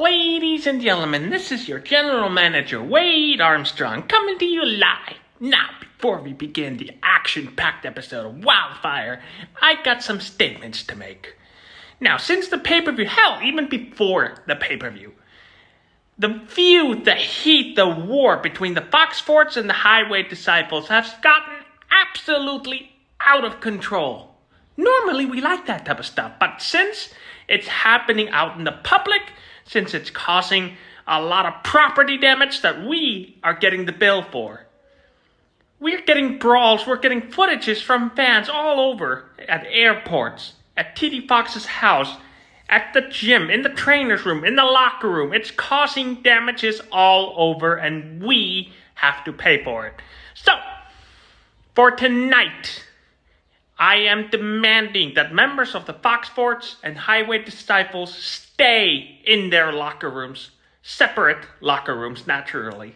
Ladies and gentlemen, this is your general manager, Wade Armstrong, coming to you live. Now, before we begin the action-packed episode of Wildfire, I got some statements to make. Now, since the pay-per-view, hell, even before the pay-per-view, the feud, the heat, the war between the Foxx Force and the Highway Disciples has gotten absolutely out of control. Normally, we like that type of stuff, but since it's happening out in the public, since it's causing a lot of property damage that we are getting the bill for. We're getting brawls, we're getting footages from fans all over, at airports, at TD Foxx's house, at the gym, in the trainer's room, in the locker room. It's causing damages all over and we have to pay for it. So, for tonight, I am demanding that members of the Foxx Force and Highway Disciples stay in their locker rooms, separate locker rooms naturally.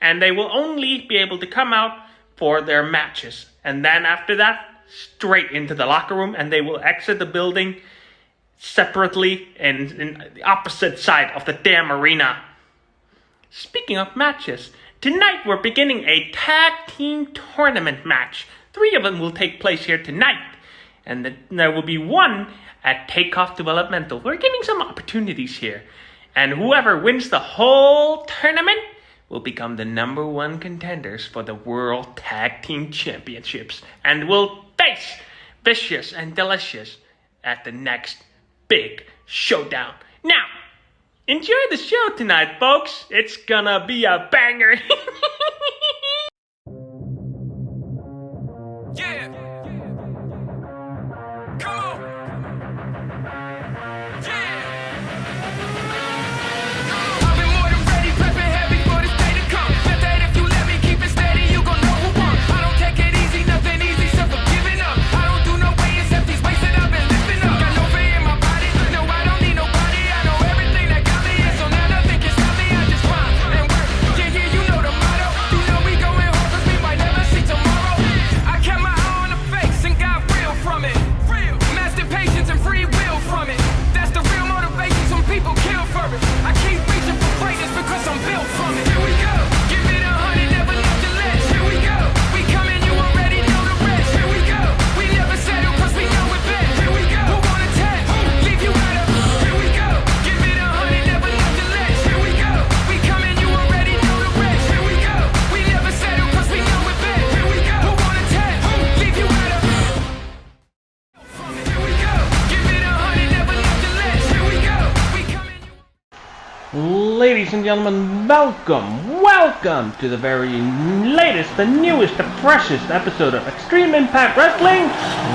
And they will only be able to come out for their matches. And then after that, straight into the locker room, and they will exit the building separately and in the opposite side of the damn arena. Speaking of matches, tonight we're beginning a tag team tournament match. 3 of them will take place here tonight, and there will be one at Takeoff Developmental. We're giving some opportunities here, and whoever wins the whole tournament will become the #1 contenders for the World Tag Team Championships, and will face Vicious and Delicious at the next big showdown. Now, enjoy the show tonight, folks. It's gonna be a banger. Yeah. Come on. Yeah. I've been more than ready, prepping heavy for this day to come. Bet that if you let me keep it steady, you gon' know who won. I don't take it easy, nothing easy, except for giving up. I don't do no way except these weights that I've been lifting up. Got no fear in my body, no, I don't need nobody. I know everything that got me, and so now nothing can stop me. I just grind and work. Yeah, you know the motto. You know we going hard, cause we might never see tomorrow. I kept my eye on the face and got real from it. Real. Mastered patience and free will from it. That's the real motivation, some people kill for it. I keep reaching for greatness because I'm built from it. Here we go. Give it 100, never nothing less. Here we go. We coming, you already know the rest. Here we go. We never settle cause we know it best. Here we go. Who wanna test? Leave you out of. Here we go. Give it 100, never nothing less. Here we go. We coming, you already know the rest. Here we go. We never settle cause we know it best. Here we go. Who wanna test? Leave you out of. Here we go. Give it 100, never nothing less. Here we go. We coming. Ladies and gentlemen, welcome to the very latest, the newest, the freshest episode of Extreme Impact Wrestling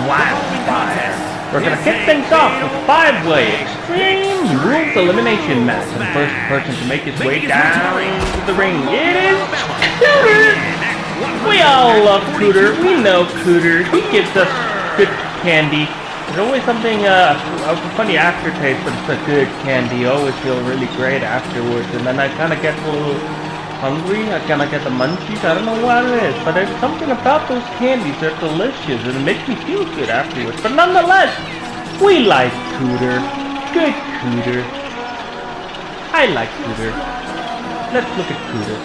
Wildfire. We're gonna kick things off with a 5-way Extreme Rules Elimination match. And the first person to make his way down to the ring, it is Cooter! We all love Cooter, we know Cooter, he gives us good candy. There's always something, a funny aftertaste, but it's a good candy. I always feel really great afterwards, and then I kind of get a little hungry. I kind of get the munchies. I don't know what it is, but there's something about those candies. They're delicious, and it makes me feel good afterwards. But nonetheless, we like Cooter. Good Cooter. I like Cooter. Let's look at Cooter.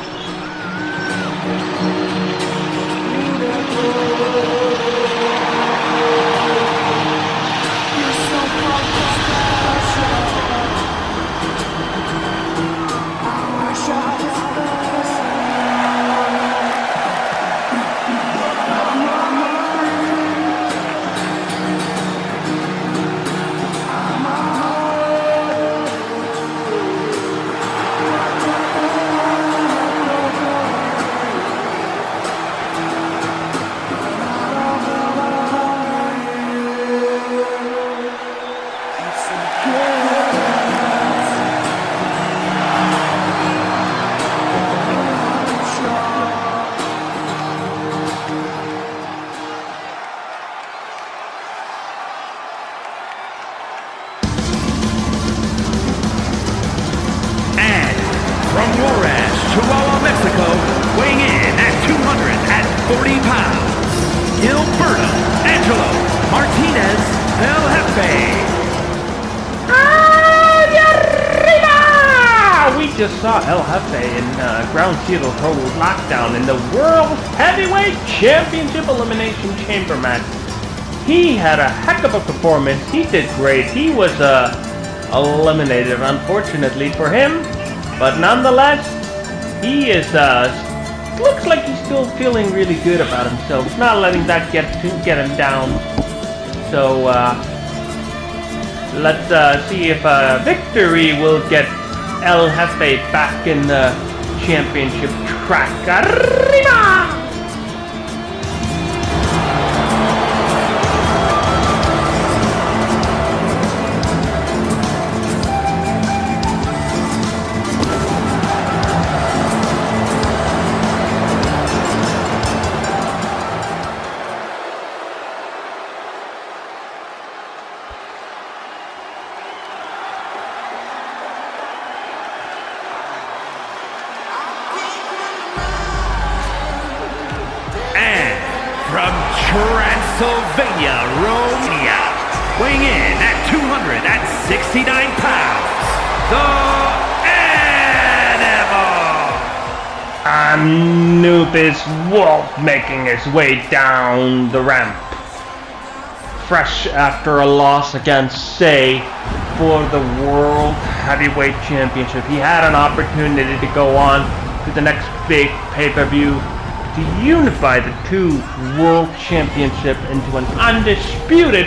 just saw El Jefe in Ground Zero Total Lockdown in the World Heavyweight Championship Elimination Chamber match. He had a heck of a performance. He did great. He was eliminated, unfortunately for him, but nonetheless, he is looks like he's still feeling really good about himself. He's not letting that get him down. So let's see if Victory will get El Jefe back in the championship track. Arriba! Transylvania, Romania, weighing in at 269 pounds, the Animal! Anubis Wolve making his way down the ramp. Fresh after a loss against Say for the World Heavyweight Championship. He had an opportunity to go on to the next big pay-per-view to unify the two World Championship into an undisputed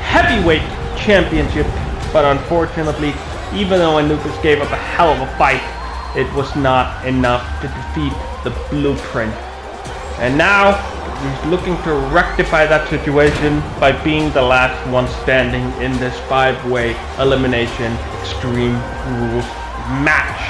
heavyweight championship, but unfortunately, even though Anubis gave up a hell of a fight, it was not enough to defeat the Blueprint. And now, he's looking to rectify that situation by being the last one standing in this 5-way elimination Extreme Rules match.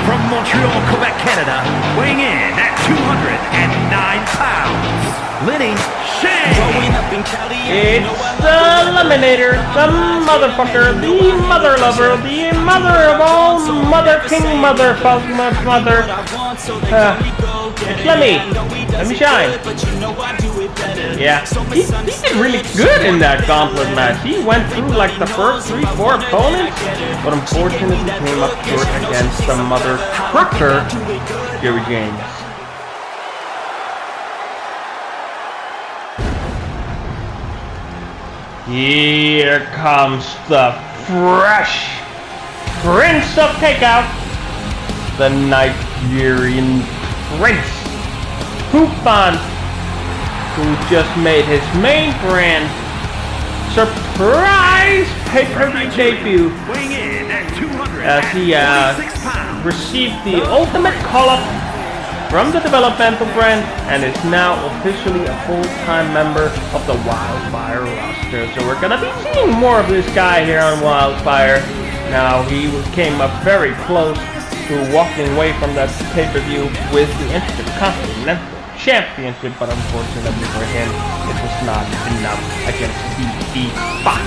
From Montreal, Quebec, Canada, weighing in at 209 pounds, Lenny Shane. It's the Eliminator, the motherfucker, the mother lover, the mother of all mother king motherfucker mother. It's Lemmi. Lemmi Shine. Yeah, he did really good in that gauntlet match. He went through like the first 3-4 opponents, but unfortunately came up short against the mother trucker, Jerry James. Here comes the fresh Prince of Takeout, the Nigerian Prince, Toofan, who just made his main brand surprise pay-per-view debut as he received the ultimate call-up from the developmental brand and is now officially a full-time member of the Wildfire roster. So we're gonna be seeing more of this guy here on Wildfire. Now he came up very close to walking away from that pay-per-view with the Intercontinental Championship, but unfortunately for him, it was not enough against the Foxx.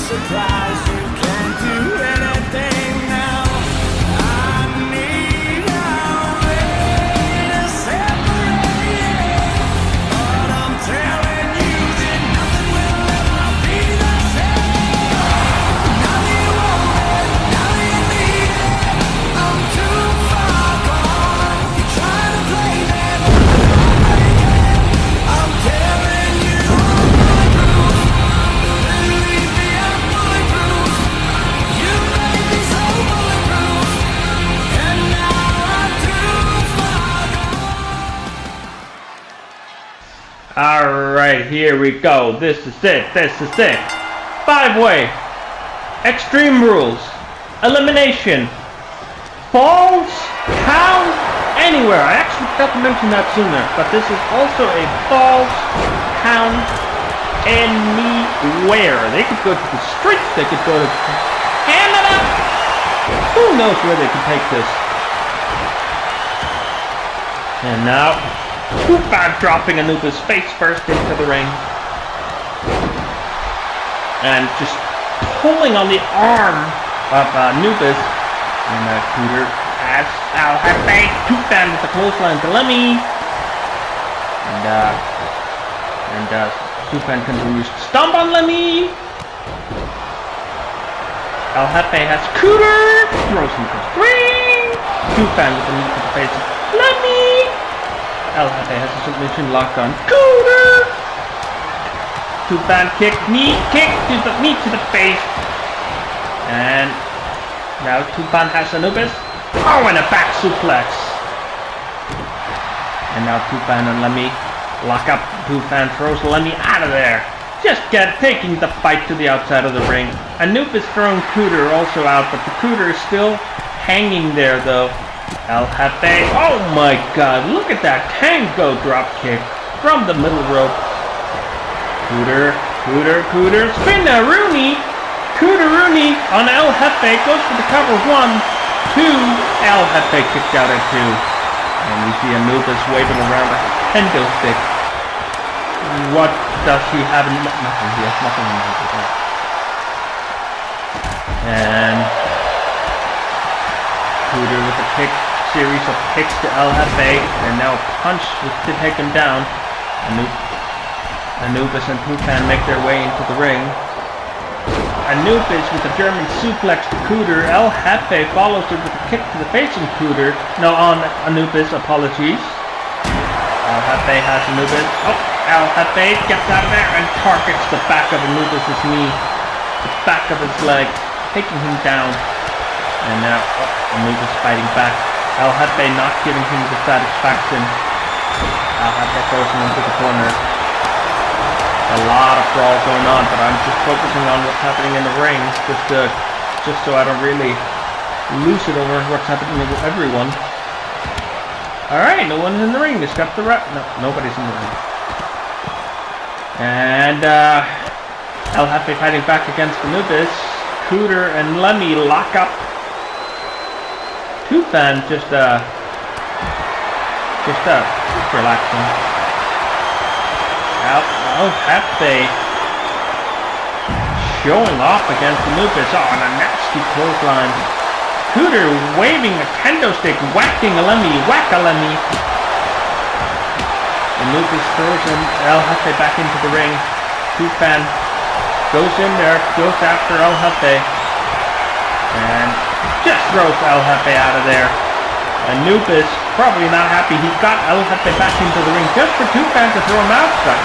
Surprise, you can't do anything. Alright, here we go. This is it. 5-way. Extreme rules. Elimination. Falls, count, anywhere. I actually forgot to mention that sooner. But this is also a falls, count, anywhere. They could go to the streets. They could go to Canada. Who knows where they could take this. And now, Toofan dropping Anubis face first into the ring. And just pulling on the arm of Anubis. And Cooter has Al Jefe. Toofan with the clothesline to Lemmi. And Toofan continues to stomp on Lemmi. Al Jefe has Cooter. Throws him to the ring. Toofan with the knee to the face of Lemmi. Al Jefe has a submission lock on Cooter. Toofan kick, knee to the face. And now Toofan has Anubis. Oh, and a back suplex. And now Toofan and Lemmi lock up. Toofan throws Lemmi out of there. Just taking the fight to the outside of the ring. Anubis throwing Cooter also out, but the Cooter is still hanging there though. Al Jefe, oh my god, look at that tango drop kick from the middle rope. Cooter, spin-a-rooney. Cooter-rooney on Al Jefe, goes for the cover, 1, 2, Al Jefe kicked out at 2. And we see Anubis waving around a kendo stick. What does he have? Nothing, he has nothing in his hand. And Cooter with a kick, series of kicks to Al Jefe, and now a punch to take him down. Anubis and Toofan make their way into the ring. Anubis with a German suplex to Cooter. Al Jefe follows it with a kick to the face of Cooter. No, on Anubis, apologies. Al Jefe has Anubis. Oh, Al Jefe gets out of there and targets the back of Anubis' knee. The back of his leg, taking him down. And now Anubis fighting back. Al Jefe not giving him the satisfaction. Al Jefe throws him into the corner. A lot of brawl going on, but I'm just focusing on what's happening in the ring, just so I don't really lose it over what's happening with everyone. Alright, no one's in the ring, except the ref. No, nobody's in the ring. And Al Jefe fighting back against Anubis. Cooter and Lemmi lock up. Toofan just relaxing. Al Jefe showing off against Anubis. Oh, and a nasty clothesline. Cooter waving a kendo stick, whacking a Lemmi. Whack a Lemmi. Anubis throws him, Al Jefe back into the ring. Toofan goes in there, goes after Al Jefe. And just throws Al Jefe out of there. Anubis probably not happy. He got Al Jefe back into the ring just for Toofan to throw him out. But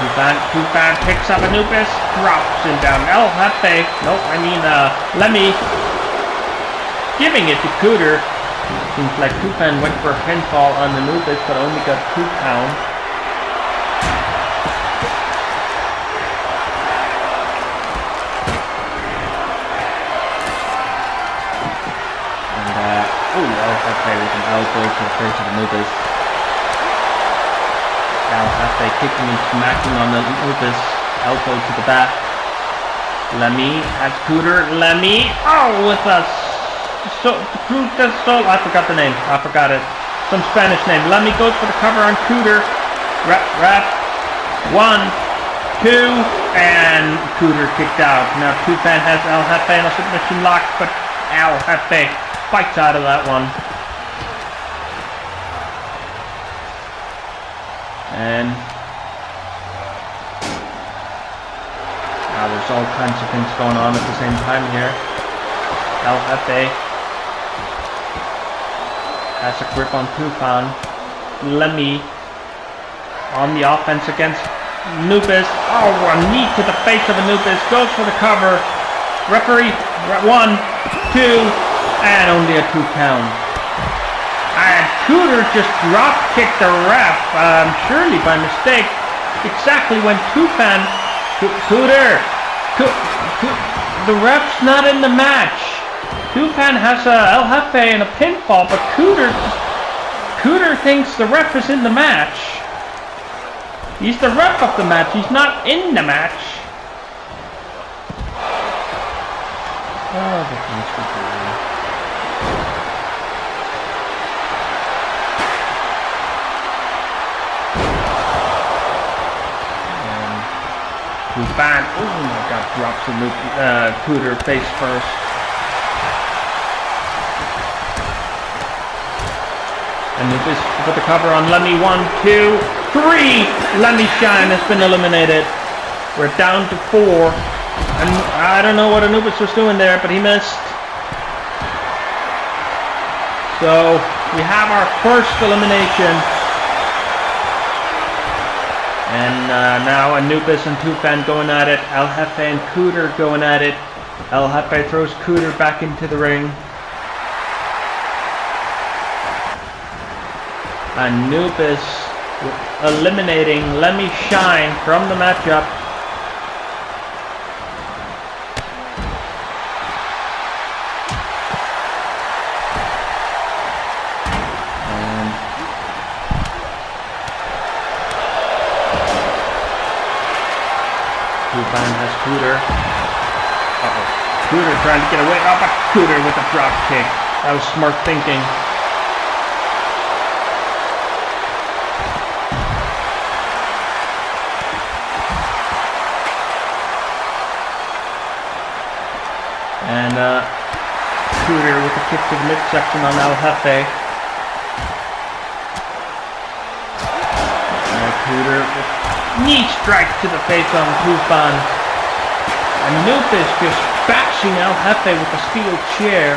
Toofan picks up Anubis, drops him down. Al Jefe, Lemmi giving it to Cooter. Seems like Toofan went for a pinfall on Anubis, but only got 2 pounds. Al Jefe with an elbow to the face of Anubis. Al Jefe kicking and smacking on the Anubis, elbow to the back. Lemmi has Cooter. Lemmi, with us. I forgot the name. I forgot it. Some Spanish name. Lemmi goes for the cover on Cooter. Rap. 1, 2, and Cooter kicked out. Now Toofan has Al Jefe in a submission lock, but Al Jefe fights out of that one. And now there's all kinds of things going on at the same time here. Al Jefe has a grip on Toofan. Lemmi on the offense against Anubis. Oh, a knee to the face of Anubis. Goes for the cover. Referee, 1, 2, and only a 2 count. And Cooter just drop-kicked the ref, surely by mistake, exactly when Toofan... Cooter! The ref's not in the match. Toofan has a El Jefe and a pinfall, but Cooter thinks the ref is in the match. He's the ref of the match, he's not in the match. Oh, the thing's completely. Toofan, oh my god, drops the Cooter face first. Anubis put the cover on Lemmi. 1, 2, 3! Lemmi Shine has been eliminated. We're down to 4. And I don't know what Anubis was doing there, but he missed. So we have our first elimination. And now Anubis and Toofan going at it. El Jefe and Cooter going at it. El Jefe throws Cooter back into the ring. Anubis eliminating Lemmi Shine from the matchup. And Toofan has Cooter. Cooter trying to get away. Oh, but Cooter with a drop kick. That was smart thinking. And Cooter with a kick to the midsection on El Jefe. Cooter with knee strike to the face on Toofan. Anubis just bashing El Jefe with a steel chair.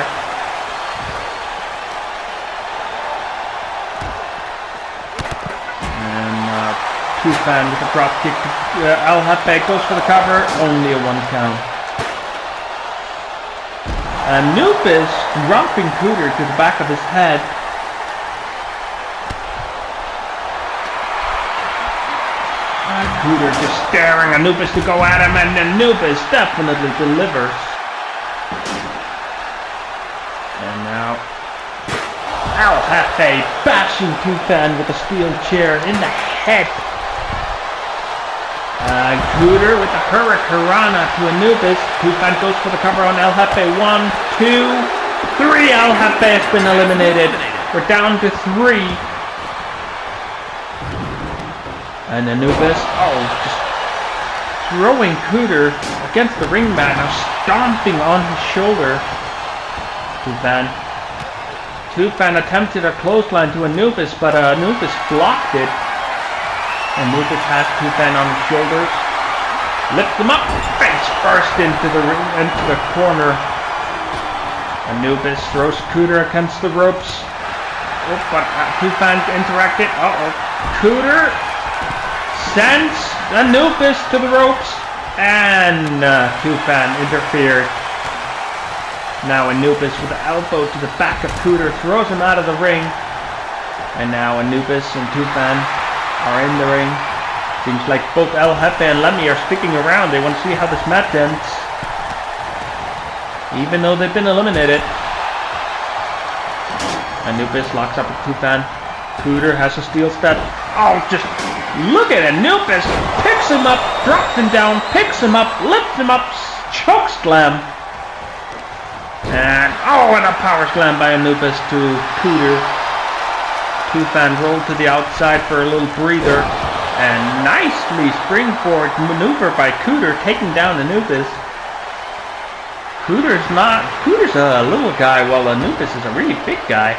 And Toofan with a drop kick. El Jefe goes for the cover. Only a 1 count. Anubis dropping Cooter to the back of his head. Cooter just staring Anubis to go at him, and Anubis definitely delivers. And now El Jefe bashing Toofan with a steel chair in the head. Cooter with the Hurricanrana to Anubis. Toofan goes for the cover on El Jefe. 1, 2, 3. El Jefe has been eliminated. We're down to 3. And Anubis, just throwing Cooter against the ring mat, now stomping on his shoulder. Toofan attempted a clothesline to Anubis, but Anubis blocked it. Anubis has Toofan on his shoulders. Lifts him up, face first into the ring, into the corner. Anubis throws Cooter against the ropes. Oh, but Toofan interacted. Cooter sends Anubis to the ropes, and Toofan interfered. Now Anubis with the elbow to the back of Cooter throws him out of the ring. And now Anubis and Toofan are in the ring. Seems like both El Jefe and Lemmi are sticking around. They want to see how this match ends, even though they've been eliminated. Anubis locks up with Toofan. Cooter has a steel step. Just look at Anubis. Picks him up, drops him down, picks him up, lifts him up, choke slam. And a power slam by Anubis to Cooter. Toofan rolled to the outside for a little breather, and nicely springboard maneuver by Cooter, taking down Anubis. Cooter's a little guy, while Anubis is a really big guy.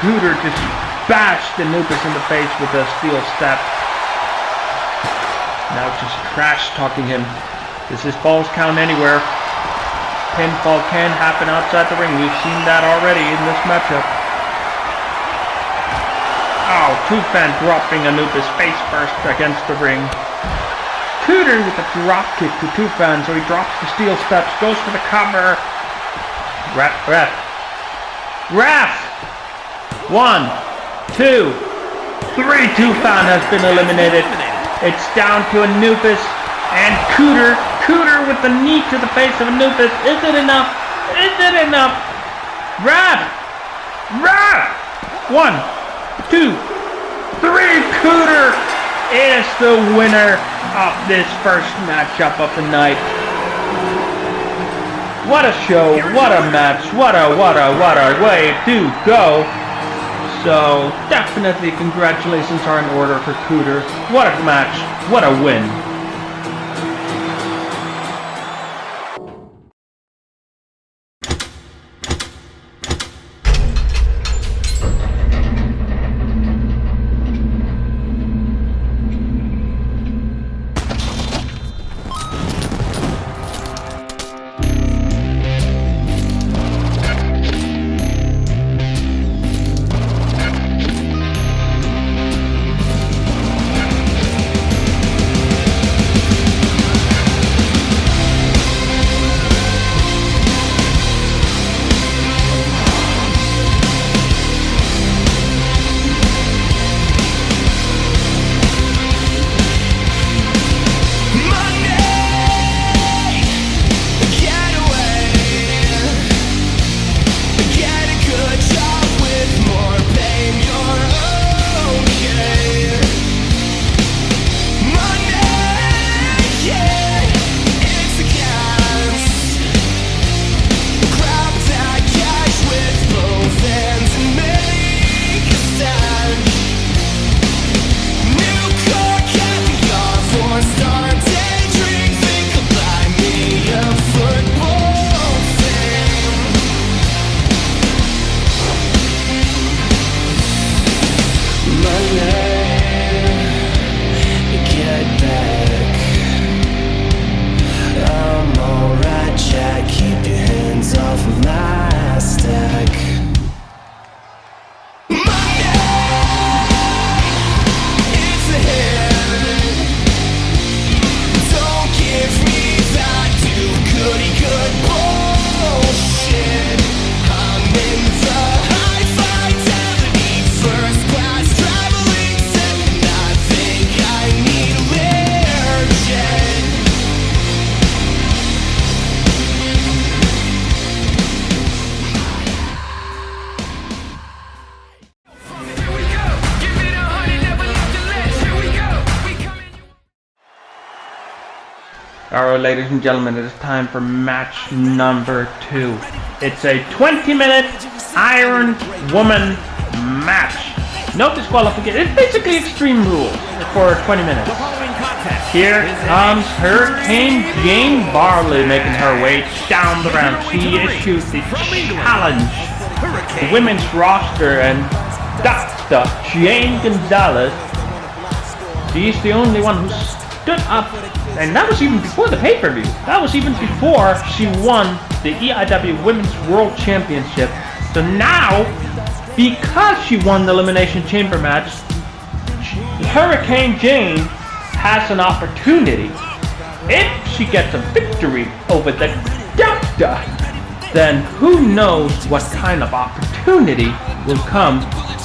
Cooter just bashed Anubis in the face with a steel step. Now just trash talking him. This is Falls Count Anywhere. Pinfall can happen outside the ring. We've seen that already in this matchup. Toofan dropping Anubis face first against the ring. Cooter with a drop kick to Toofan, so he drops the steel steps, goes for the cover. Ref! 1, 2, 3. Toofan has been eliminated. It's down to Anubis and Cooter. Cooter with the knee to the face of Anubis. Is it enough? Is it enough? Rap! 1, 2, 3. Cooter is the winner of this first matchup of the night. What a show, what a match, what a way to go. So definitely congratulations are in order for Cooter. What a match, what a win. Alright, ladies and gentlemen, it is time for match number 2. It's a 20-minute Iron Woman match. No disqualification. It's basically Extreme Rules for 20 minutes. Here comes Hurricane Jane Varley making her way down the ramp. She issues the challenge. The women's roster and Dr. Jane Gonzalez. She's the only one who stood up. And that was even before the pay-per-view. That was even before she won the EIW Women's World Championship. So now, because she won the Elimination Chamber match, Hurricane Jane has an opportunity. If she gets a victory over the Doctor, then who knows what kind of opportunity will come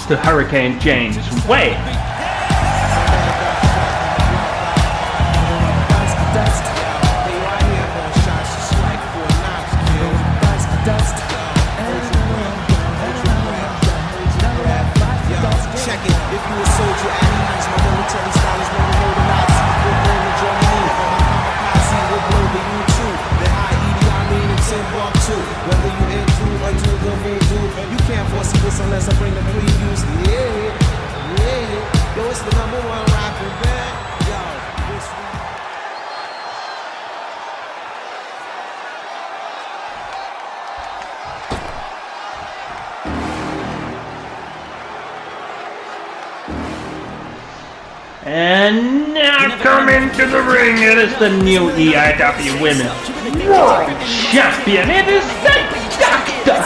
to Hurricane Jane's way. Unless I bring the previews, yo, it's the #1 rapping band, yo, this And now coming to the ring, it is the new EIW Women's World Champion. It is the Doctor.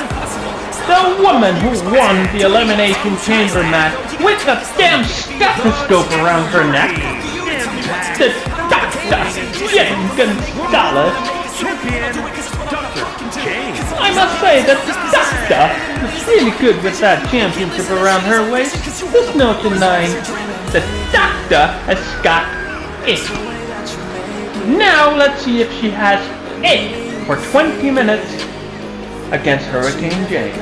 The woman who won the Elimination Chamber match with a damn stethoscope around her neck. The Dr. Jane Gonzalez. Champion, Dr. Jane. I must say that the Doctor is really good with that championship around her waist. There's no denying the Doctor has got it. Now let's see if she has it for 20 minutes against Hurricane Jane.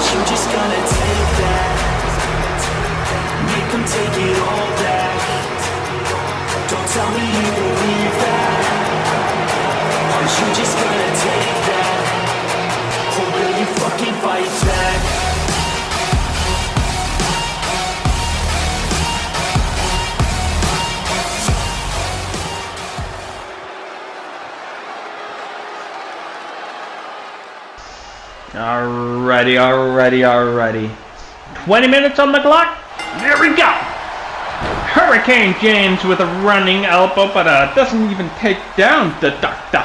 You just gonna take that, make them take it all back. Don't tell me you believe that. Aren't you just gonna take that, or will you fucking fight back? Alrighty. 20 minutes on the clock. There we go. Hurricane James with a running elbow, but doesn't even take down the Doctor.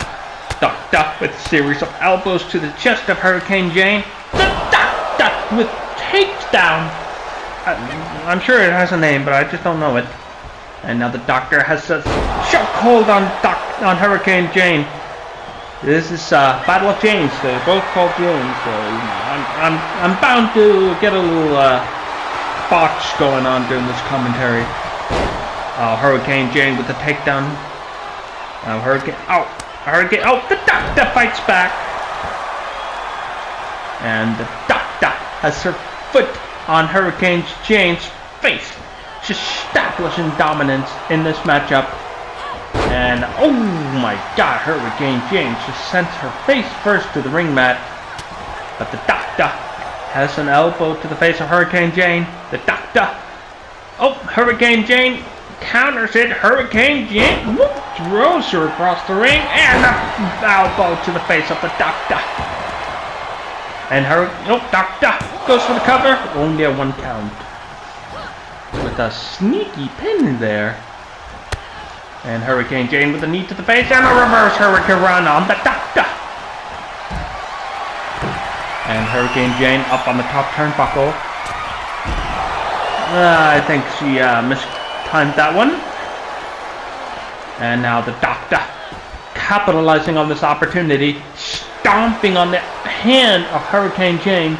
Doctor with a series of elbows to the chest of Hurricane Jane. The Doctor with takedown. I'm sure it has a name, but I just don't know it. And now the Doctor has a chokehold on Hurricane Jane. This is Battle of James. They're both called James, so I'm bound to get a little Foxx going on during this commentary. Hurricane Jane with the takedown. Hurricane. The Doctor fights back, and the Doctor has her foot on Hurricane Jane's face, just establishing dominance in this matchup. And oh my God, Hurricane Jane just sent her face first to the ring mat. But the Doctor has an elbow to the face of Hurricane Jane. The Doctor. Oh, Hurricane Jane counters it. Hurricane Jane throws her across the ring. And an elbow to the face of the Doctor. And Doctor goes for the cover. Only a 1 count. With a sneaky pin there. And Hurricane Jane with a knee to the face and a reverse Hurricane run on the Doctor. And Hurricane Jane up on the top turnbuckle. I think she mistimed that one. And now the Doctor capitalizing on this opportunity, stomping on the hand of Hurricane Jane.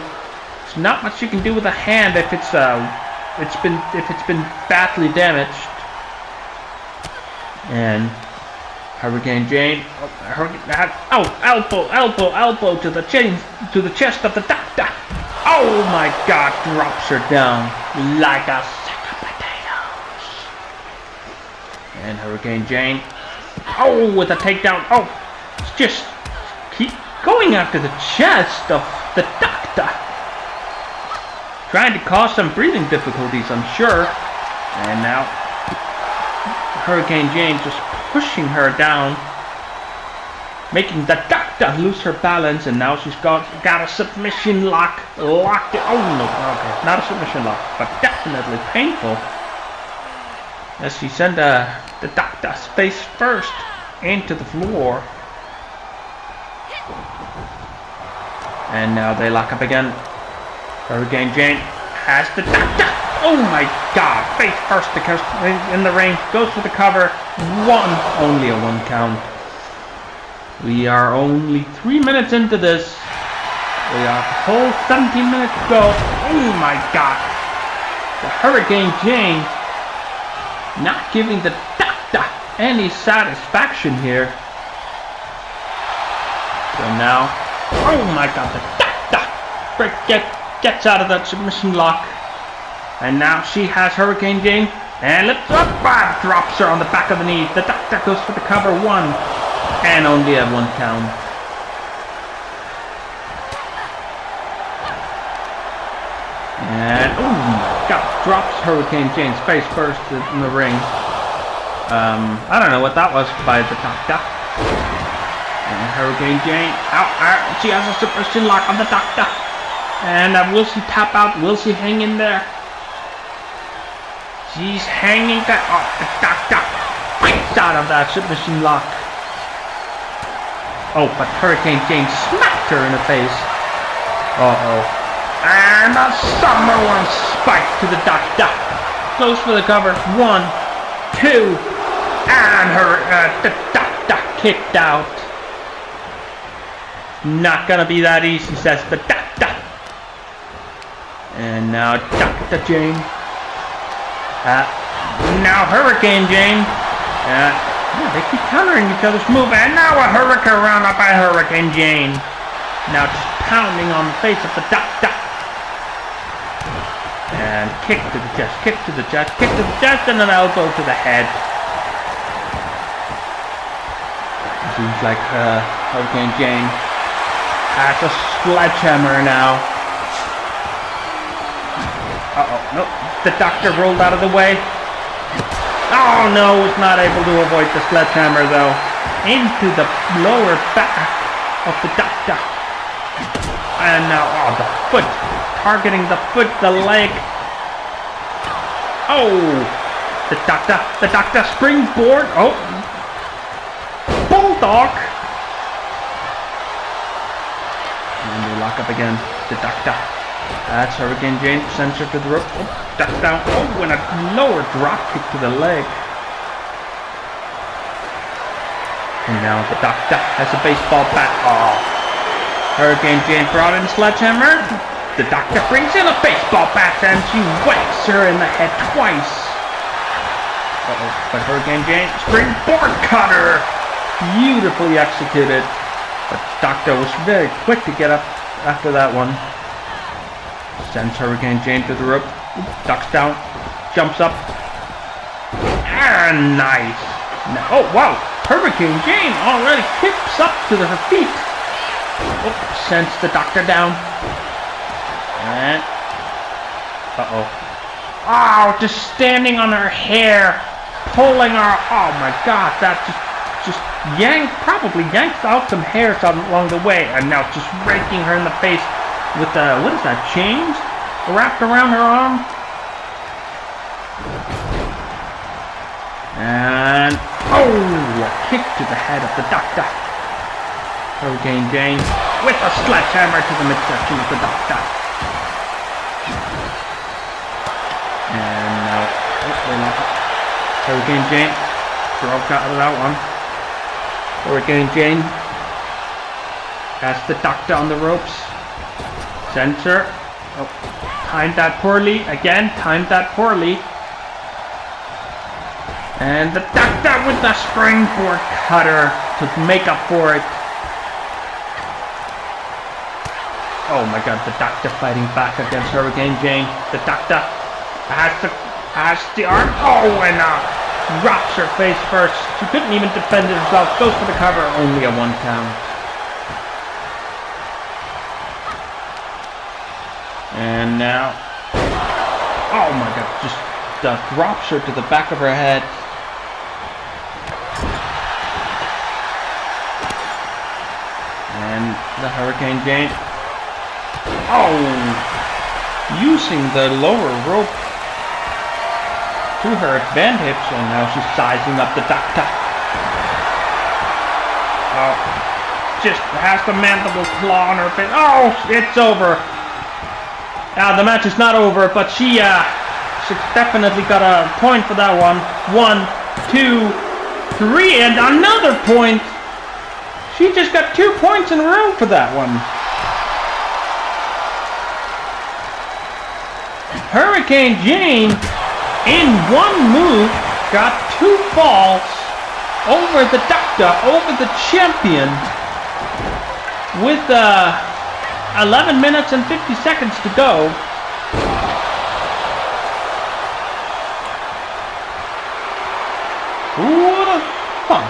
There's not much you can do with a hand if it's been badly damaged. And Hurricane Jane, elbow to the chest of the Doctor. Oh my God, drops her down like a sack of potatoes. And Hurricane Jane, with a takedown. Just keep going after the chest of the Doctor, trying to cause some breathing difficulties, I'm sure. And now Hurricane Jane just pushing her down, making the Doctor lose her balance, and now she's got a submission lock locked in. Oh no, okay, not a submission lock, but definitely painful. As she sent the Doctor's face first into the floor. And now they lock up again. Hurricane Jane has the Doctor. Oh my God, face first in the ring, goes for the cover, only a 1 count. We are only 3 minutes into this. We have a whole 17 minutes to go. Oh my God. The Hurricane Jane not giving the Doctor any satisfaction here. So now, oh my God, the Doctor gets out of that submission lock. And now she has Hurricane Jane and lifts up, drops her on the back of the knee. The Doctor goes for the cover, 1, and only a 1 count. And oh my God, drops Hurricane Jane's face first in the ring. I don't know what that was by the Doctor. And Hurricane Jane, she has a submission lock on the Doctor. And will she tap out? Will she hang in there? She's hanging there. The Doctor fights out of that submission lock. But Hurricane Jane smacked her in the face. And a Samoan spike to the Doctor. Goes for the cover. 1, 2, and the Doctor kicked out. Not gonna be that easy, says the doctor. And now Dr. Jane. Now Hurricane Jane. They keep countering each other's move. And now a Hurricane round up by Hurricane Jane. Now just pounding on the face of the doctor. And kick to the chest, kick to the chest, kick to the chest, and an elbow to the head. Seems like Hurricane Jane has a sledgehammer now. Nope. The doctor rolled out of the way. Oh no, was not able to avoid the sledgehammer though. Into the lower back of the doctor. And now, the foot. Targeting the foot, the leg. Oh! The doctor springboard. Oh! Bulldog! And they lock up again. The doctor. That's Hurricane Jane. Sends her to the rope. Oh, ducks down. Oh, and a lower drop kick to the leg. And now the doctor has a baseball bat. Oh. Hurricane Jane brought in sledgehammer. The doctor brings in a baseball bat and she whacks her in the head twice. But Hurricane Jane, springboard cutter! Beautifully executed. But the doctor was very quick to get up after that one. Sends Hurricane Jane to the rope. Ducks down. Jumps up. And nice. Oh, wow. Hurricane Jane already kicks up to her feet. Oh, sends the doctor down. And... Oh, just standing on her hair. Pulling her... Oh my god, that just probably yanked out some hairs along the way. And now just raking her in the face with the... What is that, chains? Wrapped around her arm. And... Oh, a kick to the head of the doctor. Hurricane Jane with a sledgehammer to the midsection of the doctor. And now, Hurricane Jane broke out of that one. Hurricane Jane has the doctor on the ropes. Sensor. Oh, timed that poorly. Again, timed that poorly. And the doctor with the springboard cutter to make up for it. Oh my god, the doctor fighting back against Hurricane Jane. The doctor has the arm. Oh, and drops her face first. She couldn't even defend herself. Goes for the cover. Only a 1 count. And now... Oh my god, just drops her to the back of her head. And the Hurricane Jane... Oh! Using the lower rope to her advantage, and now she's sizing up the doctor. Oh, just has the mandible claw on her face. Oh, it's over. The match is not over, but she definitely got a point for that one. 1, 2, 3, and another point. She just got 2 points in a row for that one. Hurricane Jane, in one move, got 2 falls over the doctor, over the champion, with 11 minutes and 50 seconds to go. What a fun.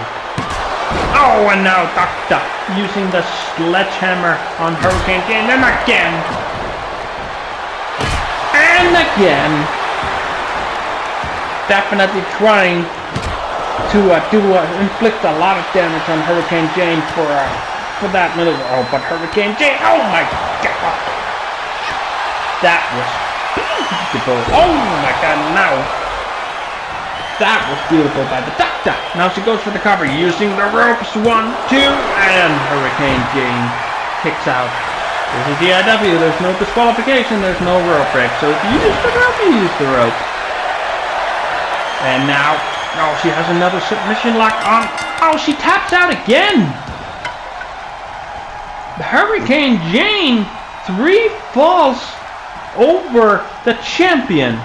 Oh, and now Doctor using the sledgehammer on Hurricane Jane, and again. And again. Definitely trying to inflict a lot of damage on Hurricane Jane for that minute. Oh, but Hurricane Jane, oh my god. That was beautiful. Oh my god, now. That was beautiful by the doctor. Now she goes for the cover using the ropes. 1, 2, and Hurricane Jane kicks out. This is the EIW. There's no disqualification. There's no rope break. So if you use the rope, you use the rope. And now, oh, she has another submission lock on. Oh, she taps out again. Hurricane Jane, 3 falls over the champion.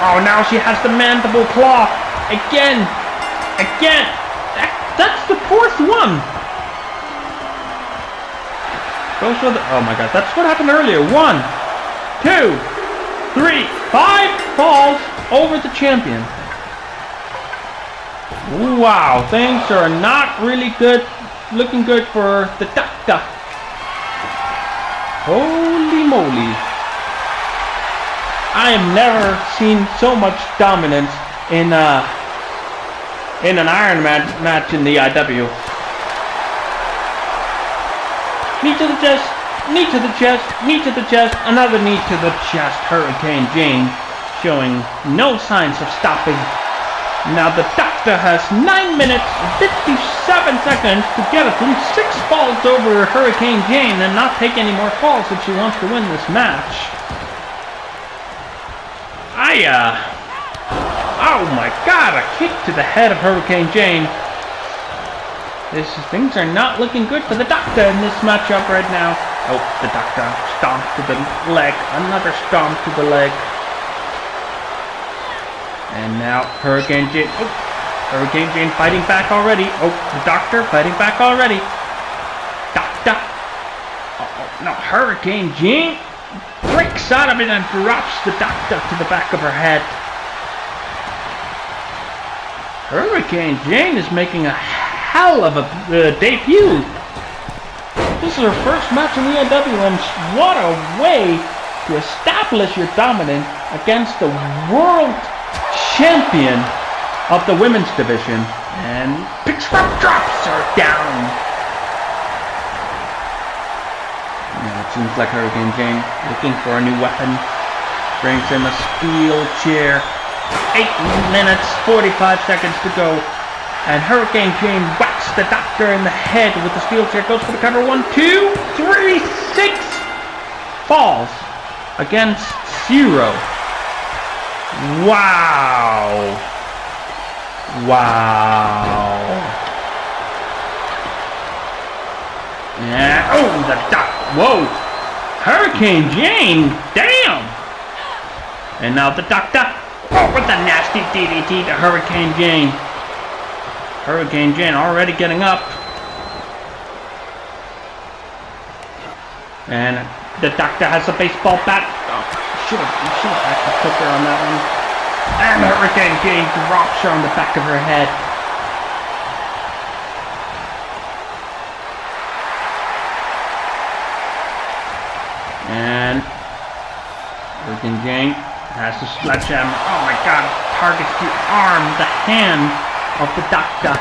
Oh, now she has the mandible claw. Again. That's the 4th one. Goes for the, oh my god, that's what happened earlier. 1, 2, 3, 5 falls over the champion. Wow, things are not really good, looking good for the doctor. Holy moly. I have never seen so much dominance in an Iron Man match in the EIW. Knee to the chest, knee to the chest, knee to the chest, another knee to the chest. Hurricane Jane showing no signs of stopping. Now the doctor has 9 minutes and 57 seconds to get at least 6 falls over Hurricane Jane and not take any more falls if she wants to win this match. Oh my god, a kick to the head of Hurricane Jane. Things are not looking good for the doctor in this matchup right now. Oh, the doctor stomped to the leg. Another stomp to the leg. And now Hurricane Jane. Oh, Hurricane Jane fighting back already. Oh, the doctor fighting back already. Doctor. Oh, no, Hurricane Jane breaks out of it and drops the doctor to the back of her head. Hurricane Jane is making a hell of a debut. This is her first match in the EIW, and what a way to establish your dominance against the World Champion of the women's division. And picks her up, drops her down. Now it seems like Hurricane Jane looking for a new weapon. Brings in a steel chair. 8 minutes, 45 seconds to go. And Hurricane Jane whacks the doctor in the head with the steel chair. Goes for the cover. 1, 2, 3, 6. Falls against 0. Wow. Yeah. Oh, the doctor. Whoa. Hurricane Jane. Damn. And now the doctor. Oh, with the nasty DDT to Hurricane Jane. Hurricane Jane already getting up. And the doctor has a baseball bat. Oh, should have had the Cooter on that one. And Hurricane Jane drops her on the back of her head. And Hurricane Jane has the sledgehammer. Oh my god, targets the arm, the hand of the doctor.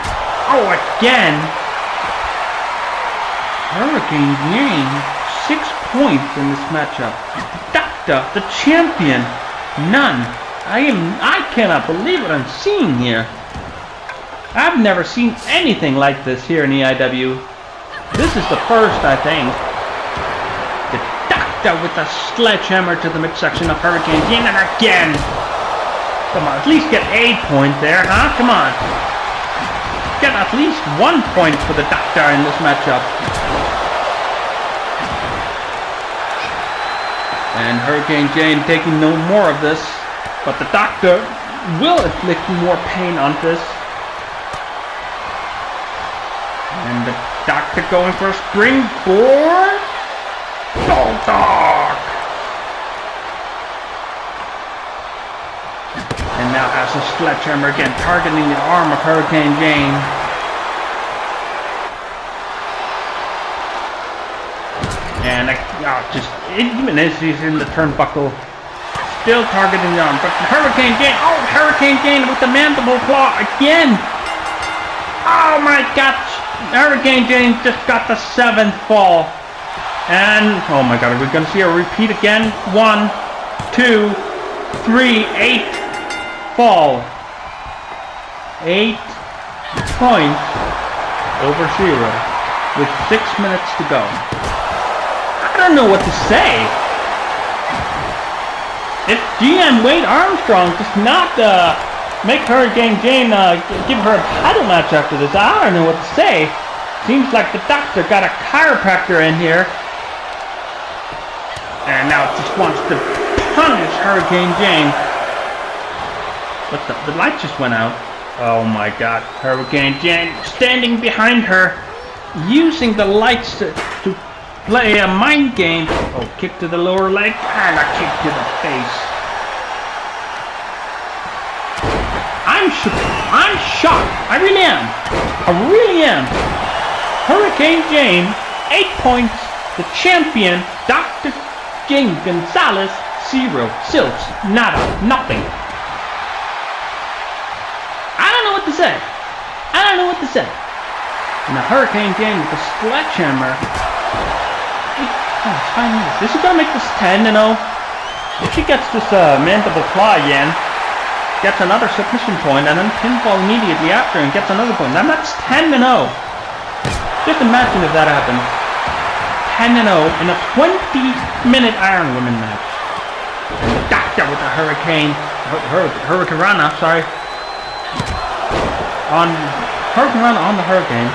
Oh, again! Hurricane Jane, 6 points in this matchup. The doctor, the champion, none. I cannot believe what I'm seeing here. I've never seen anything like this here in EIW. This is the first, I think. The doctor with a sledgehammer to the midsection of Hurricane Jane, and again! Come on, at least get a point there, huh? Come on. Get at least 1 point for the doctor in this matchup. And Hurricane Jane taking no more of this, but the doctor will inflict more pain on this. And the doctor going for a springboard. Bulldog! And now has a sledgehammer again, targeting the arm of Hurricane Jane. And even as he's in the turnbuckle, still targeting the arm. But Hurricane Jane, oh, Hurricane Jane with the mandible claw again. Oh my gosh, Hurricane Jane just got the 7th fall. And, oh my god, are we going to see a repeat again? 1, 2, 3, 8. Fall. 8 points over 0 with 6 minutes to go. I don't know what to say. If GM Wade Armstrong does not make Hurricane Jane give her a title match after this, I don't know what to say. Seems like the doctor got a chiropractor in here. And now it just wants to punish Hurricane Jane. But the light just went out. Oh my god. Hurricane Jane standing behind her, using the lights to play a mind game. Oh, kick to the lower leg and a kick to the face. I'm shocked. I really am. Hurricane Jane, 8 points. The champion, Dr. Jane Gonzalez, 0. Silts, nada, nothing. I don't know what to say. Now Hurricane Jane with the sledgehammer. Oh, it's 5 minutes. This is gonna make this 10-0. If she gets this mandible claw again, gets another submission point, and then pinfall immediately after and gets another point. Then that's 10-0. Just imagine if that happened. 10-0 in a 20-minute Iron Women match. And the doctor with the Hurricane Rana, sorry. On Hurricane Rana on the Hurricane.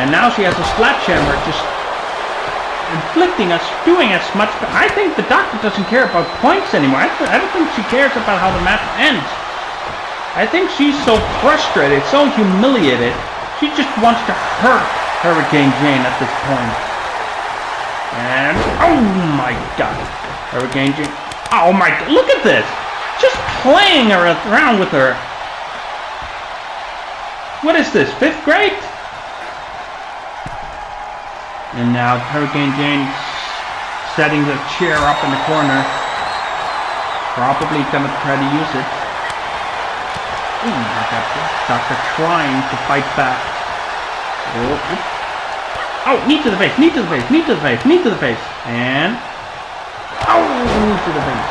And now she has a sledgehammer just inflicting us, doing as much. I think the doctor doesn't care about points anymore. I don't think she cares about how the match ends. I think she's so frustrated, so humiliated. She just wants to hurt Hurricane Jane at this point. And oh my god, Hurricane Jane. Oh my god, look at this. Just playing around with her. What is this, 5th grade? And now Hurricane Jane setting the chair up in the corner. Probably gonna try to use it. Ooh, I got the doctor trying to fight back. Oh, knee to the face, knee to the face, knee to the face, knee to the face. And oh, knee to the face.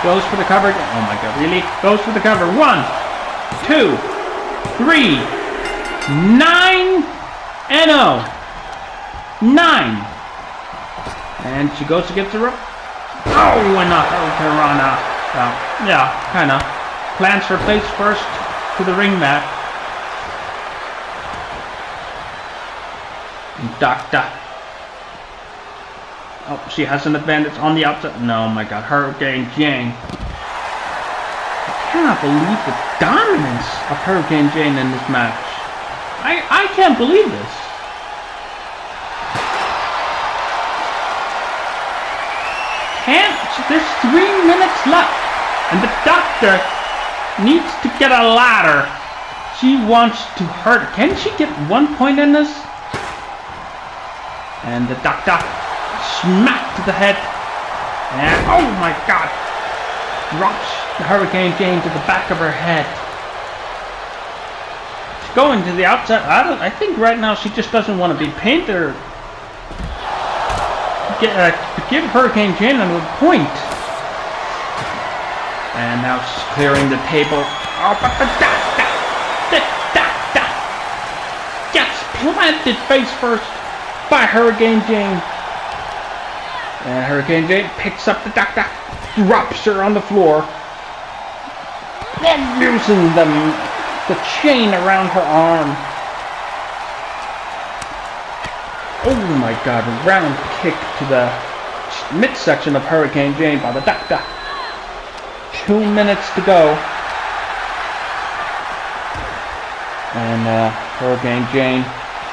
Goes for the cover. Oh my god, really? Goes for the cover. 1, 2, 3, 9 and 0. 9. And she goes against the rope. Oh, and a Hurricane Rana. Well, yeah, kinda. Plants her face first to the ring mat. Doctor. Oh, she has an advantage on the outside. No, my god, Hurricane Jane. I cannot believe the dominance of Hurricane Jane in this match. I can't believe this. There's 3 minutes left, and the doctor needs to get a ladder. She wants to hurt. Can she get 1 point in this? And the doctor smacked to the head. And oh my god! Drops the Hurricane Jane to the back of her head. She's going to the outside. I think right now she just doesn't want to be pinned or give Hurricane Jane another point. And now she's clearing the table. Oh, but the doctor gets planted face first by Hurricane Jane. And Hurricane Jane picks up the doctor, drops her on the floor, and loosening the chain around her arm. Oh my god, a round kick to the midsection of Hurricane Jane by the doctor. 2 minutes to go. And Hurricane Jane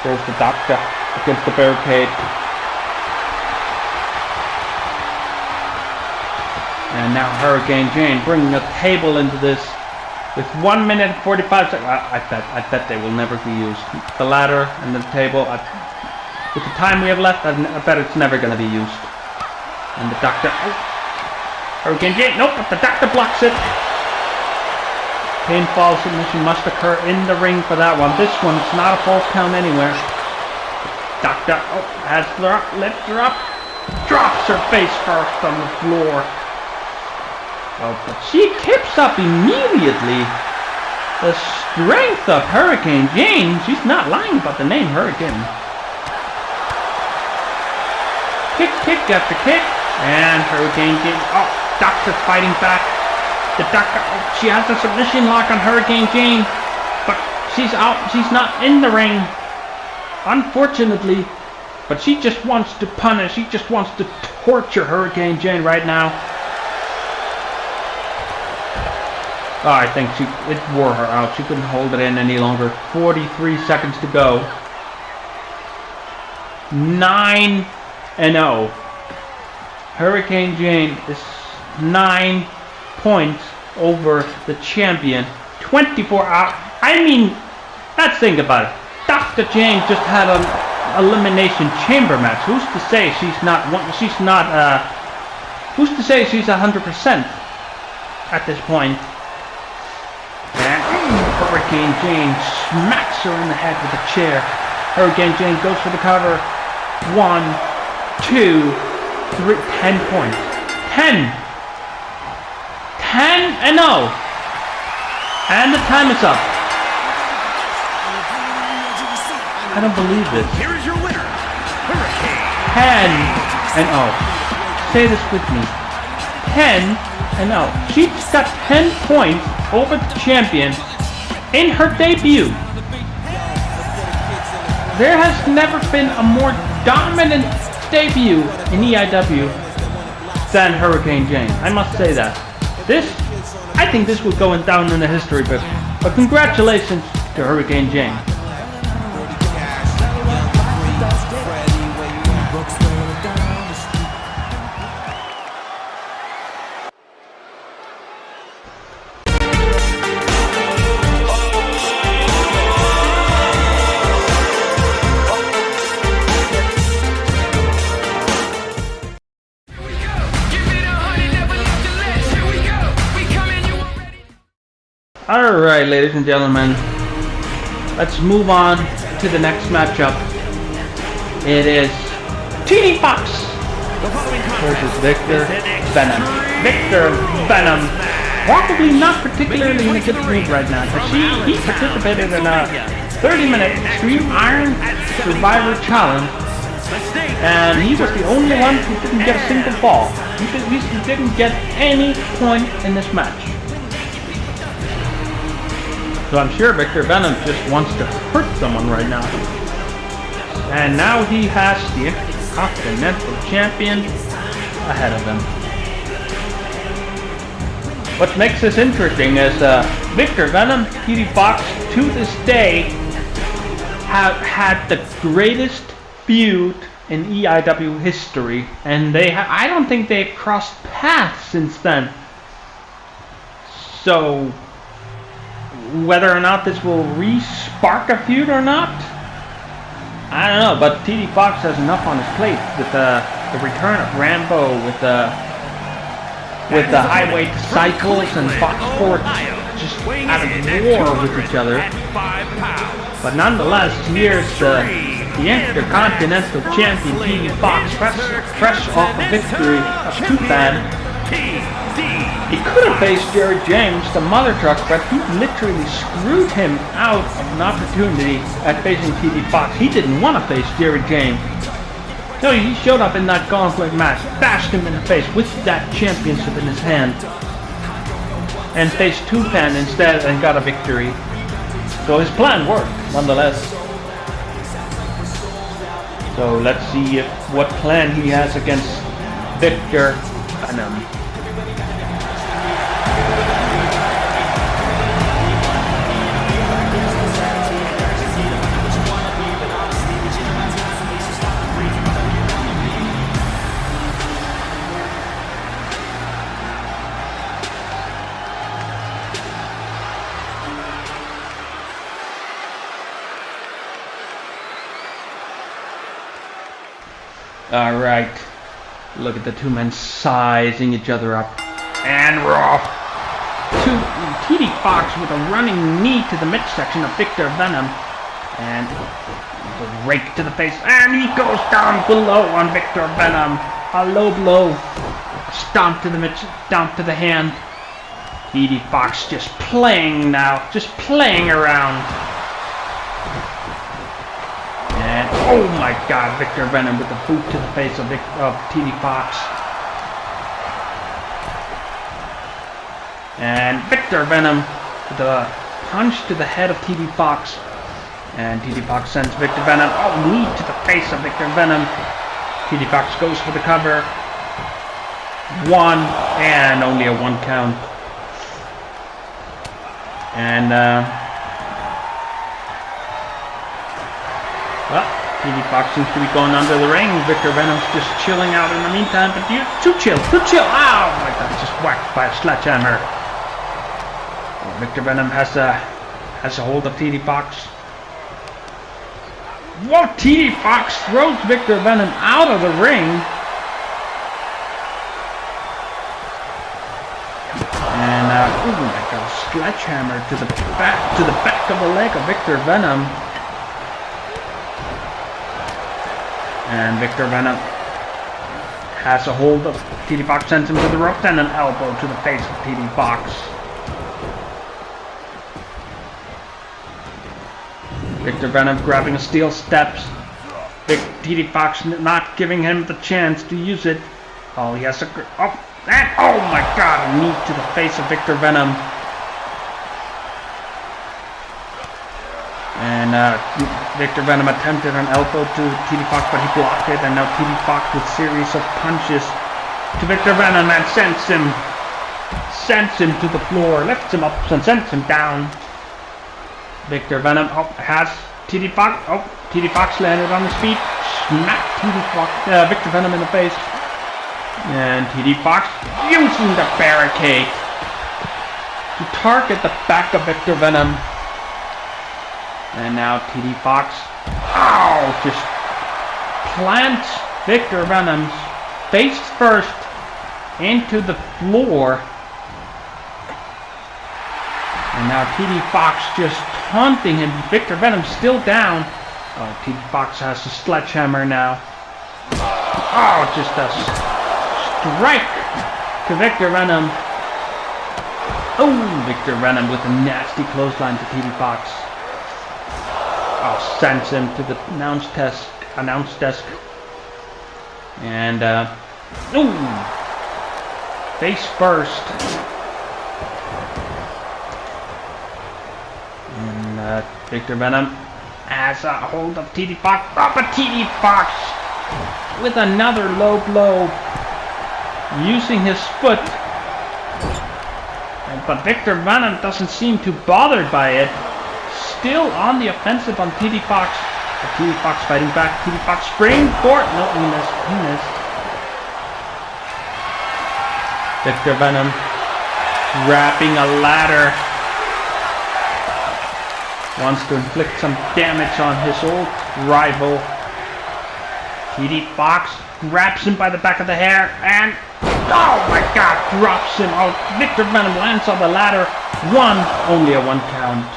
throws the doctor against the barricade. And now Hurricane Jane bringing a table into this with 1 minute and 45 seconds. I bet they will never be used. The ladder and the table. With the time we have left, I bet it's never going to be used. And the doctor. Oh, Hurricane Jane. Nope, but the doctor blocks it. Pinfall submission must occur in the ring for that one. This one's not a false count anywhere. Doctor. Oh, has her up, lifts her up. Drops her face first on the floor. Oh, but she tips up immediately. The strength of Hurricane Jane. She's not lying about the name Hurricane. Kick after kick. And Hurricane Jane. Oh, Doctor's fighting back. The doctor. Oh, she has a submission lock on Hurricane Jane. But she's out. She's not in the ring. unfortunately, but she just wants to punish, she just wants to torture Hurricane Jane right now. Oh, I think it wore her out. She couldn't hold it in any longer. 43 seconds to go. 9-0. Hurricane Jane is 9 points over the champion. 24 hours. I mean, let's think about it. Dr. Jane just had an elimination chamber match. Who's to say she's not 100% at this point? And Hurricane Jane smacks her in the head with a chair. Hurricane Jane goes for the cover. 1, 2, 3, 10 points. 10-0. And the time is up. I don't believe this. Here is your winner, Hurricane. 10-0. Say this with me. 10-0. She's got 10 points over the champion in her debut. There has never been a more dominant debut in EIW than Hurricane Jane. I must say that. I think this will go down in the history book. But congratulations to Hurricane Jane. Alright, ladies and gentlemen, let's move on to the next matchup. It is TD Foxx versus Victor Venom. Victor Venom, probably not particularly in a good mood right now, because he participated in a 30-minute Extreme Iron Survivor Challenge, and he was the only one who didn't get a single fall. He didn't get any point in this match. So I'm sure Victor Venom just wants to hurt someone right now. And now he has the Intercontinental Champion ahead of him. What makes this interesting is Victor Venom, TD Foxx, to this day, have had the greatest feud in EIW history. And I don't think they've crossed paths since then. So whether or not this will re-spark a feud or not, I don't know, but TD Foxx has enough on his plate with the return of Rambo, with the highway cycles and Fox Sports just out of war with each other. But nonetheless, here's the Intercontinental Champion TD Foxx, fresh off a victory of Toofan. He could have faced Jerry James, the mother truck, but he literally screwed him out of an opportunity at facing TD Foxx. He didn't want to face Jerry James. So he showed up in that gauntlet match, bashed him in the face with that championship in his hand, and faced Toofan instead and got a victory. So his plan worked, nonetheless. So let's see what plan he has against Victor Venom. Alright, look at the two men sizing each other up. And we're off. TD Foxx with a running knee to the midsection of Victor Venom. And a rake to the face. And he goes down below on Victor Venom. A low blow. A stomp to the down to the hand. TD Foxx just playing now. Just playing around. And oh my god, Victor Venom with the boot to the face of TD Foxx. And Victor Venom with a punch to the head of TD Foxx. And TD Foxx sends Victor Venom. Oh, knee to the face of Victor Venom. TD Foxx goes for the cover. 1 and only a 1 count. And well, TD Foxx seems to be going under the ring. Victor Venom's just chilling out in the meantime, but too chill. Oh my god, just whacked by a sledgehammer. Oh, Victor Venom has a hold of TD Foxx. Whoa, TD Foxx throws Victor Venom out of the ring. And oh my god, sledgehammer to the back of the leg of Victor Venom. And Victor Venom has a hold of TD Foxx, sends him to the rope, then an elbow to the face of TD Foxx. Victor Venom grabbing a steel steps. TD Foxx not giving him the chance to use it. Oh, he has a... Oh my god, a knee to the face of Victor Venom. And Victor Venom attempted an elbow to TD Foxx, but he blocked it. And now TD Foxx with series of punches to Victor Venom and sends him to the floor, lifts him up and sends him down. Victor Venom has TD Foxx. Oh, TD Foxx landed on his feet, smacked Victor Venom in the face. And TD Foxx using the barricade to target the back of Victor Venom. And now TD Foxx, just plants Victor Venom's face first into the floor. And now TD Foxx just taunting him. Victor Venom's still down. Oh, TD Foxx has a sledgehammer now. Oh, just a strike to Victor Venom. Oh, Victor Venom with a nasty clothesline to TD Foxx. Oh, sends him to the announce desk. And, face first. And, Victor Venom has a hold of TD Foxx. Oh, but TD Foxx with another low blow. Using his foot. But Victor Venom doesn't seem too bothered by it. Still on the offensive on TD Foxx. TD Foxx fighting back. TD Foxx springboard. No, he missed. Victor Venom grabbing a ladder. Wants to inflict some damage on his old rival. TD Foxx grabs him by the back of the hair and oh my god, drops him out. Victor Venom lands on the ladder. Only a 1 count.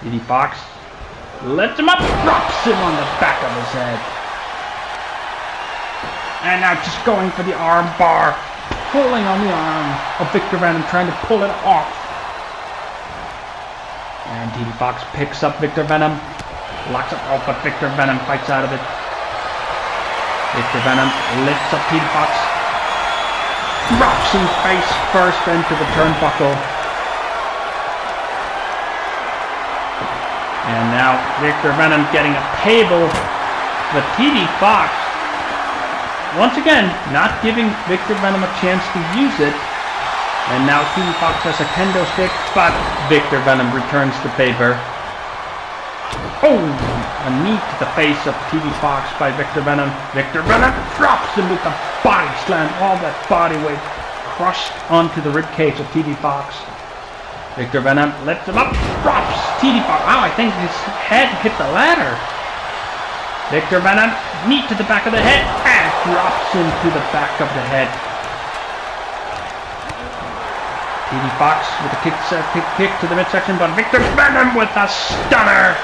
TD Foxx lifts him up, drops him on the back of his head. And now just going for the arm bar, pulling on the arm of Victor Venom, trying to pull it off. And TD Foxx picks up Victor Venom, locks up, but Victor Venom fights out of it. Victor Venom lifts up TD Foxx, drops him face first into the turnbuckle. And now Victor Venom getting a table, but TD Foxx, once again, not giving Victor Venom a chance to use it. And now TD Foxx has a kendo stick, but Victor Venom returns the favor. Oh, a knee to the face of TD Foxx by Victor Venom. Victor Venom drops him with a body slam, all that body weight crushed onto the ribcage of TD Foxx. Victor Venom lifts him up, drops TD Foxx. Wow, I think his head hit the ladder. Victor Venom, knee to the back of the head, and drops him to the back of the head. TD Foxx with a kick to the midsection, but Victor Venom with a stunner.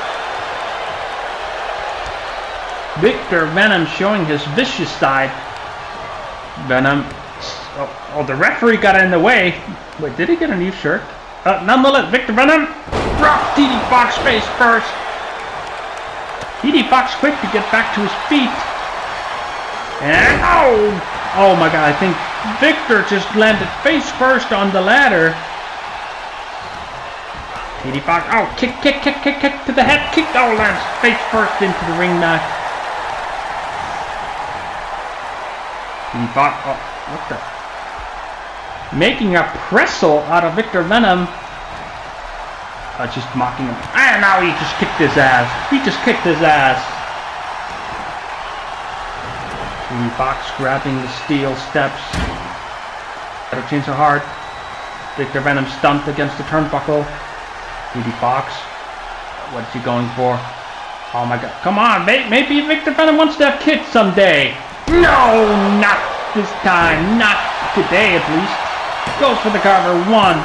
Victor Venom showing his vicious side. Venom. Oh, the referee got in the way. Wait, did he get a new shirt? Nonetheless, Victor Venom drops TD Foxx face first. TD Foxx quick to get back to his feet. And oh my god, I think Victor just landed face first on the ladder. TD Foxx. Oh, kick to the head. Kick. Oh, lands face first into the ring mat. TD Foxx. Oh, what the? Making a pretzel out of Victor Venom. Just mocking him. And now he just kicked his ass. TD Foxx grabbing the steel steps. Better change her hard. Victor Venom stumped against the turnbuckle. TD Foxx. What's he going for? Oh my god. Come on. Maybe Victor Venom wants to have kids someday. No, not this time. Not today at least. Goes for the cover. 1,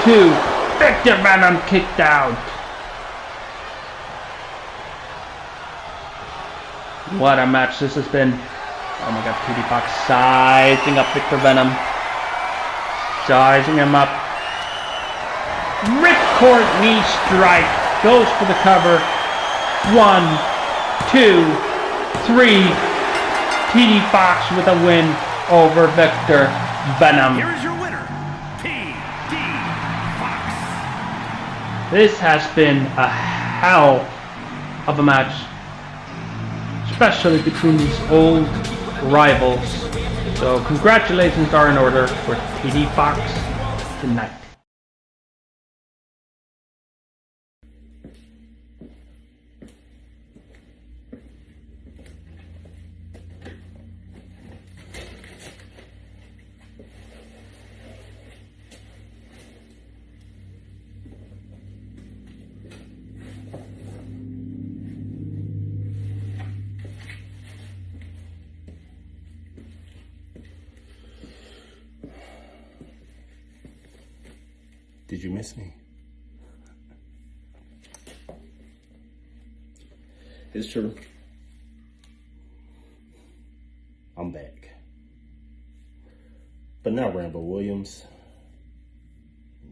2. Victor Venom kicked out. What a match this has been. Oh my god, TD Foxx sizing up Victor Venom. Sizing him up. Ripcord knee strike. Goes for the cover. 1, 2, 3. TD Foxx with a win over Victor Venom. Here is your winner, TD Foxx. This has been a hell of a match, especially between these old rivals. So congratulations are in order for TD Foxx tonight. Did you miss me? It's true. I'm back. But not Rambo Williams.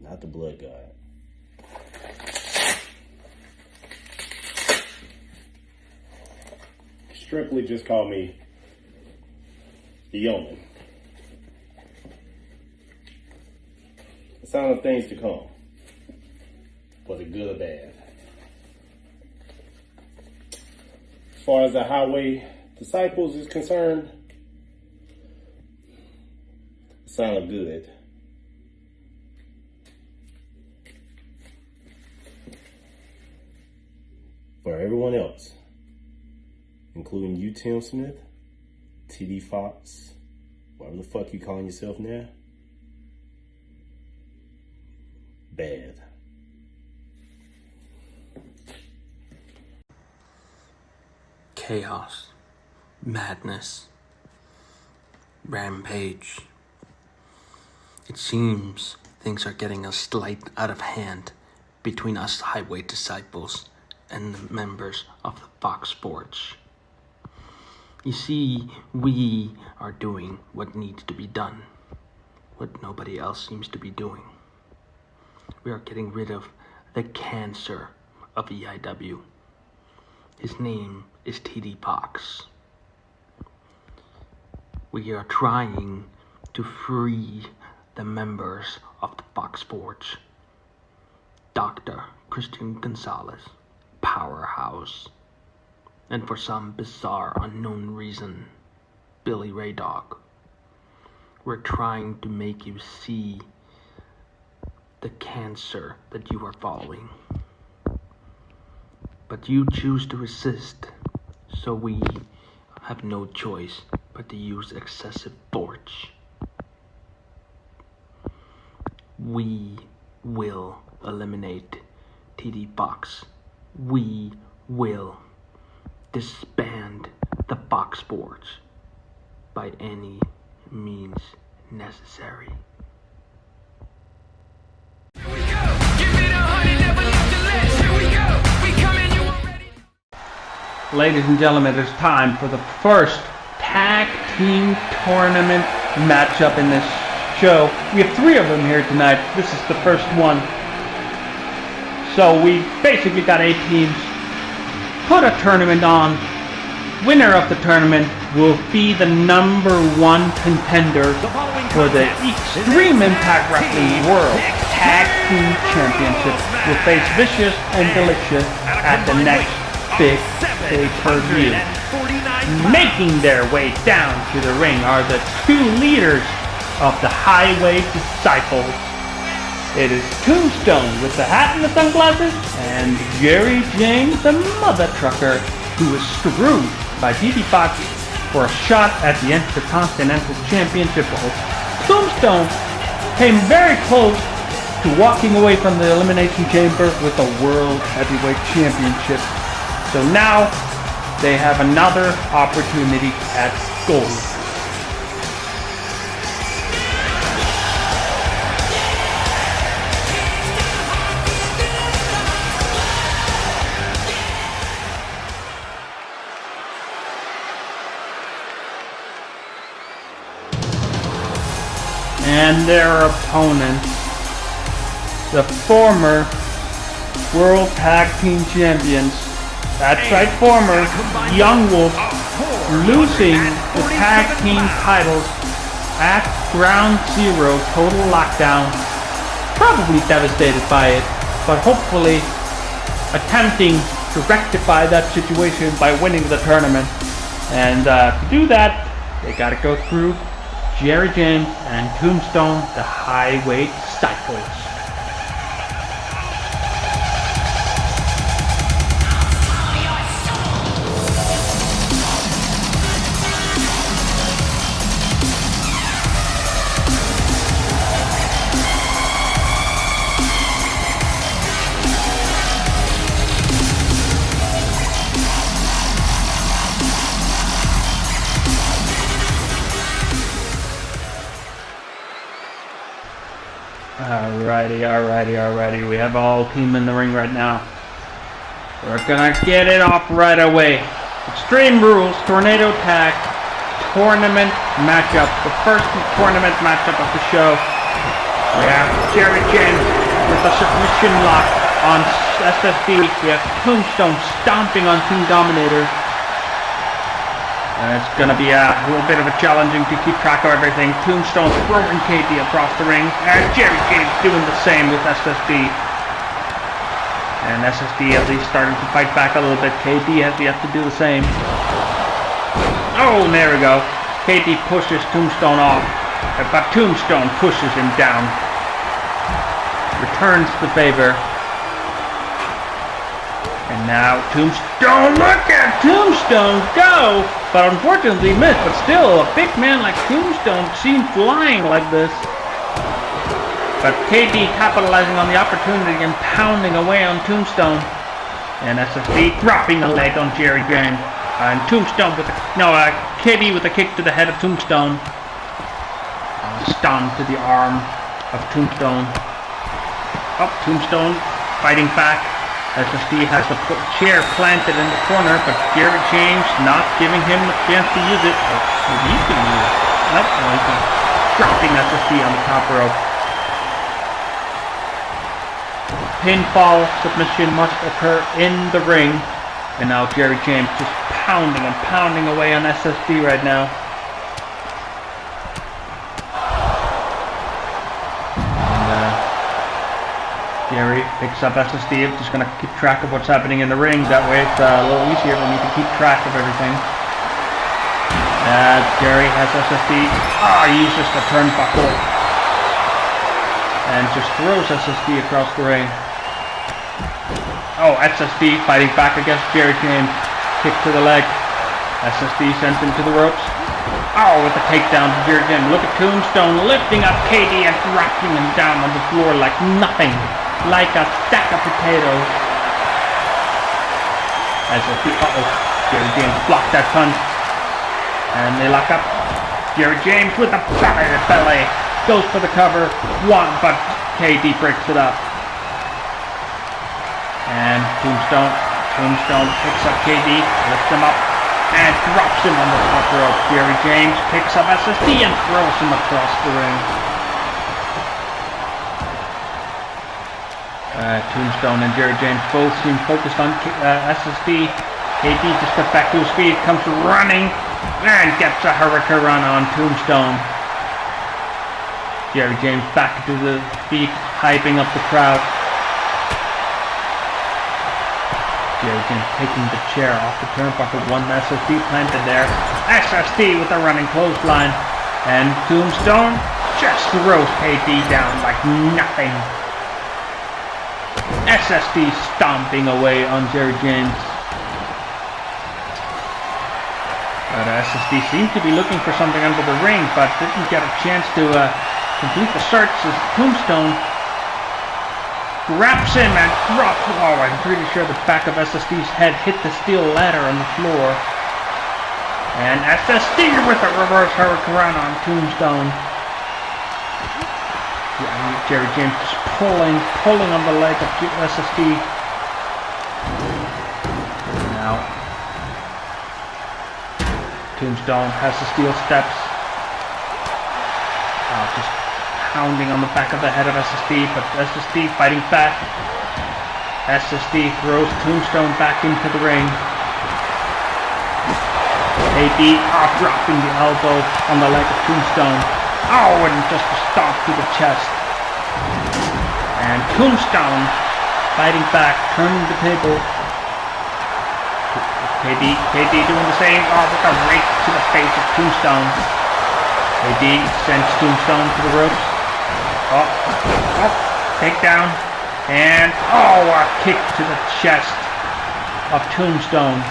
Not the Blood God. Strictly just call me the Yeoman. The sign of things to come, whether good or bad. As far as the Highway Disciples is concerned, the sign of good. For everyone else, including you, Tim Smith, TD Foxx, whatever the fuck you calling yourself now, bad. Chaos, madness, rampage. It seems things are getting a slight out of hand between us Highway Disciples and the members of the Fox Sports. You see, we are doing what needs to be done, what nobody else seems to be doing. We are getting rid of the cancer of EIW. His name is TD Foxx. We are trying to free the members of the Fox Sports. Dr. Christian Gonzalez, Powerhouse, and for some bizarre unknown reason, Billy Ray Dog. We're trying to make you see the cancer that you are following. But you choose to resist, so we have no choice but to use excessive force. We will eliminate TD Foxx. We will disband the Fox Sports by any means necessary. Ladies and gentlemen, it's time for the first tag team tournament matchup in this show. We have 3 of them here tonight. This is the first one. So we basically got 8 teams. Put a tournament on. Winner of the tournament will be the number 1 contender for the Extreme Impact Wrestling World Tag Team Championship will face Vicious and Delicious at the next big pay-per-view. Making their way down to the ring are the two leaders of the Highway Disciples. It is Tombstone with the hat and the sunglasses, and Jerry James, the mother trucker, who was screwed by Foxx for a shot at the Intercontinental Championship. Tombstone came very close to walking away from the Elimination Chamber with the World Heavyweight Championship. So now they have another opportunity at gold. And their opponents, the former World Tag Team Champions, that's right, former Young Wolve, losing the tag team titles at Ground Zero Total Lockdown. Probably devastated by it, but hopefully attempting to rectify that situation by winning the tournament. And to do that, they gotta go through Jerry James and Tombstone, the Highway Disciples. Alrighty. We have all team in the ring right now. We're gonna get it off right away. Extreme Rules Tornado Tag Tournament Matchup. The first tournament matchup of the show. We have Jerry James with a submission lock on SSD. We have Tombstone stomping on Team Dominator. And it's going to be a little bit of a challenging to keep track of everything. Tombstone throwing KD across the ring. And Jerry James doing the same with SSD. And SSD at least starting to fight back a little bit. KD has yet to do the same. Oh, there we go. KD pushes Tombstone off. But Tombstone pushes him down. Returns the favor. And now Tombstone, look at Tombstone go! But unfortunately missed, but still, a big man like Tombstone seen flying like this. But KD capitalizing on the opportunity and pounding away on Tombstone. And SSD dropping a leg on Jerry James. And Tombstone with KD with a kick to the head of Tombstone. Stun to the arm of Tombstone. Oh, Tombstone fighting back. SSD has the chair planted in the corner, but Jerry James not giving him the chance to use it. Maybe he's going to use it. Nope, no, he's not. Dropping SSD on the top rope. Pinfall submission must occur in the ring. And now Jerry James just pounding away on SSD right now. Jerry picks up SSD, just going to keep track of what's happening in the ring. That way it's a little easier for me to keep track of everything. Jerry has SSD. He uses the turnbuckle. And just throws SSD across the ring. Oh, SSD fighting back against Jerry James. Kick to the leg. SSD sent him to the ropes. Oh, with the takedown to Jerry James. Look at Tombstone lifting up KD and dropping him down on the floor like nothing. Like a stack of potatoes. Jerry James blocked that punch. And they lock up. Jerry James with a belly to belly. Goes for the cover. But KD breaks it up. And Tombstone picks up KD, lifts him up, and drops him on the top rope. Jerry James picks up SSD and throws him across the ring. Tombstone and Jerry James both seem focused on SSD. KD just got back to his feet, comes running, and gets a hurricane run on Tombstone. Jerry James back to the feet, hyping up the crowd. Jerry James taking the chair off the turnbuckle. One SSD planted there. SSD with a running clothesline. And Tombstone just throws KD down like nothing. SSD stomping away on Jerry James. But SSD seemed to be looking for something under the ring, but didn't get a chance to complete the search as Tombstone grabs him and drops. Oh, I'm pretty sure the back of SSD's head hit the steel ladder on the floor. And SSD with a reverse hurricane on Tombstone. Yeah, Jerry James just pulling on the leg of SSD. Now, Tombstone has the steel steps. Just pounding on the back of the head of SSD, but SSD fighting back. SSD throws Tombstone back into the ring. KD dropping the elbow on the leg of Tombstone. Oh, and just a stomp to the chest. And Tombstone fighting back, turning the table. KD doing the same. Oh, with a rake to the face of Tombstone. KD sends Tombstone to the ropes. Takedown. And a kick to the chest of Tombstone.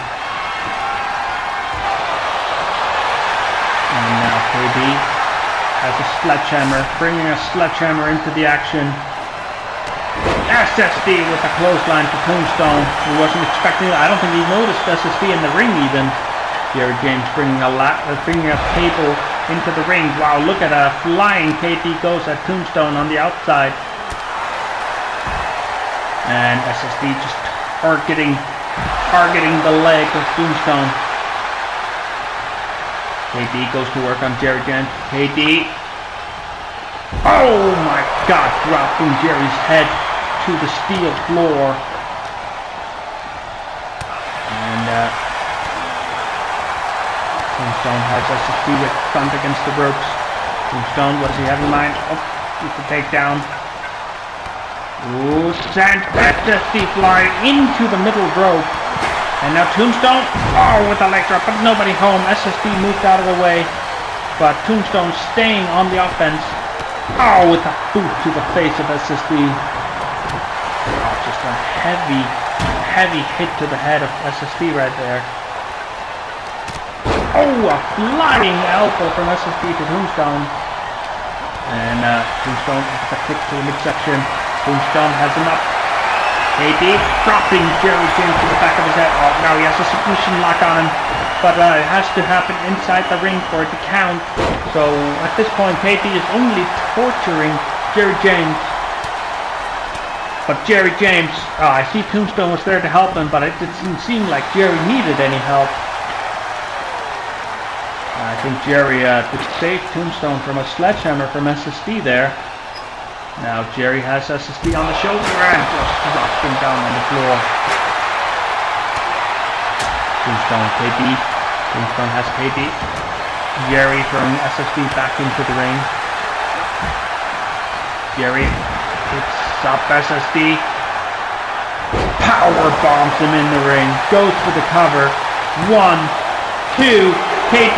And now KD has a sledgehammer, bringing a sledgehammer into the action. SSD with a clothesline to Tombstone. He wasn't expecting it. I don't think he noticed SSD in the ring even. Jerry James bringing a table into the ring. Wow, look at a flying KD goes at Tombstone on the outside. And SSD just targeting the leg of Tombstone. KD goes to work on Jerry James. KD. Oh my God, dropping Jerry's head to the steel floor. And Tombstone has SSD with front against the ropes. Tombstone, what does he have in mind? Oh, with the takedown. Ooh, sent SSD flying into the middle rope. And now Tombstone, with a leg drop, but nobody home. SSD moved out of the way, but Tombstone staying on the offense. With a boot to the face of SSD. Just a heavy hit to the head of SSD right there. A flying elbow from SSD to Tombstone. And Tombstone with a kick to the midsection. Tombstone has him up. KD dropping Jerry James to the back of his head. Now he has a submission lock on him, but it has to happen inside the ring for it to count. So at this point, KD is only torturing Jerry James. But Jerry James, I see Tombstone was there to help him, but it didn't seem like Jerry needed any help. I think Jerry did save Tombstone from a sledgehammer from SSD there. Now Jerry has SSD on the shoulder and just drops him down on the floor. Tombstone, KD. Tombstone has KD. Jerry throwing SSD back into the ring. Jerry picks up SSD. Power bombs him in the ring. Goes for the cover. 1, 2. KD,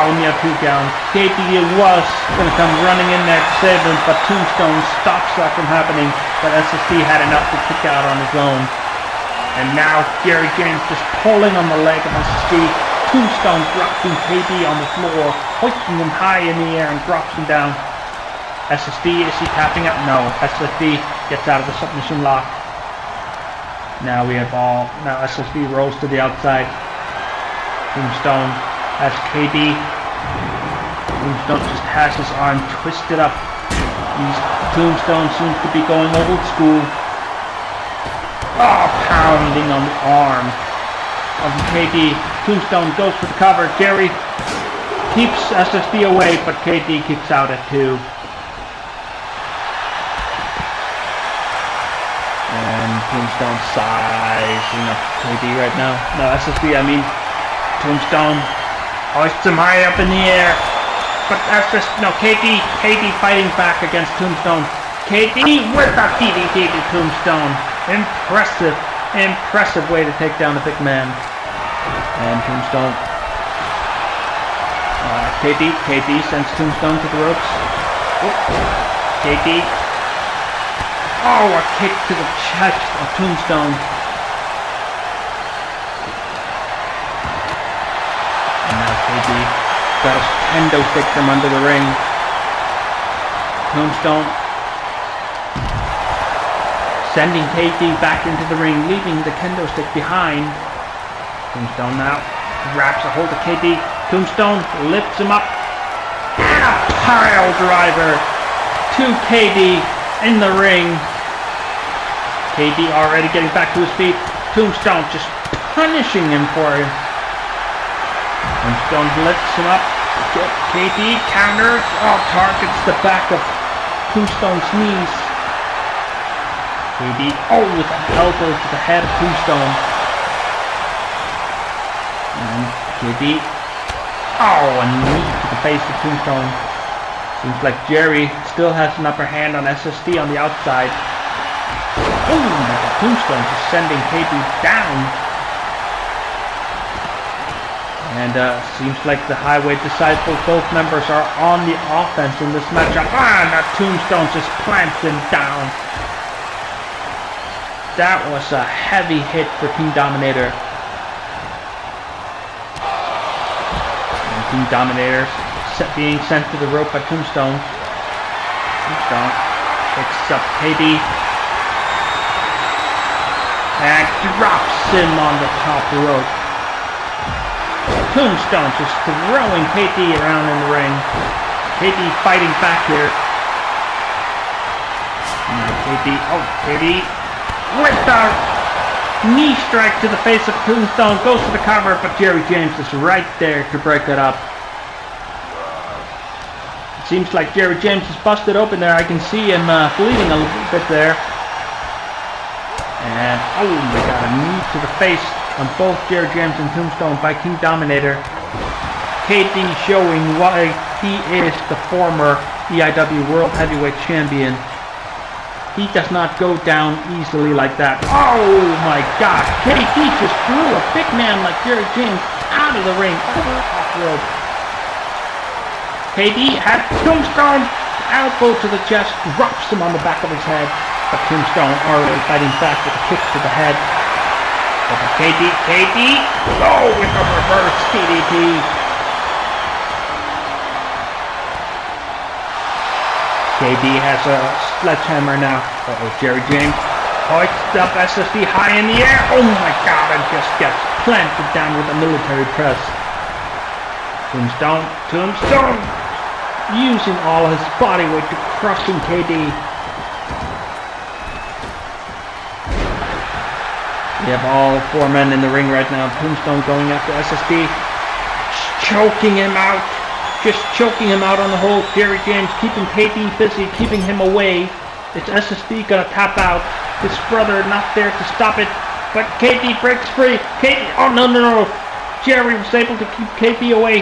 only have 2 down. KD was going to come running in there to save him, but Tombstone stops that from happening. But SSD had enough to kick out on his own. And now Jerry James just pulling on the leg of SSD. Tombstone dropping KD on the floor, hoisting him high in the air and drops him down. SSD, is he tapping out? No. SSD gets out of the submission lock. Now SSD rolls to the outside. Tombstone has KD. Tombstone just has his arm twisted up. Tombstone seems to be going old school. Pounding on the arm of KD. Tombstone goes for the cover. Jerry keeps SSD away, but KD kicks out at 2. And Tombstone sizing up KD right now. No, SSD, I mean Tombstone hoists him high up in the air. But KD fighting back against Tombstone. KD with a DDT to Tombstone. Impressive Impressive way to take down a big man. And Tombstone. KD sends Tombstone to the ropes. KD. Oh, a kick to the chest of Tombstone. And now KD got a kendo stick from under the ring. Tombstone sending KD back into the ring, leaving the kendo stick behind. Tombstone now grabs a hold of KD. Tombstone lifts him up. And a pile driver to KD in the ring. KD already getting back to his feet. Tombstone just punishing him for him. Tombstone lifts him up. KD counters. Oh, targets the back of Tombstone's knees. KD, with an elbow to the head of Tombstone. And KD, a knee to the face of Tombstone. Seems like Jerry still has an upper hand on SSD on the outside. Oh my god, Tombstone just sending KD down. And seems like the Highway Disciples, both members are on the offense in this matchup. Now Tombstone just plants him down. That was a heavy hit for King Dominator. And King Dominator being sent to the rope by Tombstone. Tombstone picks up KD and drops him on the top rope. Tombstone just throwing KD around in the ring. KD fighting back here. Now KD with a knee strike to the face of Tombstone, goes for the cover, but Jerry James is right there to break it up. It seems like Jerry James is busted open there. I can see him bleeding a little bit there. And they got a knee to the face on both Jerry James and Tombstone by King Dominator. KD showing why he is the former EIW World Heavyweight Champion. He does not go down easily like that. Oh my god. KD just threw a big man like Jerry James out of the ring over the top rope. KD had Tombstone elbow to the chest, drops him on the back of his head. But Tombstone already fighting back with a kick to the head. But KD, with a reverse DDT. KD has a sledgehammer now. Jerry James hoists up SSD high in the air. Oh my god, and just gets planted down with a military press. Tombstone, using all his body weight to crushing KD. We have all four men in the ring right now. Tombstone going after SSD, choking him out. Just choking him out on the hold. Jerry James keeping KD busy, keeping him away. Is SSD gonna tap out? His brother not there to stop it, but KD breaks free. KD, no. Jerry was able to keep KD away.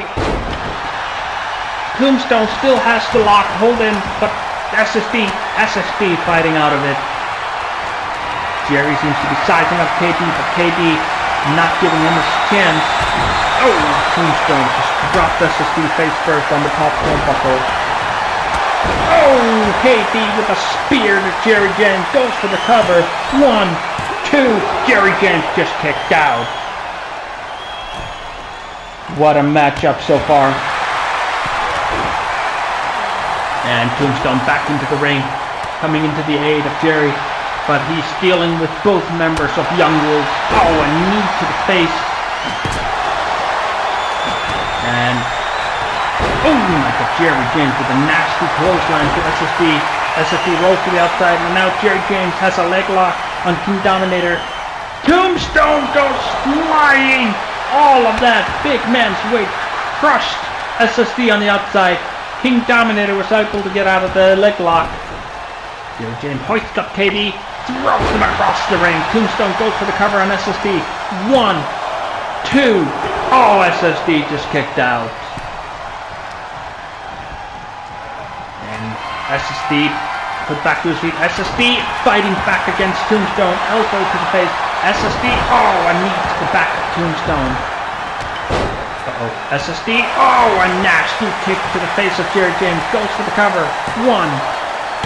Tombstone still has the lock, hold him, but SSD fighting out of it. Jerry seems to be sizing up KD, but KD not giving him a chance. Tombstone just dropped SSD face first on the top turnbuckle. KD with a spear to Jerry James, goes for the cover. 1, 2, Jerry James just kicked out. What a matchup so far. And Tombstone back into the ring, coming into the aid of Jerry. But he's dealing with both members of Young Wolves. A knee to the face. And my god, Jerry James with a nasty clothesline to SSD. SSD rolls to the outside, and now Jerry James has a leg lock on King Dominator. Tombstone goes flying. All of that big man's weight crushed SSD on the outside. King Dominator was able to get out of the leg lock. Jerry James hoists up KD, throws him across the ring. Tombstone goes for the cover on SSD. 1, 2. SSD just kicked out. And SSD put back to his feet. SSD fighting back against Tombstone. Elbow to the face. SSD. Oh, a knee to the back of Tombstone. SSD. Oh, a nasty kick to the face of Jerry James. Goes for the cover. 1,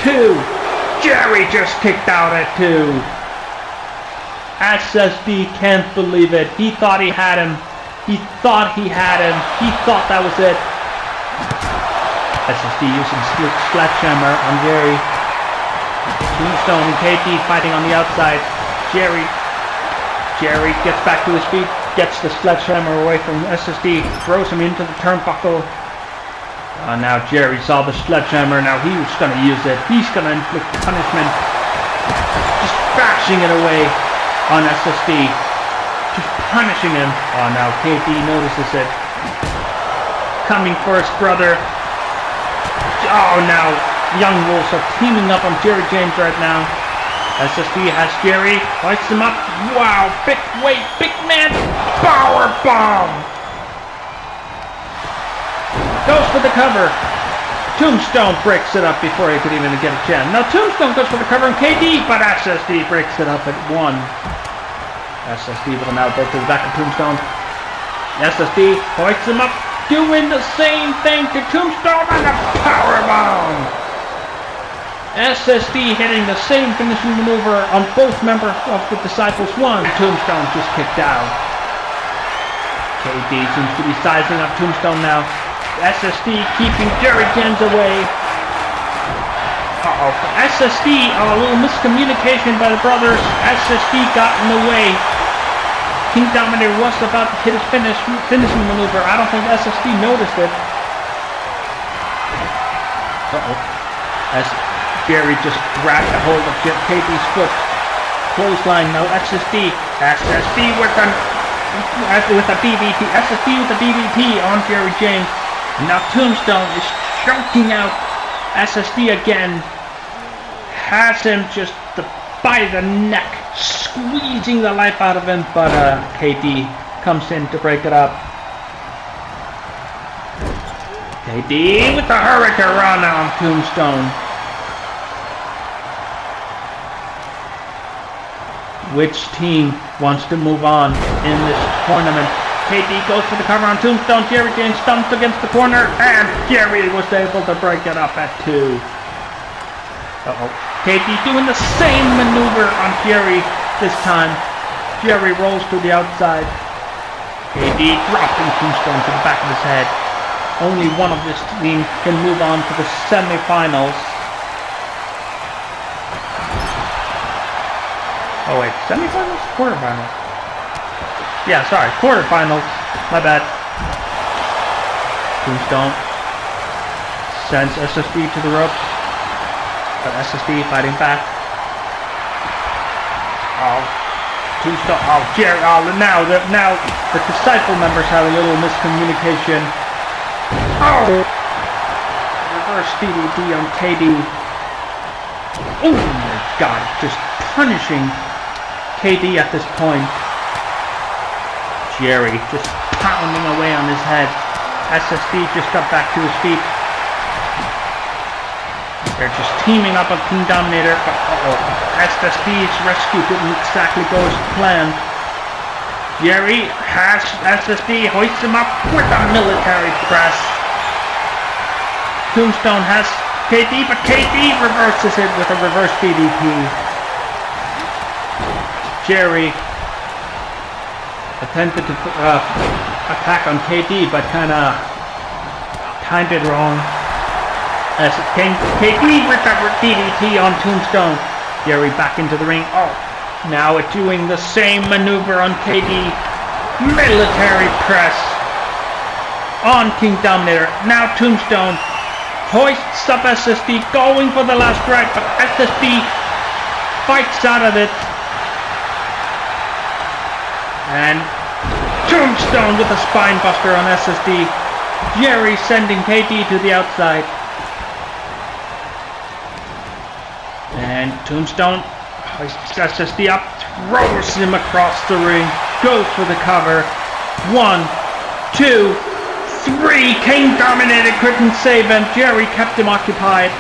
2. Jerry just kicked out at 2. SSD can't believe it. He thought he had him. He thought he had him. He thought that was it. SSD using sledgehammer on Jerry. Tombstone and KT fighting on the outside. Jerry gets back to his feet. Gets the sledgehammer away from SSD, throws him into the turnbuckle. Now Jerry saw the sledgehammer, now he was going to use it. He's going to inflict punishment. Just bashing it away on SSD. Just punishing him. Now KT notices it. Coming for his brother. Now Young Wolves are teaming up on Jerry James right now. SSD has Jerry, hoists him up. Wow, big weight, big man, power bomb. Goes for the cover. Tombstone breaks it up before he could even get a chance. Now Tombstone goes for the cover on KD, but SSD breaks it up at 1. SSD with an elbow to the back of Tombstone. SSD hoists him up, doing the same thing to Tombstone and a power bomb. SSD hitting the same finishing maneuver on both members of the Disciples. 1. Tombstone just kicked out. KD seems to be sizing up Tombstone now. SSD keeping Jerry James away. SSD, a little miscommunication by the brothers. SSD got in the way. King Dominator was about to hit his finishing maneuver. I don't think SSD noticed it. As Jerry just grabbed a hold of KT's foot. Clothesline now. SSD with a BBP. SSD with a BBP on Jerry James. Now Tombstone is choking out SSD again. Has him just by the neck, squeezing the life out of him. But KT comes in to break it up. KT with the Hurricane Run on Tombstone. Which team wants to move on in this tournament? KT goes for the cover on Tombstone. Jerry James stumps against the corner, and Jerry was able to break it up at 2. KT doing the same maneuver on Jerry this time. Jerry rolls to the outside. KT dropping Tombstone to the back of his head. Only one of this team can move on to the semifinals. Oh wait, semifinals? Quarterfinals. Yeah, sorry, quarterfinals. My bad. Tombstone sends SSD to the ropes. But SSD fighting back. Tombstone. Jerry. Now the Disciple members have a little miscommunication. Reverse DDT on KD. Oh my God! Just punishing KD at this point. Jerry just pounding away on his head. SSD just got back to his feet. They're just teaming up on King Dominator, but SSD's rescue didn't exactly go as planned. Jerry has SSD, hoists him up with a military press. Tombstone has KD, but KD reverses it with a reverse DDT. Jerry attempted to attack on KD, but kinda timed it wrong. As KD with a DDT on Tombstone. Jerry back into the ring. Now it's doing the same maneuver on KD. Military press on King Dominator. Now Tombstone hoists up SSD, going for the last right, but SSD fights out of it. And Tombstone with a spine buster on SSD. Jerry sending KD to the outside. And Tombstone hoists SSD up, throws him across the ring, goes for the cover. 1, 2, 3. King Dominator couldn't save him. Jerry kept him occupied.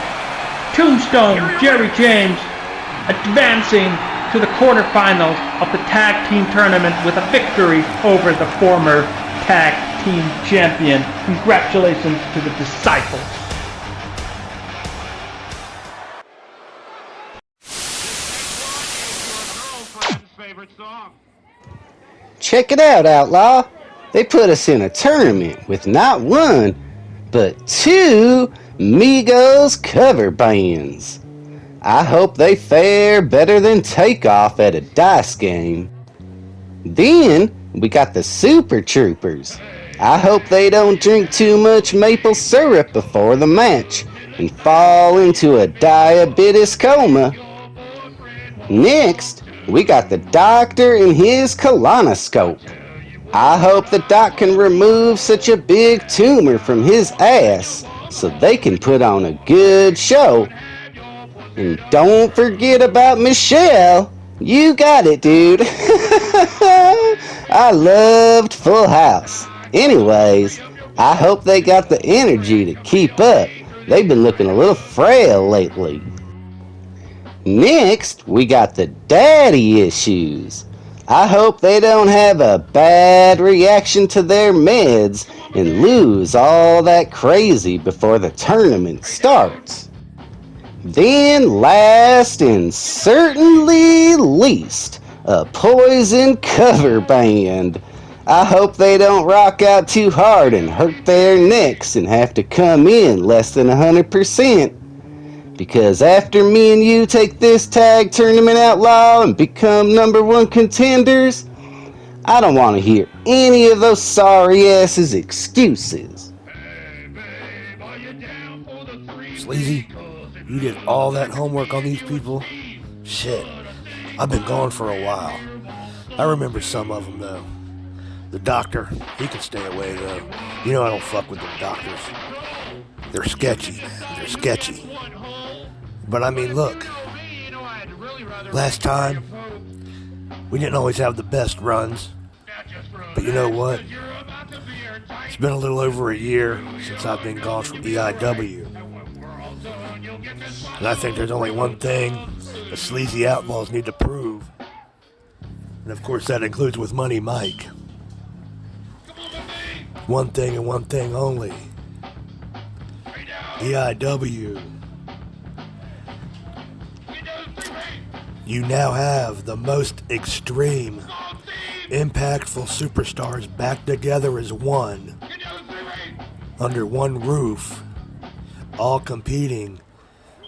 Tombstone, Jerry James advancing to the quarterfinals of the tag team tournament with a victory over the former tag team champion. Congratulations to the Disciples. Check it out, Outlaw. They put us in a tournament with not one, but two Migos cover bands. I hope they fare better than Takeoff at a dice game. Then we got the Super Troopers. I hope they don't drink too much maple syrup before the match and fall into a diabetes coma. Next, we got the Doctor and his colonoscope. I hope the Doc can remove such a big tumor from his ass so they can put on a good show. And don't forget about Michelle. You got it, dude. I loved Full House. Anyways, I hope they got the energy to keep up. They've been looking a little frail lately. Next, we got the daddy issues. I hope they don't have a bad reaction to their meds and lose all that crazy before the tournament starts. Then last and certainly least, a Poison cover band. I hope they don't rock out too hard and hurt their necks and have to come in less than 100%. Because after me and you take this tag tournament, Outlaw, and become #1 contenders, I don't want to hear any of those sorry asses excuses. Sleazy, you did all that homework on these people? Shit, I've been gone for a while. I remember some of them though. The Doctor, he can stay away though. You know I don't fuck with them doctors. They're sketchy, man. They're sketchy. But I mean, look, last time, we didn't always have the best runs. But you know what? It's been a little over a year since I've been gone from EIW. And I think there's only one thing the sleazy Outlaws need to prove. And of course that includes with Money Mike. One thing and one thing only. EIW. You now have the most extreme, impactful superstars back together as one, under one roof, all competing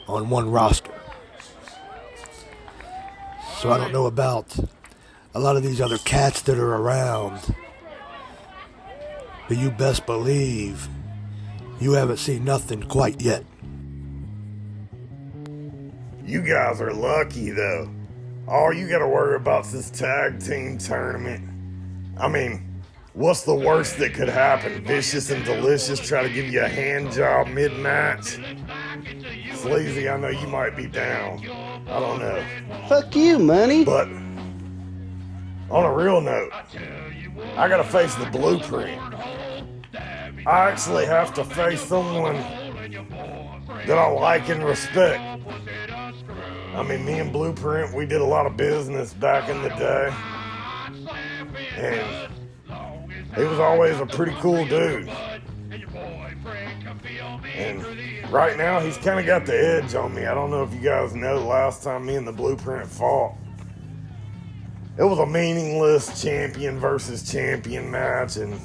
on one roster. So I don't know about a lot of these other cats that are around, but you best believe you haven't seen nothing quite yet. You guys are lucky, though. All you gotta worry about is this tag team tournament. I mean, what's the worst that could happen? Vicious and Delicious try to give you a hand job mid-match? Sleazy, I know you might be down. I don't know. Fuck you, Money. But, on a real note, I gotta face the Blueprint. I actually have to face someone that I like and respect. I mean, me and Blueprint, we did a lot of business back in the day. And he was always a pretty cool dude. And right now, he's kind of got the edge on me. I don't know if you guys know, the last time me and the Blueprint fought, it was a meaningless champion versus champion match, and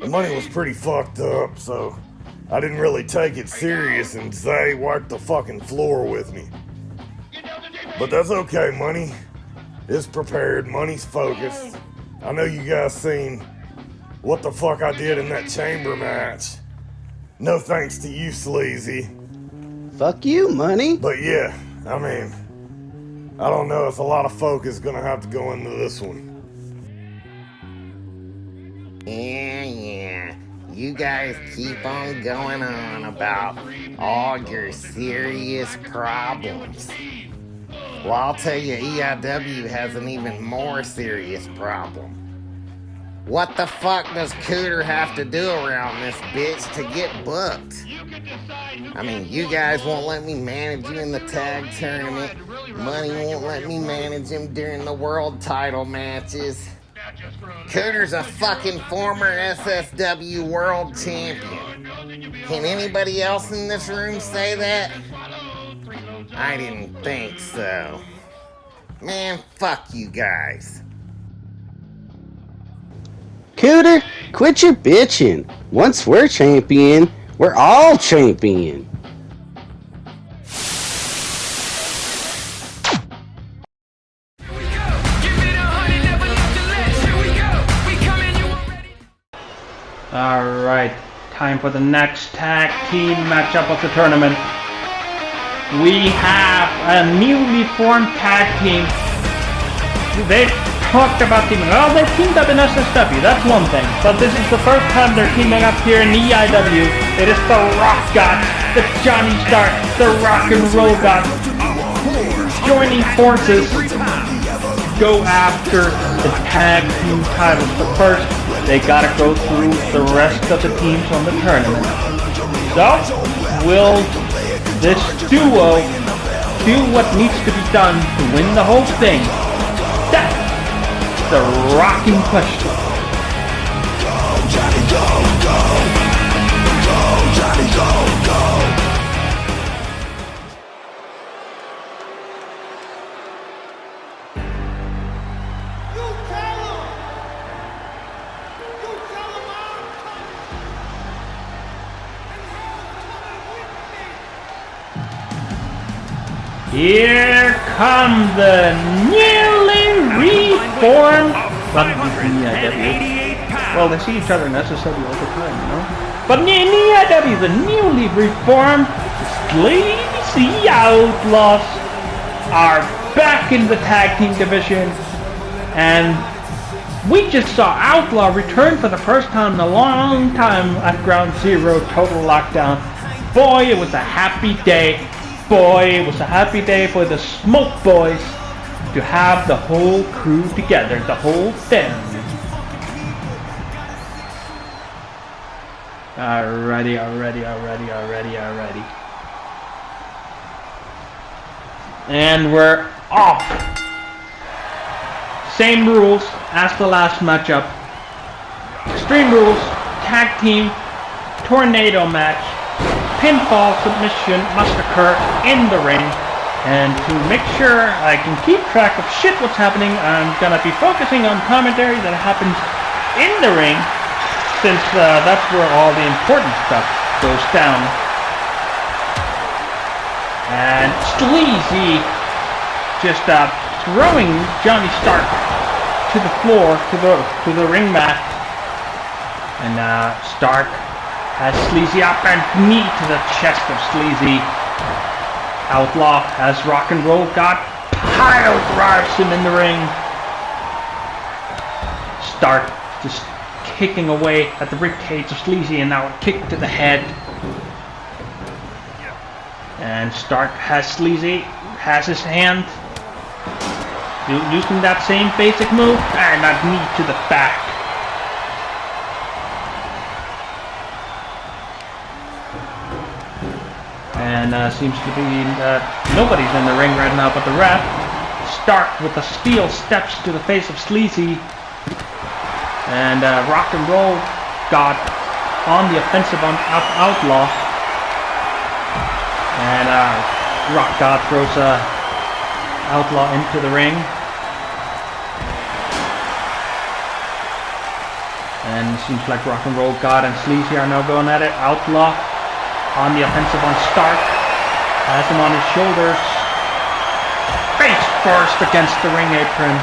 the money was pretty fucked up, so I didn't really take it serious, and Zay wiped the fucking floor with me. But that's okay, Money is prepared, Money's focused. I know you guys seen what the fuck I did in that chamber match. No thanks to you, Sleazy. Fuck you, Money. But yeah, I mean, I don't know if a lot of folk is gonna have to go into this one. Yeah. You guys keep on going on about all your serious problems. Well, I'll tell you, EIW has an even more serious problem. What the fuck does Cooter have to do around this bitch to get booked? I mean, you guys won't let me manage you in the tag tournament. Money won't let me manage him during the world title matches. Cooter's a fucking former SSW world champion. Can anybody else in this room say that? I didn't think so. Man, fuck you guys. Cooter, quit your bitching. Once we're champion, we're all champion. Alright, time for the next tag team matchup of the tournament. We have a newly formed tag team. They talked about teaming. Well, they teamed up in SSW, that's one thing. But this is the first time they're teaming up here in EIW. It is the Rock Gods, the Johnny Stark, the Rock and Roll Gods, joining forces to go after the tag team titles. But first, they gotta go through the rest of the teams on the tournament. So, will this duo do what needs to be done to win the whole thing? That's the rocking question. Go, Johnny, go, go. Go, Johnny, go, go. Here come the newly reformed, well, they see each other in SSW all the time, you know? But in EIW, the newly reformed Sleazy Outlaws are back in the tag team division, and we just saw Outlaw return for the first time in a long time at Ground Zero Total Lockdown. Boy, it was a happy day. Boy, it was a happy day for the Smoke Boys to have the whole crew together, the whole family. Alrighty. And we're off. Same rules as the last matchup. Extreme rules, tag team, tornado match. Pinfall submission must occur in the ring, and to make sure I can keep track of shit what's happening, I'm gonna be focusing on commentary that happens in the ring, since that's where all the important stuff goes down. And Sleazy just throwing Johnny Stark to the floor, to the ring mat, and Stark has Sleazy up and knee to the chest of Sleazy. Outlaw has Rock and Roll God pile drives him in the ring. Stark just kicking away at the ribcage of Sleazy, and now a kick to the head. And Stark has Sleazy, has his hand, using that same basic move, and a knee to the back. And seems to be nobody's in the ring right now but the ref. Stark with the steel steps to the face of Sleazy. And Rock and Roll God on the offensive on Outlaw. And Rock God throws Outlaw into the ring. And it seems like Rock and Roll God and Sleazy are now going at it. Outlaw on the offensive on Stark, has him on his shoulders, face first against the ring apron,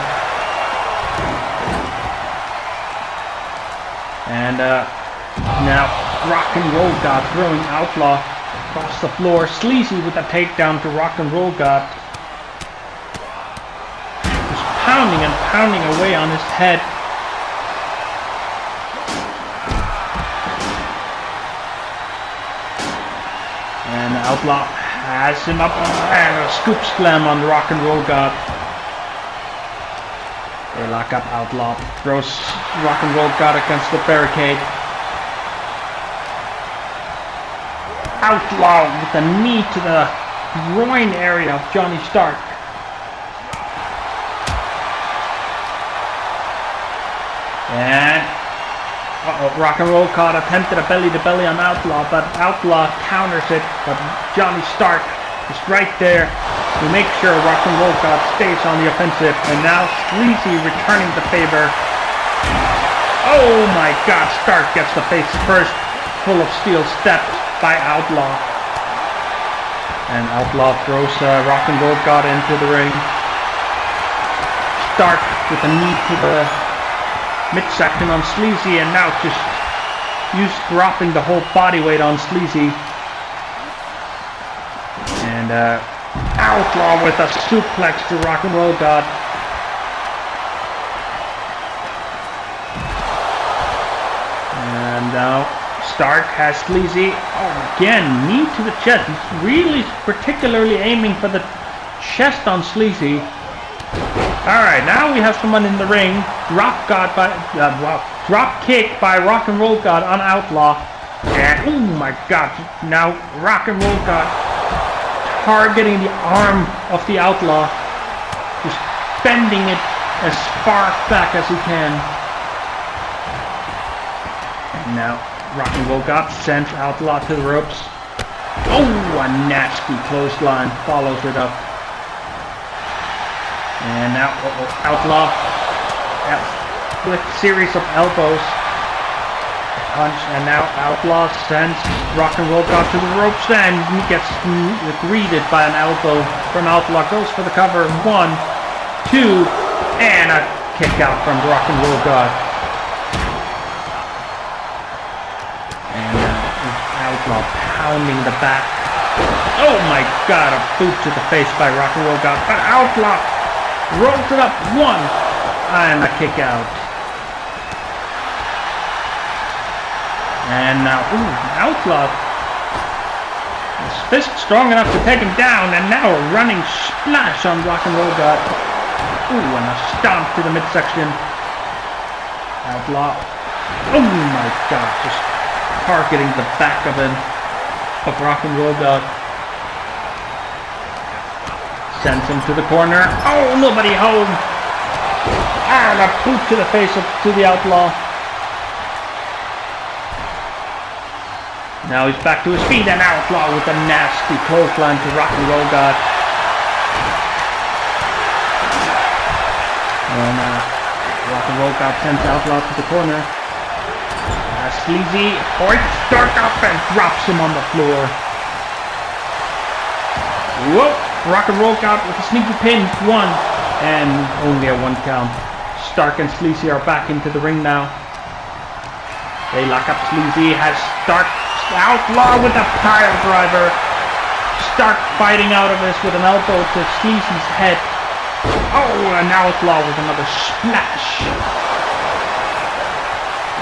and now Rock and Roll God throwing Outlaw across the floor. Sleazy with a takedown to Rock and Roll God, just pounding and pounding away on his head. And Outlaw has him up and a scoop slam on Rock and Roll God. They lock up Outlaw. Throws Rock and Roll God against the barricade. Outlaw with a knee to the groin area of Johnny Stark. And Rock and Roll God attempted a belly-to-belly on Outlaw, but Outlaw counters it, but Johnny Stark is right there to make sure Rock and Roll God stays on the offensive. And now Sleazy returning the favor. Oh my god, Stark gets the face first, full of steel step by Outlaw. And Outlaw throws Rock and Roll God into the ring. Stark with a knee to the midsection on Sleazy, and now just dropping the whole body weight on Sleazy. And Outlaw with a suplex to Rock and Roll God. And now Stark has Sleazy. Oh, again, knee to the chest. He's really particularly aiming for the chest on Sleazy. Alright, now we have someone in the ring. Drop kick by Rock and Roll God on Outlaw. And oh my god, now Rock and Roll God targeting the arm of the Outlaw. Just bending it as far back as he can. And now Rock and Roll God sends Outlaw to the ropes. Oh, a nasty clothesline follows it up. And now Outlaw with a series of elbows. Punch, and now Outlaw sends Rock and Roll God to the ropes, and he gets greeted by an elbow from Outlaw. Goes for the cover. 1, 2, and a kick out from Rock and Roll God. And Outlaw pounding the back. Oh my god, a boot to the face by Rock and Roll God. But Outlaw rolls it up. 1, and a kick out. And now, Outlaw. His fist strong enough to take him down, and now a running splash on Rock and Roll God. And a stomp to the midsection. Outlaw. Oh my god, just targeting the back of Rock and Roll God. Sends him to the corner. Oh, nobody home. And a boot to the face to the Outlaw. Now he's back to his feet, and Outlaw with a nasty clothesline to Rock and Roll God. And Rock and Roll God sends Outlaw to the corner. Sleazy hoists Stark up and drops him on the floor. Whoop! Rock and Roll God with a sneaky pin. 1, and only a 1 count. Stark and Sleazy are back into the ring now. They lock up Sleazy, has Stark. Outlaw with a pile driver. Stark fighting out of this with an elbow to Sleazy's head. Oh, and Outlaw with another splash.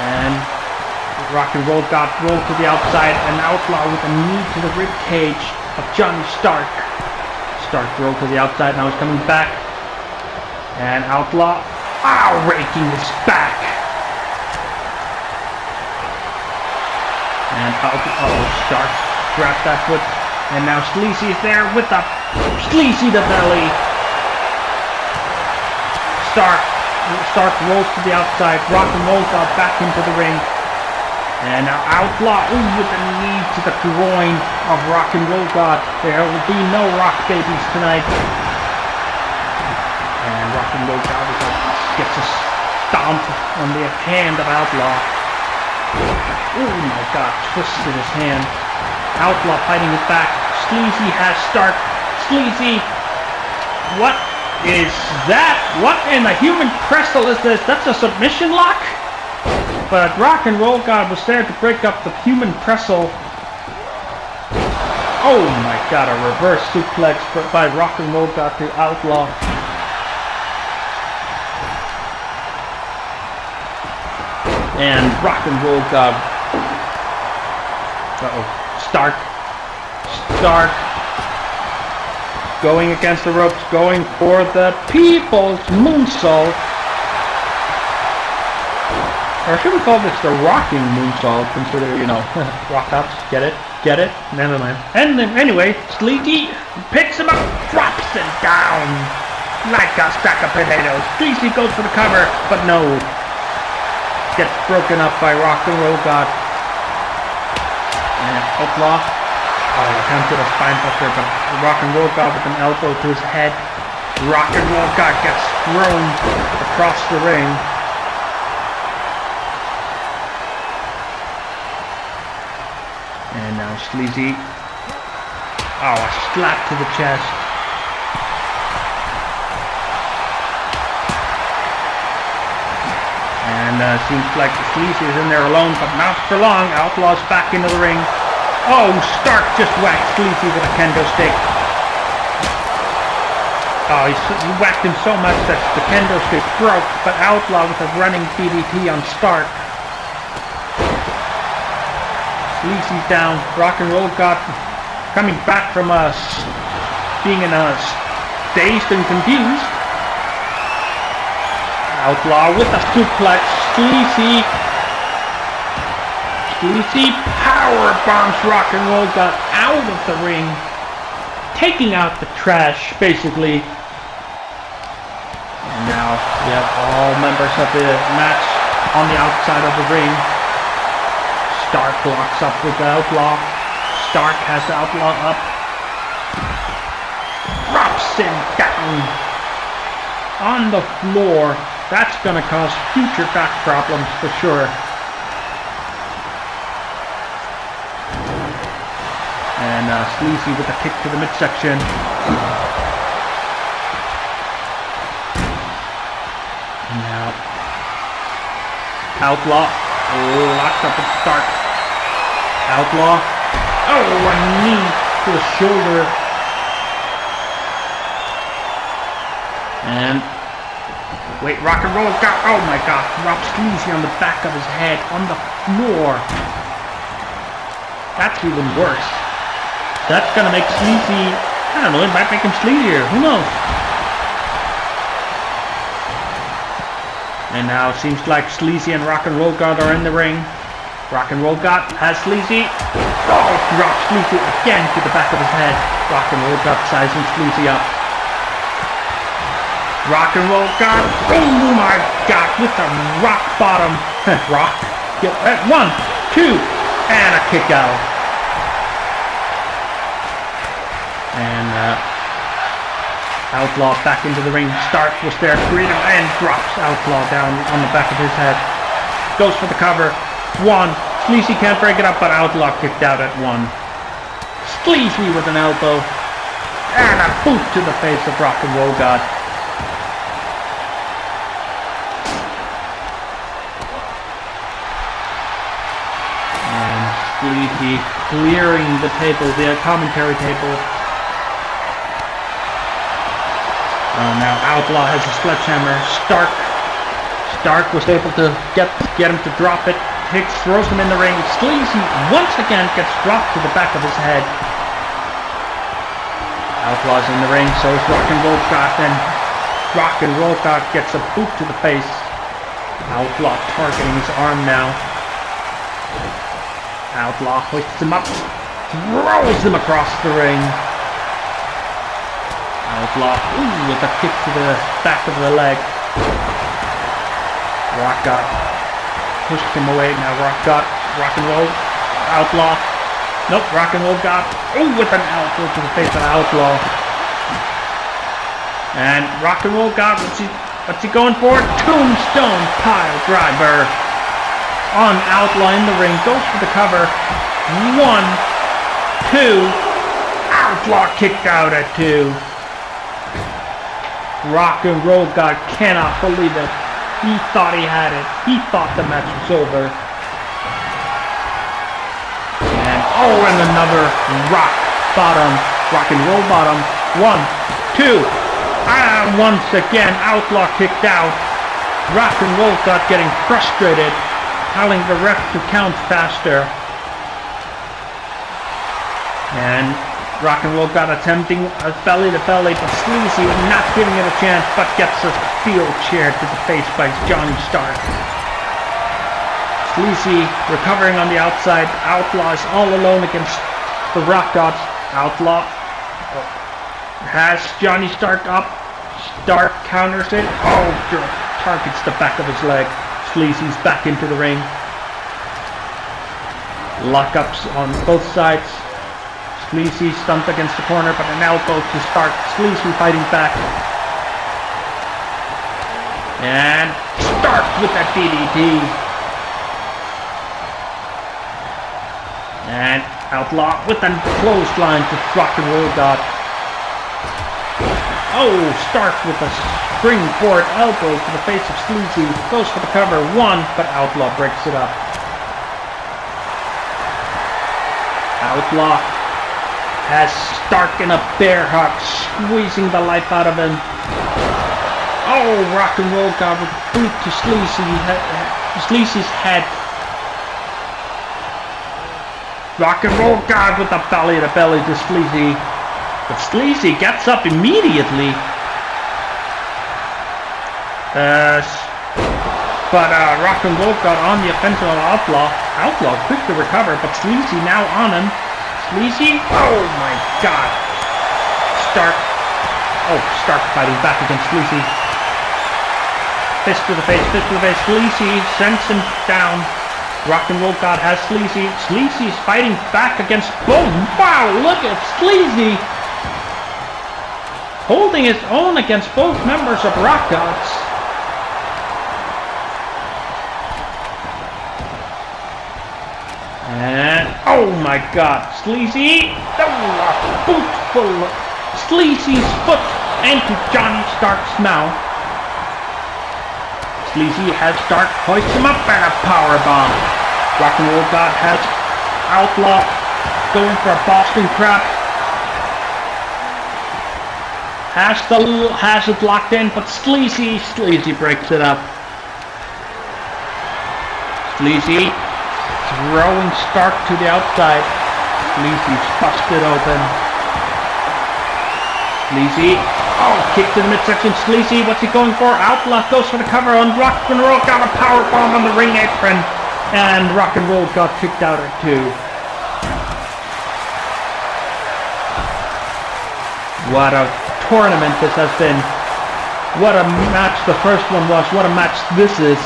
And Rock and Roll God rolled to the outside, and Outlaw with a knee to the rib cage of Johnny Stark. Stark rolled to the outside, now he's coming back. And Outlaw, raking his back. And Stark grabbed that foot, and now Sleazy is there with the Sleazy to belly. Stark rolls to the outside. Rock and Roll God back into the ring, and now Outlaw with a knee to the groin of Rock and Roll God. There will be no rock babies tonight. And Rock and Roll God gets a stomp on the hand of Outlaw. Oh my god, twisted his hand. Outlaw fighting it back. Sleazy has Stark. Sleazy, what is that? What in the human pretzel is this? That's a submission lock? But Rock and Roll God was there to break up the human pretzel. Oh my god, a reverse suplex by Rock and Roll God to Outlaw. And Rock and Roll God. Stark going against the ropes, going for the people's moonsault. Or should we call this the rocking moonsault? Consider, you know, rock ups. Get it? Get it? Never mind. And then, anyway, Sleazy picks him up, drops him down like a stack of potatoes. Sleazy goes for the cover, but no. Gets broken up by Rock and Roll God. And Outlaw. Oh, attempted a spine buster, but Rock and Roll God with an elbow to his head. Rock and Roll God gets thrown across the ring. And now Sleazy. Oh, a slap to the chest. And seems like Sleazy is in there alone, but not for long. Outlaw's back into the ring. Oh, Stark just whacked Sleazy with a kendo stick. Oh, he whacked him so much that the kendo stick broke, but Outlaw with a running DDT on Stark. Sleazy's down. Rock and Roll God coming back from us being in a dazed and confused. Outlaw with a suplex. Sleazy power bombs Rock and Roll God out of the ring, taking out the trash basically. And now we have all members of the match on the outside of the ring. Stark locks up with the Outlaw. Stark has the Outlaw up. Drops him down on the floor. That's gonna cause future back problems for sure. And Sleazy with a kick to the midsection. And now Outlaw locked up with Stark. Outlaw. Oh, a knee to the shoulder. And wait, Rock and Roll God. Oh my God, drops Sleazy on the back of his head on the floor. That's even worse. That's gonna make Sleazy, I don't know, it might make him sleazier, who knows? And now it seems like Sleazy and Rock and Roll God are in the ring. Rock and Roll God has Sleazy. Oh, drops Sleazy again to the back of his head. Rock and Roll God sizing Sleazy up. Rock and Roll God. Oh my God, with the rock bottom. Rock. 1, 2, and a kick out. And Outlaw back into the ring. Stark was there, greeted him, and drops Outlaw down on the back of his head. Goes for the cover. 1. Sleazy can't break it up, but Outlaw kicked out at 1. Sleazy with an elbow. And a boot to the face of Rock and Roll God. And Sleazy clearing the table, the commentary table. Now Outlaw has a sledgehammer. Stark was able to get him to drop it. Hicks throws him in the ring. Sleazy once again gets dropped to the back of his head. Outlaw's in the ring, so is Rock and Roll God. Then Rock and Roll God gets a boot to the face. Outlaw targeting his arm now. Outlaw hoists him up, throws him across the ring. Outlaw, with a kick to the back of the leg. Rock God pushed him away. Now Rock and Roll. Outlaw. Nope, Rock and Roll God. With an elbow to the face of Outlaw. And Rock and Roll God, what's he going for? Tombstone pile driver on Outlaw in the ring. Goes for the cover. 1, 2. Outlaw kicked out at 2. Rock and Roll God cannot believe it. He thought he had it. He thought the match was over. And another rock and roll bottom. 1, 2. And once again, Outlaw kicked out. Rock and Roll God getting frustrated, telling the ref to count faster. And Rock and Roll God attempting a belly to belly, but Sleazy not giving it a chance, but gets a steel chair to the face by Johnny Stark. Sleazy recovering on the outside. Outlaw is all alone against the Rock Gods. Outlaw has Johnny Stark up. Stark counters it. Oh, targets the back of his leg. Sleazy's back into the ring. Lockups on both sides. Sleazy stumped against the corner, but an elbow to Stark. Sleazy fighting back. And Stark with that DDT. And Outlaw with a clothesline to Rock and Roll God. Oh, Stark with a springboard elbow to the face of Sleazy. Goes for the cover. One, but Outlaw breaks it up. Outlaw has Stark in a bear hug, squeezing the life out of him. Oh, Rock and Roll God with a boot to Sleazy's head. Rock and Roll God with a belly to belly to Sleazy. But Sleazy gets up immediately. But Rock and Roll God on the offensive on Outlaw. Outlaw quick to recover, but Sleazy now on him. Sleazy, oh my god. Stark fighting back against Sleazy. Fist to the face, Sleazy sends him down. Rock and Roll God has Sleazy. Sleazy's fighting back against both. Wow, look at Sleazy holding his own against both members of Rock Gods. And oh my god, Sleazy, boot full of Sleazy's foot into Johnny Stark's mouth. Sleazy has Stark hoist him up and a powerbomb. Rock and Roll God has Outlaw going for a Boston Crab. Has it locked in, but Sleazy breaks it up. Sleazy throwing Stark to the outside. Sleazy's busted open. Sleazy, kick to the midsection. Sleazy, what's he going for? Outlaw goes for the cover on Rock and Roll. Got a powerbomb on the ring apron. And Rock and Roll got kicked out at 2. What a tournament this has been. What a match the first one was. What a match this is.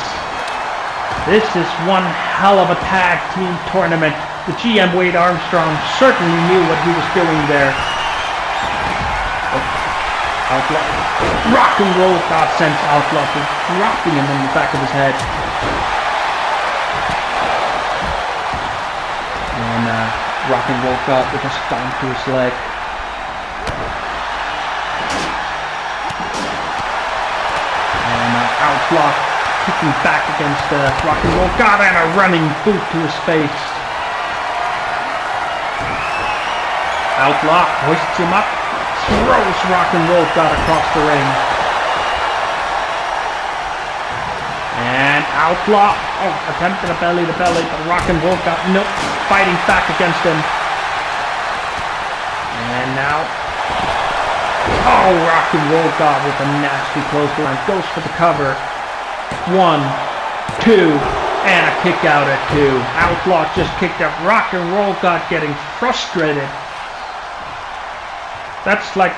This is one hell of a tag team tournament. The GM Wade Armstrong certainly knew what he was doing there. Outlaw. Rock and Roll God sends Outlaw to dropping him in the back of his head. And Rock and Roll God with a stomp to his leg. And Outlaw kicking back against Rock and Roll God and a running boot to his face. Outlaw hoists him up, throws Rock and Roll God across the ring. And Outlaw, attempted a belly to belly, but Rock and Roll God fighting back against him. And now, Rock and Roll God with a nasty clothesline, goes for the cover. 1, 2, and a kick out at 2. Outlaw just kicked out. Rock and Roll God getting frustrated. That's like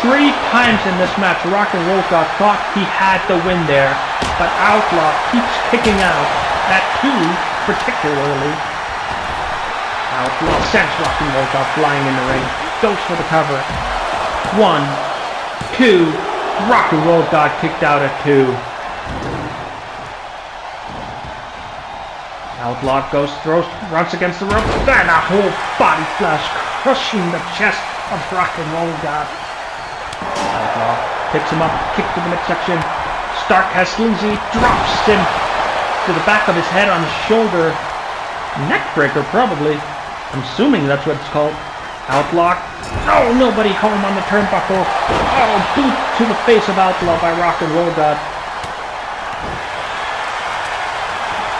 3 times in this match Rock and Roll God thought he had the win there, but Outlaw keeps kicking out at 2 particularly. Outlaw sends Rock and Roll God flying in the ring, goes for the cover. 1, 2, Rock and Roll God kicked out at 2. Outlaw runs against the rope, then a whole body flash crushing the chest of Rock and Roll God. Outlaw picks him up, kick to the midsection. Stark has Sleazy, drops him to the back of his head on his shoulder. Neckbreaker, probably. I'm assuming that's what it's called. Outlaw. Nobody home on the turnbuckle. Boot to the face of Outlaw by Rock and Roll God.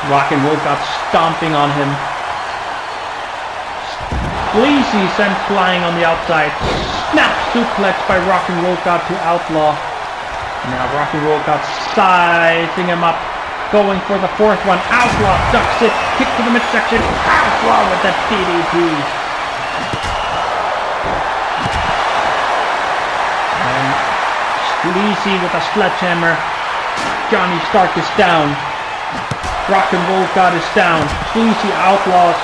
Rock and Roll God stomping on him. Sleazy sent flying on the outside. Snap suplex by Rock and Roll God to Outlaw. Now Rock and Roll God sizing him up. going for the fourth one. Outlaw ducks it, kick to the midsection. Outlaw with that DDT. And Sleazy with a sledgehammer. Johnny Stark is down. Rock and Roll God is down. Sleazy Outlaws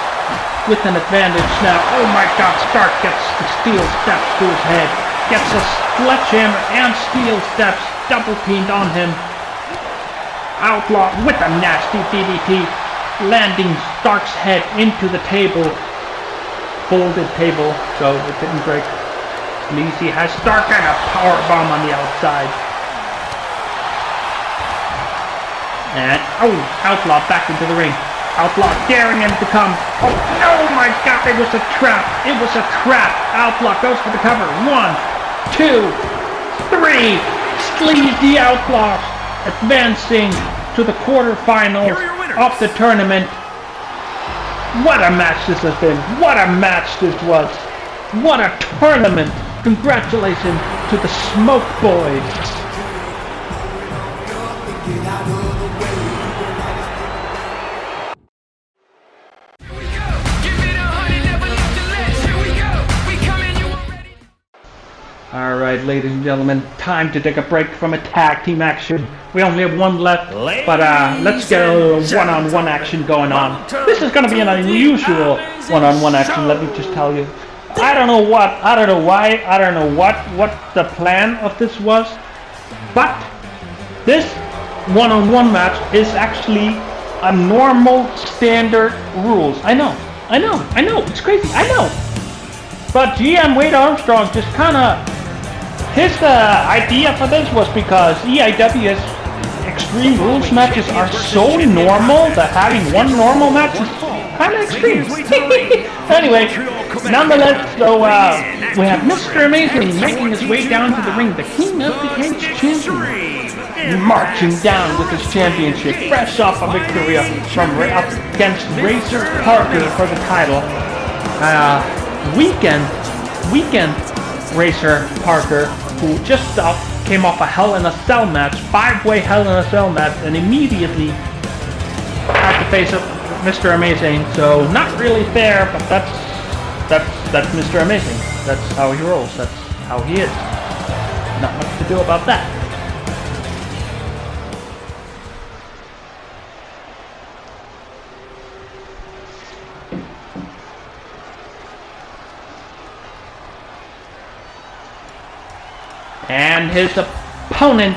with an advantage now. Oh my god, Stark gets the steel steps to his head. Gets a sledgehammer and steel steps double teamed on him. Outlaw with a nasty DDT, landing Stark's head into the table. Folded table, so it didn't break. Sleazy has Stark and a power bomb on the outside. And, oh, Outlaw back into the ring. Outlaw daring him to come. Oh, no, my god, it was a trap. It was a trap. Outlaw goes for the cover. 1, 2, 3. Sleazy Outlaws advancing to the quarterfinals of the tournament. What a match this has been. What a match this was. What a tournament. Congratulations to the Smoke Boys. Alright, ladies and gentlemen, time to take a break from a tag team action. We only have one left, but let's get a little one-on-one action going on. This is going to be an unusual one-on-one action, let me just tell you. I don't know what, I don't know why, I don't know what the plan of this was, but this one-on-one match is actually a normal, standard rules. I know, it's crazy, I know. But GM Wade Armstrong just kind of, his idea for this was because EIW's Extreme Rules matches are so normal that having one normal match is kind of extreme. Anyway, nonetheless, so we have Mr. Amazing making his way down to the ring, the King of the Cage champion, marching down with his championship, fresh off a victory up against Razor Parker for the title. Weekend Racer Parker, who just came off a Hell in a Cell match, 5-way Hell in a Cell match, and immediately had to face up Mr. Amazing. So not really fair, but that's Mr. Amazing. That's how he rolls. That's how he is. Not much to do about that. And his opponent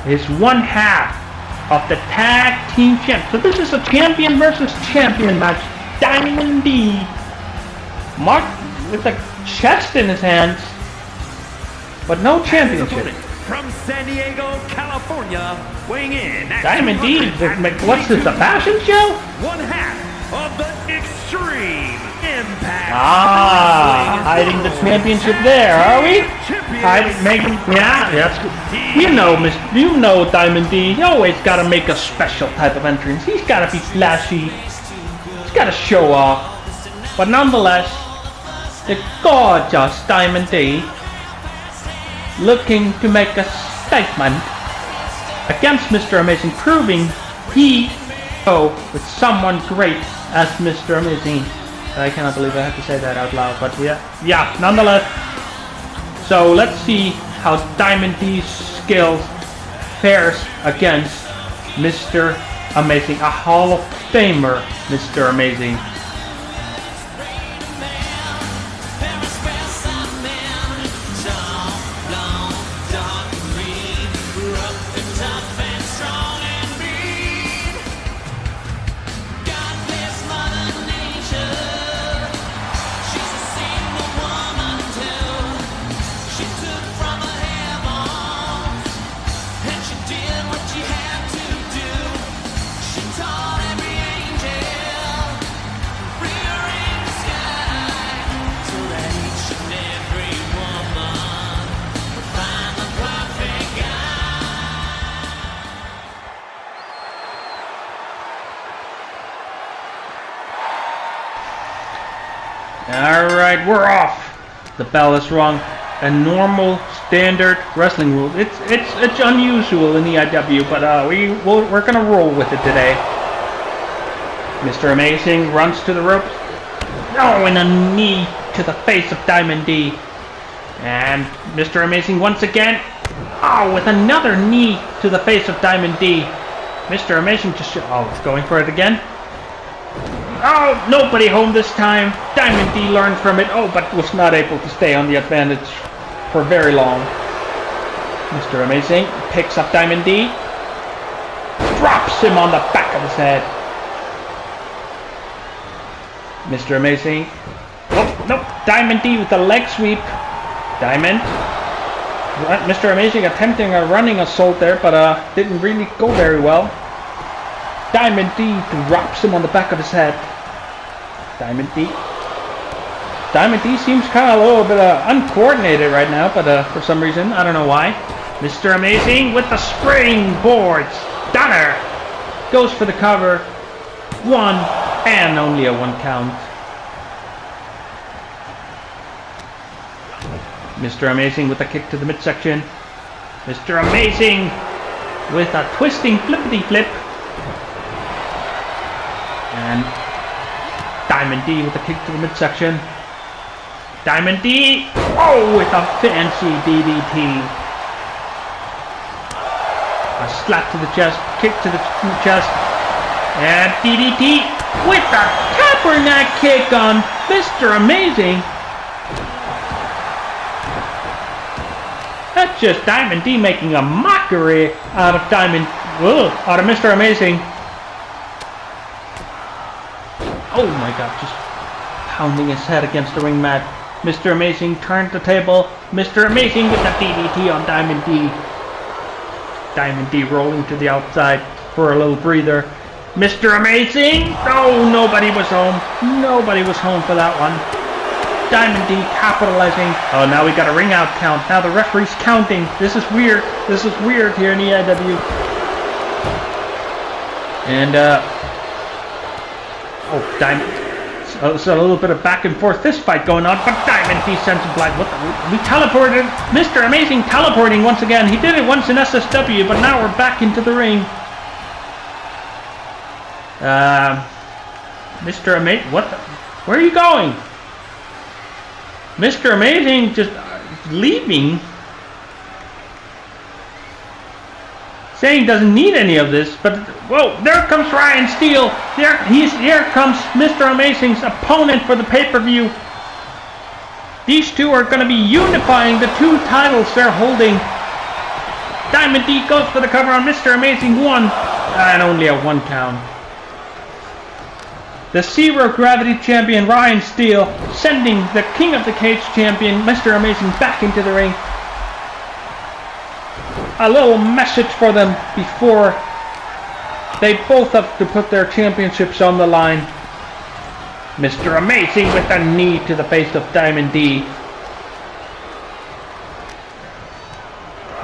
is one half of the tag team champ. So this is a champion versus champion match. Diamond D, marked with a chest in his hands, but no championship. From San Diego, California, weighing in at Diamond D, what's this, a fashion show? one half of the Extreme Impact. Hiding the championship there, are we? That's good. You know Diamond D, you always gotta make a special type of entrance. He's gotta be flashy. He's gotta show off. But nonetheless, the gorgeous Diamond D looking to make a statement against Mr. Amazing, proving he with someone great as Mr. Amazing. I cannot believe I have to say that out loud, but yeah, nonetheless. So let's see how Diamond D's skills fares against Mr. Amazing, a Hall of Famer, Mr. Amazing. Alright, we're off. The bell is rung. a normal standard wrestling rule. It's unusual in EIW, but we're gonna roll with it today. Mr. Amazing runs to the ropes. Oh, and a knee to the face of Diamond D. And Mr. Amazing once again. Oh, with another knee to the face of Diamond D. Mr. Amazing just going for it again. Oh, nobody home this time. Diamond D learned from it. Oh, but was not able to stay on the advantage for very long. Mr. Amazing picks up Diamond D. Drops him on the back of his head. Mr. Amazing. Oh, nope. Diamond D with the leg sweep. Diamond. Mr. Amazing attempting a running assault there, but didn't really go very well. Diamond D drops him on the back of his head. Diamond D seems kind of a little bit uncoordinated right now, but for some reason, I don't know why. Mr. Amazing with the springboard stunner. Goes for the cover. 1 and only a 1 count. Mr. Amazing with a kick to the midsection. Mr. Amazing with a twisting flippity flip. And Diamond D with a kick to the midsection. Diamond D, oh, with a fancy DDT. A slap to the chest, kick to the chest, and DDT with a Kaepernick kick on Mr. Amazing. That's just Diamond D making a mockery out of Mr. Amazing. Oh my god, just pounding his head against the ring mat. Mr. Amazing turned the table. Mr. Amazing with the DDT on Diamond D. Diamond D rolling to the outside for a little breather. Mr. Amazing! Oh, nobody was home. Nobody was home for that one. Diamond D capitalizing. Oh, now we got a ring out count. Now the referee's counting. This is weird. This is weird here in EIW. And, Diamond. So there's a little bit of back and forth fist fight going on, but Diamond D sends him blind. What the? We teleported. Mr. Amazing teleporting once again. He did it once in SSW, but now we're back into the ring. Mr. Amazing. What the? Where are you going? Mr. Amazing just leaving. Saying doesn't need any of this, but whoa, there comes Ryan Steele. Here comes Mr. Amazing's opponent for the pay-per-view. These two are going to be unifying the two titles they're holding. Diamond D goes for the cover on Mr. Amazing 1, and only a 1 count. The Zero Gravity Champion Ryan Steele sending the King of the Cage Champion Mr. Amazing back into the ring. A little message for them before they both have to put their championships on the line. Mr. Amazing with a knee to the face of Diamond D.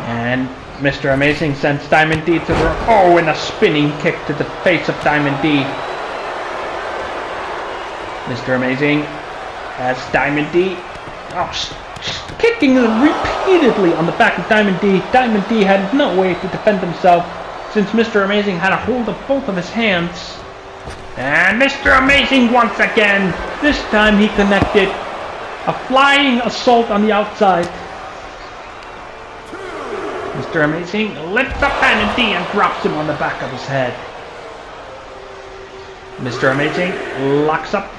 And Mr. Amazing sends Diamond D to the... Oh, and a spinning kick to the face of Diamond D. Mr. Amazing has Diamond D. Kicking them repeatedly on the back of Diamond D. Diamond D had no way to defend himself since Mr. Amazing had a hold of both of his hands. And Mr. Amazing once again. This time he connected a flying assault on the outside. Mr. Amazing lifts up Diamond D and drops him on the back of his head. Mr. Amazing locks up,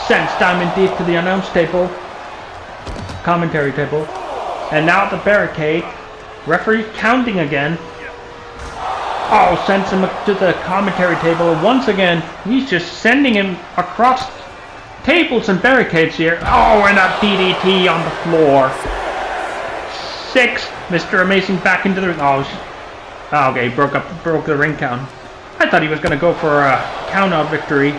sends Diamond D to the announce table. Commentary table. And now at the barricade. Referee counting again. Oh, sends him to the commentary table. And once again, he's just sending him across tables and barricades here. Oh, and a DDT on the floor. 6. Mr. Amazing back into the ring. Oh, okay, broke the ring count. I thought he was going to go for a count-out victory.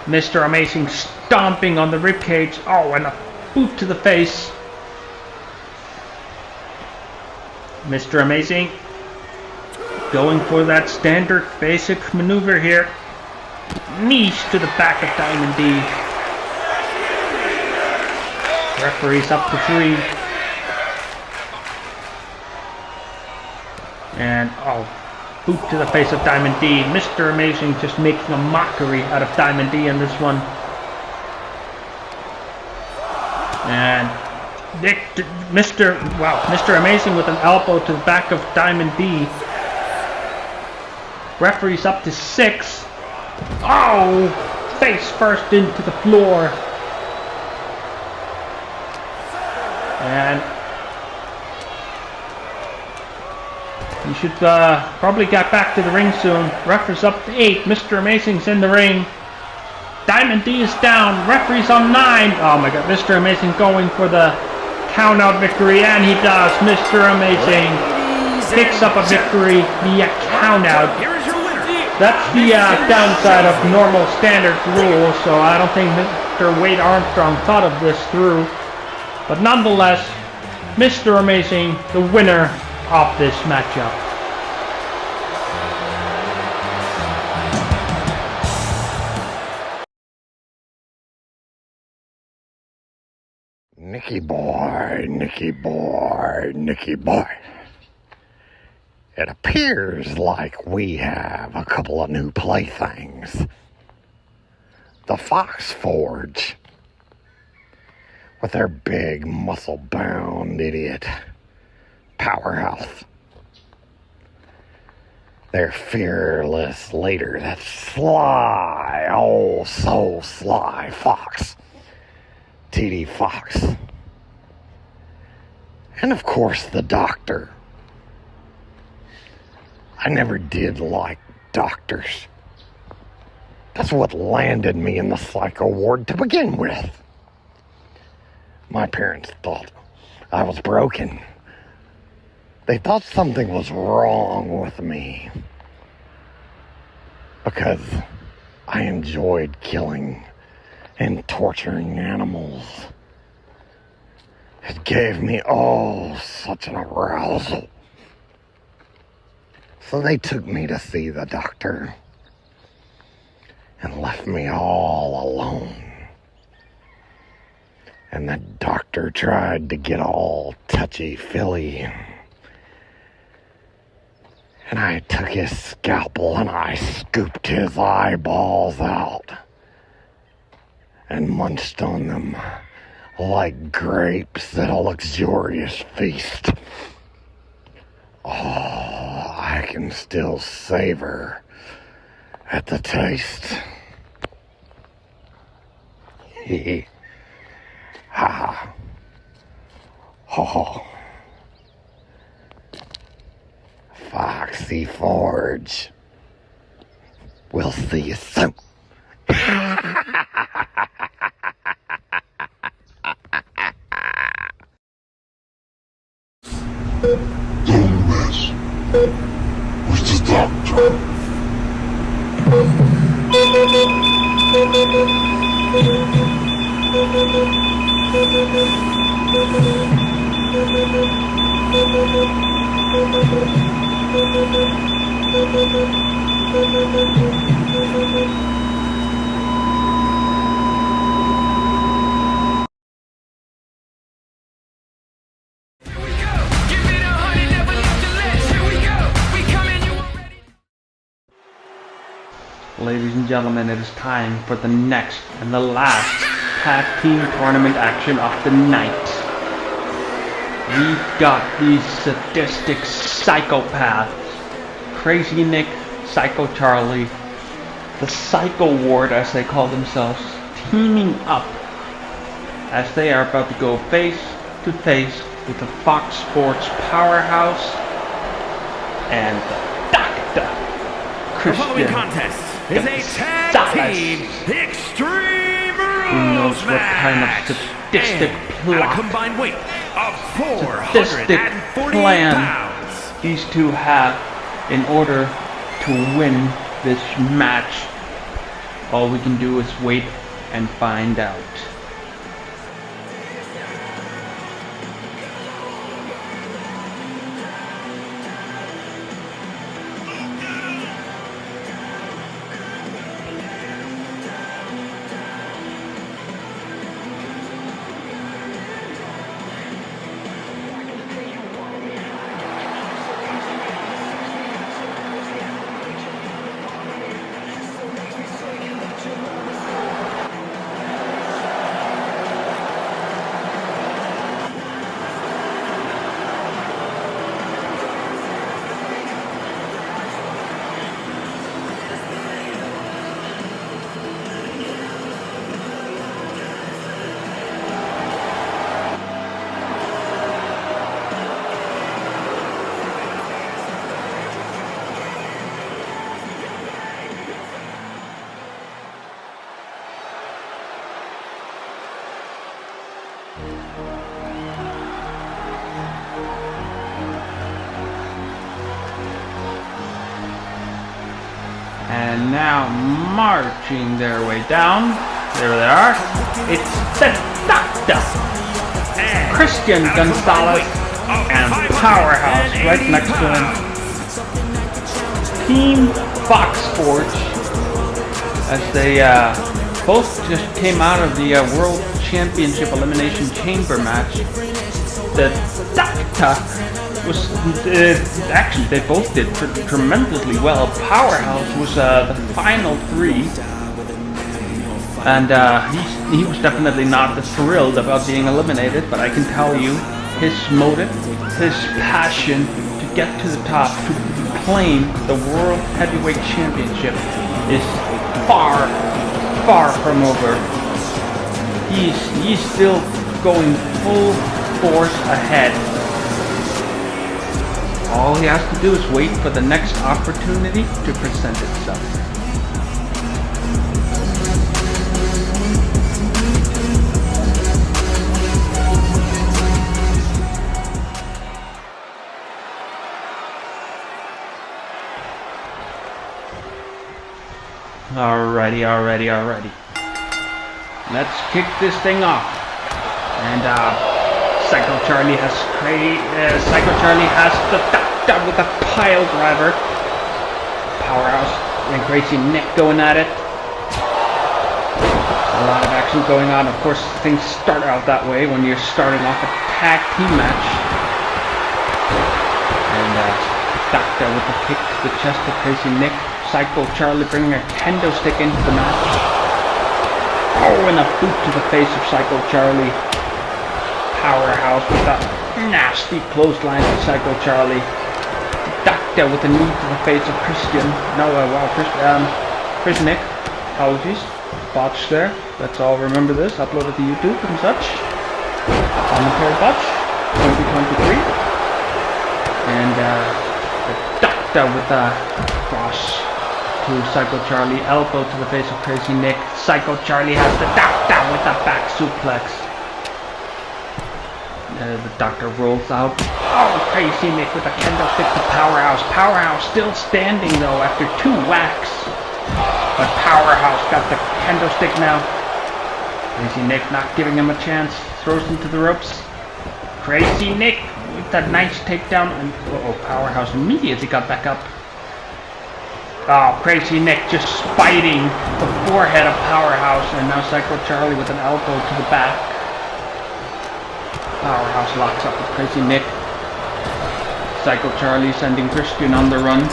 Mr. Amazing stomping on the ribcage. Oh, and a boot to the face. Mr. Amazing going for that standard basic maneuver here. Knees to the back of Diamond D. Referee's up to 3. And, oh, boot to the face of Diamond D. Mr. Amazing just making a mockery out of Diamond D in this one. And Mr. Amazing with an elbow to the back of Diamond D. Referee's up to 6. Oh! Face first into the floor. And you should probably get back to the ring soon. Ref is up to 8. Mr. Amazing's in the ring. Diamond D is down. Referee's on 9. Oh my god. Mr. Amazing going for the count out victory. And he does. Mr. Amazing picks up a victory via count out. That's the downside of normal standard rules. So I don't think Mr. Wade Armstrong thought of this through. But nonetheless, Mr. Amazing, the winner of this matchup. Nicky boy, Nicky boy, Nicky boy. It appears like we have a couple of new playthings. The Foxx Forge, with their big, muscle-bound idiot powerhouse. Their fearless leader, that sly, oh so sly Foxx. TD Foxx. And of course the Doctor. I never did like doctors. That's what landed me in the psycho ward to begin with. My parents thought I was broken. They thought something was wrong with me because I enjoyed killing and torturing animals. It gave me, such an arousal. So they took me to see the doctor and left me all alone. And the doctor tried to get all touchy-feely. And I took his scalpel and I scooped his eyeballs out and munched on them like grapes at a luxurious feast. Oh, I can still savor at the taste. Hee ha. Ho ho. Foxy Forge. We'll see you soon. Don't mess with the doctor. Ladies and gentlemen, it is time for the next and the last tag team tournament action of the night. We've got these sadistic psychopaths, Crazy Nick, Psycho Charlie, the Psycho Ward as they call themselves, teaming up as they are about to go face to face with the Foxx Sports powerhouse and the Doctor Christian. The following contest is a tag team Extreme Rules Who knows what kind of sadistic plot, a combined weight of sadistic 448 plan pounds. these two have in order to win this match. All we can do is wait and find out. And now marching their way down. There they are. It's the Doctor, Christian Gonzalez, and Powerhouse right next to him. Team Foxx Sports, as they both just came out of the World Championship Elimination Chamber match. The Doctor was actually they both did tremendously well. Powerhouse was the final three, and he was definitely not thrilled about being eliminated. But I can tell you, his motive, his passion to get to the top, to claim the World Heavyweight Championship, is far from over. He's still going full force ahead. All he has to do is wait for the next opportunity to present itself. Alrighty. Let's kick this thing off. And Psycho Charlie has the Doctor with a pile driver. Powerhouse and Crazy Nick going at it. A lot of action going on. Of course, things start out that way when you're starting off a tag team match. And Doctor with a kick to the chest of Crazy Nick. Psycho Charlie bringing a kendo stick into the match. Oh, and a boot to the face of Psycho Charlie. Powerhouse with a nasty clothesline to Psycho Charlie. Doctor with a knee to the face of Christian. Chris Nick. Apologies. Botch there. Let's all remember this. Uploaded to YouTube and such. Commentary botch. 2023. And the Doctor with a cross to Psycho Charlie. Elbow to the face of Crazy Nick. Psycho Charlie has the Doctor with a back suplex. The Doctor rolls out. Oh, Crazy Nick with a kendo stick to Powerhouse. Powerhouse still standing though after 2 whacks. But Powerhouse got the kendo stick now. Crazy Nick not giving him a chance. Throws him to the ropes. Crazy Nick with a nice takedown. And Powerhouse immediately got back up. Oh, Crazy Nick just spiting the forehead of Powerhouse. And now Psycho Charlie with an elbow to the back. Powerhouse locks up with Crazy Nick. Psycho Charlie sending Christian on the run.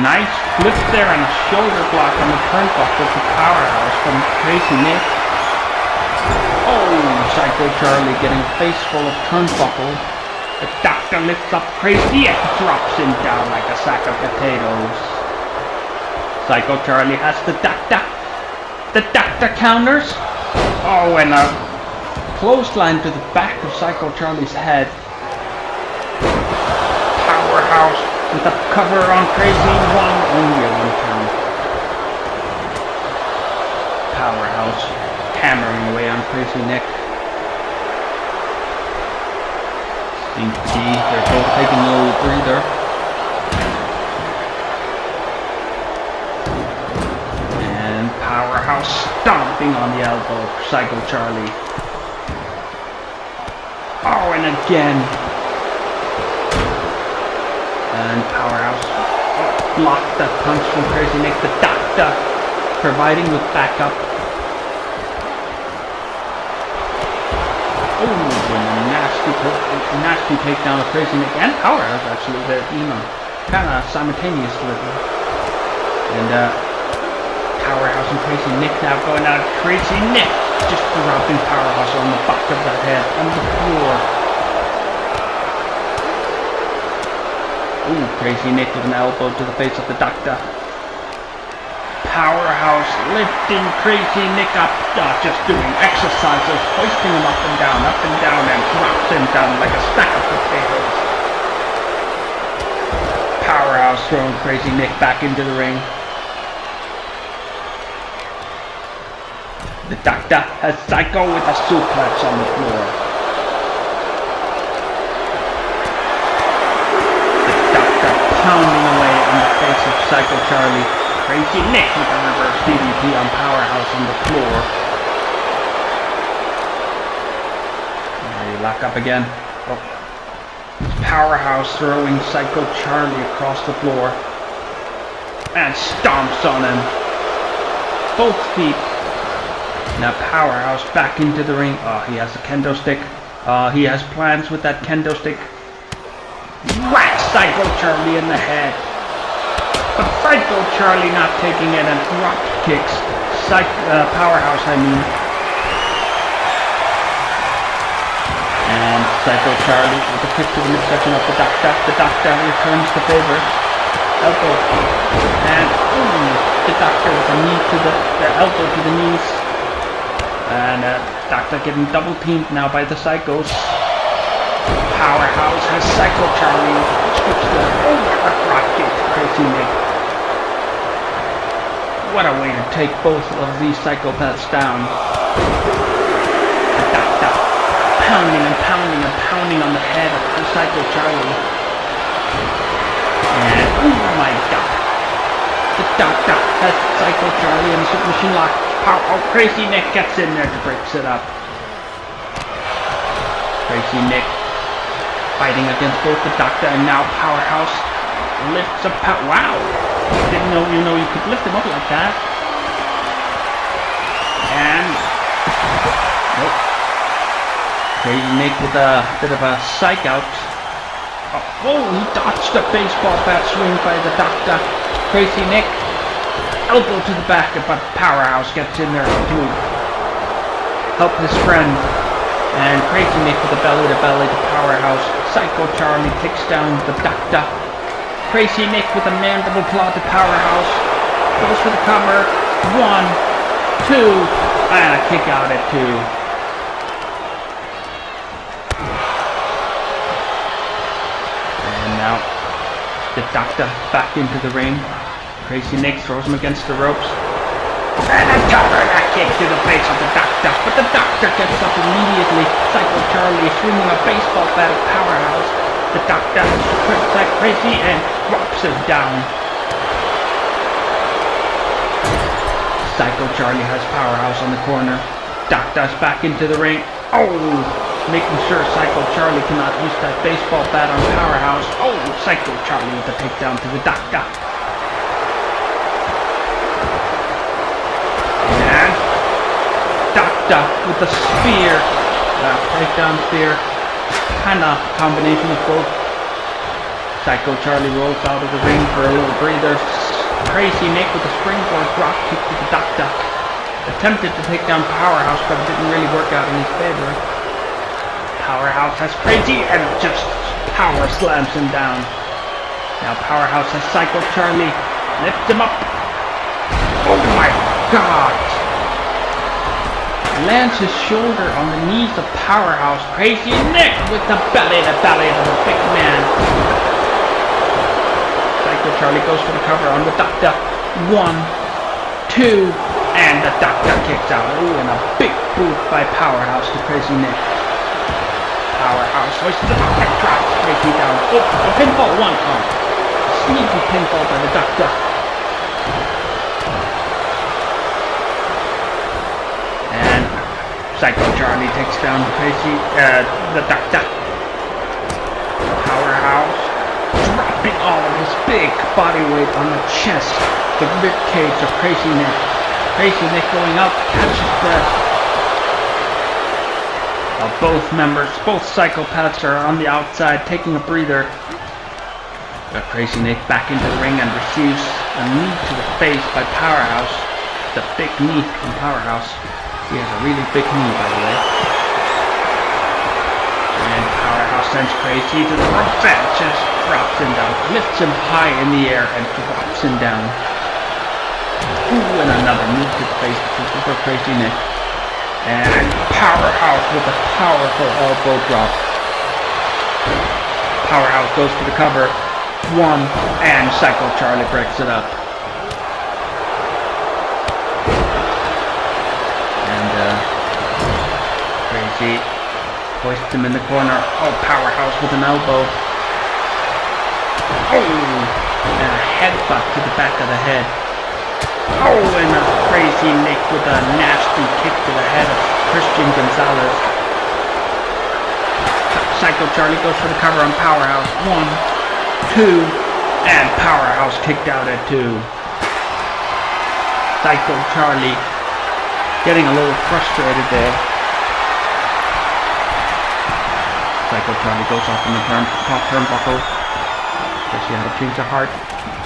Nice flip there and a shoulder block on the turnbuckle to Powerhouse from Crazy Nick. Oh, Psycho Charlie getting a face full of turnbuckle. The Doctor lifts up Crazy and drops him down like a sack of potatoes. Psycho Charlie has the Doctor. The Doctor counters. Oh, and a clothesline to the back of Psycho Charlie's head. Powerhouse with a cover on Crazy. Only a 1 count. Powerhouse hammering away on Crazy Nick. Seems to be they're both taking a little breather. And Powerhouse stomping on the elbow of Psycho Charlie. Oh, and again. And Powerhouse blocked that punch from Crazy Nick. The Doctor providing with backup. Oh, and a nasty takedown of Crazy Nick and Powerhouse actually there, kind of simultaneously. And Powerhouse and Crazy Nick now going out. Crazy Nick just dropping Powerhouse on the back of the head on the floor. Ooh, Crazy Nick with an elbow to the face of the Doctor. Powerhouse lifting Crazy Nick up, just doing exercises, hoisting him up and down, and drops him down like a stack of potatoes. Powerhouse throwing Crazy Nick back into the ring. The Doctor has Psycho with a suplex on the floor. The Doctor pounding away on the face of Psycho Charlie. Crazy Nick with a reverse DDT on Powerhouse on the floor. There you lock up again. Oh. Powerhouse throwing Psycho Charlie across the floor. And stomps on him. Both feet. Now Powerhouse back into the ring. Oh, he has a kendo stick. He has plans with that kendo stick. Whack Psycho Charlie in the head. But Psycho Charlie not taking it and drop kicks. Powerhouse, I mean. And Psycho Charlie with a kick to the midsection of the doctor. The doctor returns the favor. Elbow. And the doctor with a knee to the elbow to the knees. And doctor getting double teamed now by the Psychos. Powerhouse has Psycho Charlie. A drop kick. Crazy Nick. What a way to take both of these psychopaths down. The doctor pounding and pounding and pounding on the head of the Psycho Charlie. And oh my god. The doctor has Psycho Charlie in the submission lock. Crazy Nick gets in there to breaks it up. Crazy Nick fighting against both the doctor and now Powerhouse lifts up. Wow! Didn't know you could lift him up like that. And nope. Crazy Nick with a bit of a psych out. Oh, he dodged the baseball bat swing by the doctor. Crazy Nick. Elbow to the back, but Powerhouse gets in there to help his friend. And Crazy Nick with a belly to Powerhouse. Psycho Charlie takes down the doctor. Crazy Nick with a mandible claw to Powerhouse. Goes for the cover. 1, 2, and a kick out at 2. And now the doctor back into the ring. Crazy Nick throws him against the ropes. And a cover kick to the face of the doctor. But the doctor gets up immediately. Psycho Charlie swinging a baseball bat at Powerhouse. The doctor trips like crazy and drops him down. Psycho Charlie has Powerhouse on the corner. Doctor's back into the ring. Oh! Making sure Psycho Charlie cannot use that baseball bat on Powerhouse. Oh! Psycho Charlie with a takedown to the doctor. And Doctor with a spear. Takedown spear. Kinda combination of both. Psycho Charlie rolls out of the ring for a little breather. Crazy Nick with a springboard drop kick to the doctor. Attempted to take down Powerhouse, but it didn't really work out in his favor. Powerhouse has Crazy and just power slams him down. Now Powerhouse has Psycho Charlie. Lifts him up. Oh my god! Lands his shoulder on the knees of Powerhouse. Crazy Nick with the belly to the big man. Psycho Charlie goes for the cover on the doctor. 1, 2, and the doctor kicks out. Ooh, and a big boot by Powerhouse to Crazy Nick. Powerhouse hoists the doctor, drops Crazy down. Oh, a pinfall 1 count. Sneaky pinfall by the doctor. Psycho Charlie takes down the doctor. Powerhouse dropping all of his big body weight on the chest, the rib cage of Crazy Nick. Crazy Nick going up, catches breath. Both psychopaths are on the outside taking a breather. Crazy Nick back into the ring and receives a knee to the face by Powerhouse. The big knee from Powerhouse. He has a really big knee, by the way. And Powerhouse sends Crazy to the ropes and just drops him down. Lifts him high in the air and drops him down. Ooh, and another knee to the face for Crazy Nick. And Powerhouse with a powerful elbow drop. Powerhouse goes for the cover. 1, and Psycho Charlie breaks it up. Crazy hoists him in the corner. Oh, Powerhouse with an elbow. Oh, and a headbutt to the back of the head. Oh, and a crazy Nick with a nasty kick to the head of Christian Gonzalez. Psycho Charlie goes for the cover on Powerhouse. 1, 2, and Powerhouse kicked out at 2. Psycho Charlie getting a little frustrated there. Psycho Charlie goes off in the top turnbuckle. Guess he had to change the heart.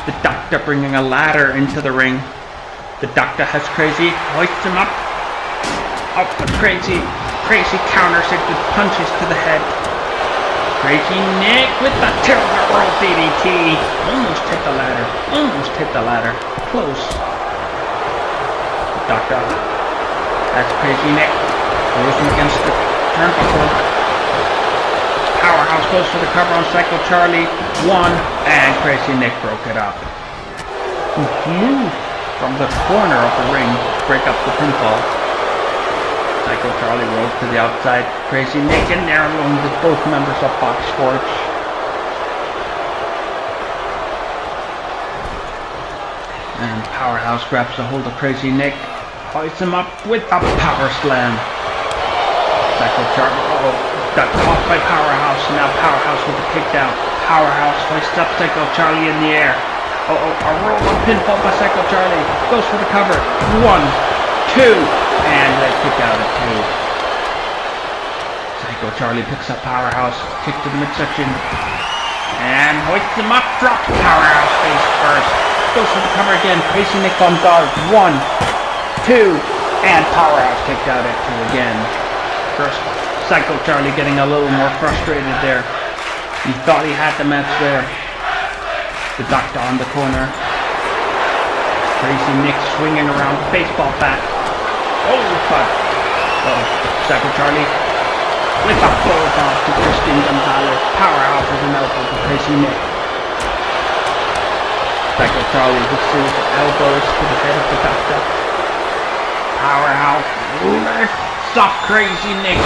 The Doctor bringing a ladder into the ring. The Doctor has Crazy, hoists him up. Up with Crazy counters it with punches to the head. Crazy Nick with the tilt-a-whirl DDT. Almost hit the ladder. Close. The Doctor has Crazy Nick. Throws him against the turnbuckle. Powerhouse goes for the cover on Psycho Charlie. 1, and Crazy Nick broke it up. Move from the corner of the ring to break up the pinfall. Psycho Charlie rolled to the outside. Crazy Nick in there along with both members of Foxx Sports. And Powerhouse grabs a hold of Crazy Nick. Hoists him up with a power slam. Psycho Charlie, got caught by Powerhouse. Now Powerhouse with the takedown. Powerhouse hoists up Psycho Charlie in the air. A roll of pinfall by Psycho Charlie. Goes for the cover. 1, 2, and they kick out at 2. Psycho Charlie picks up Powerhouse. Kick to the midsection. And hoists him up. Drops Powerhouse face first. Goes for the cover again. Crazy Nick on guard. 1, 2, and Powerhouse kicked out at 2 again. First, Psycho Charlie getting a little more frustrated there. He thought he had the match there. The Doctor on the corner. Crazy Nick swinging around the baseball bat. Oh, but Psycho Charlie with a bulldog to Christian Gonzalez. Powerhouse with an elbow to Crazy Nick. Psycho Charlie hits his elbows to the head of the Doctor. Powerhouse lifts up Crazy Nick.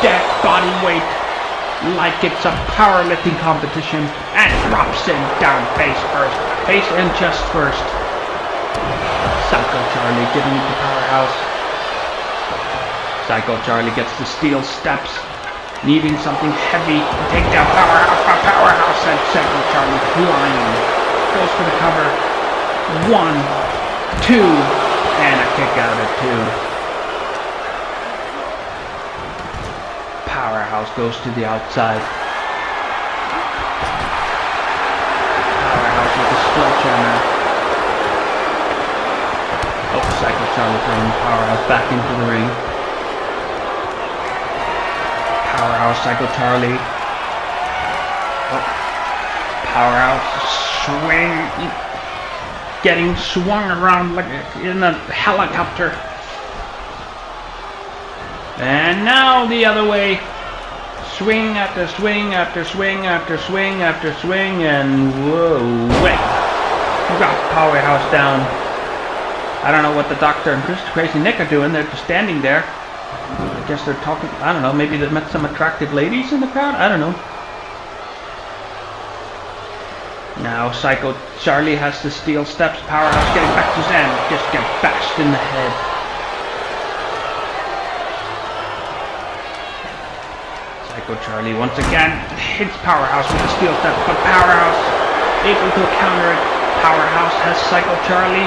Dead body weight like it's a powerlifting competition and drops him down face and chest first. Psycho Charlie giving it to Powerhouse. Psycho Charlie gets the steel steps, needing something heavy to take down Powerhouse, but Powerhouse and Psycho Charlie flying. Goes for the cover. 1, 2, and a kick out at 2. Powerhouse goes to the outside. Powerhouse with a sledgehammer. Psycho Charlie throwing Powerhouse back into the ring. Powerhouse, Psycho Charlie. Powerhouse getting swung around like in a helicopter. And now the other way. Swing after swing after swing after swing after swing, and whoa, wait. Got Powerhouse down. I don't know what the Doctor and Crazy Nick are doing. They're just standing there. I guess they're talking. I don't know. Maybe they met some attractive ladies in the crowd. I don't know. Now Psycho Charlie has the steel steps. Powerhouse getting back to his end. Just get bashed in the head. Psycho Charlie once again hits Powerhouse with the steel steps, but Powerhouse able to counter it. Powerhouse has Psycho Charlie.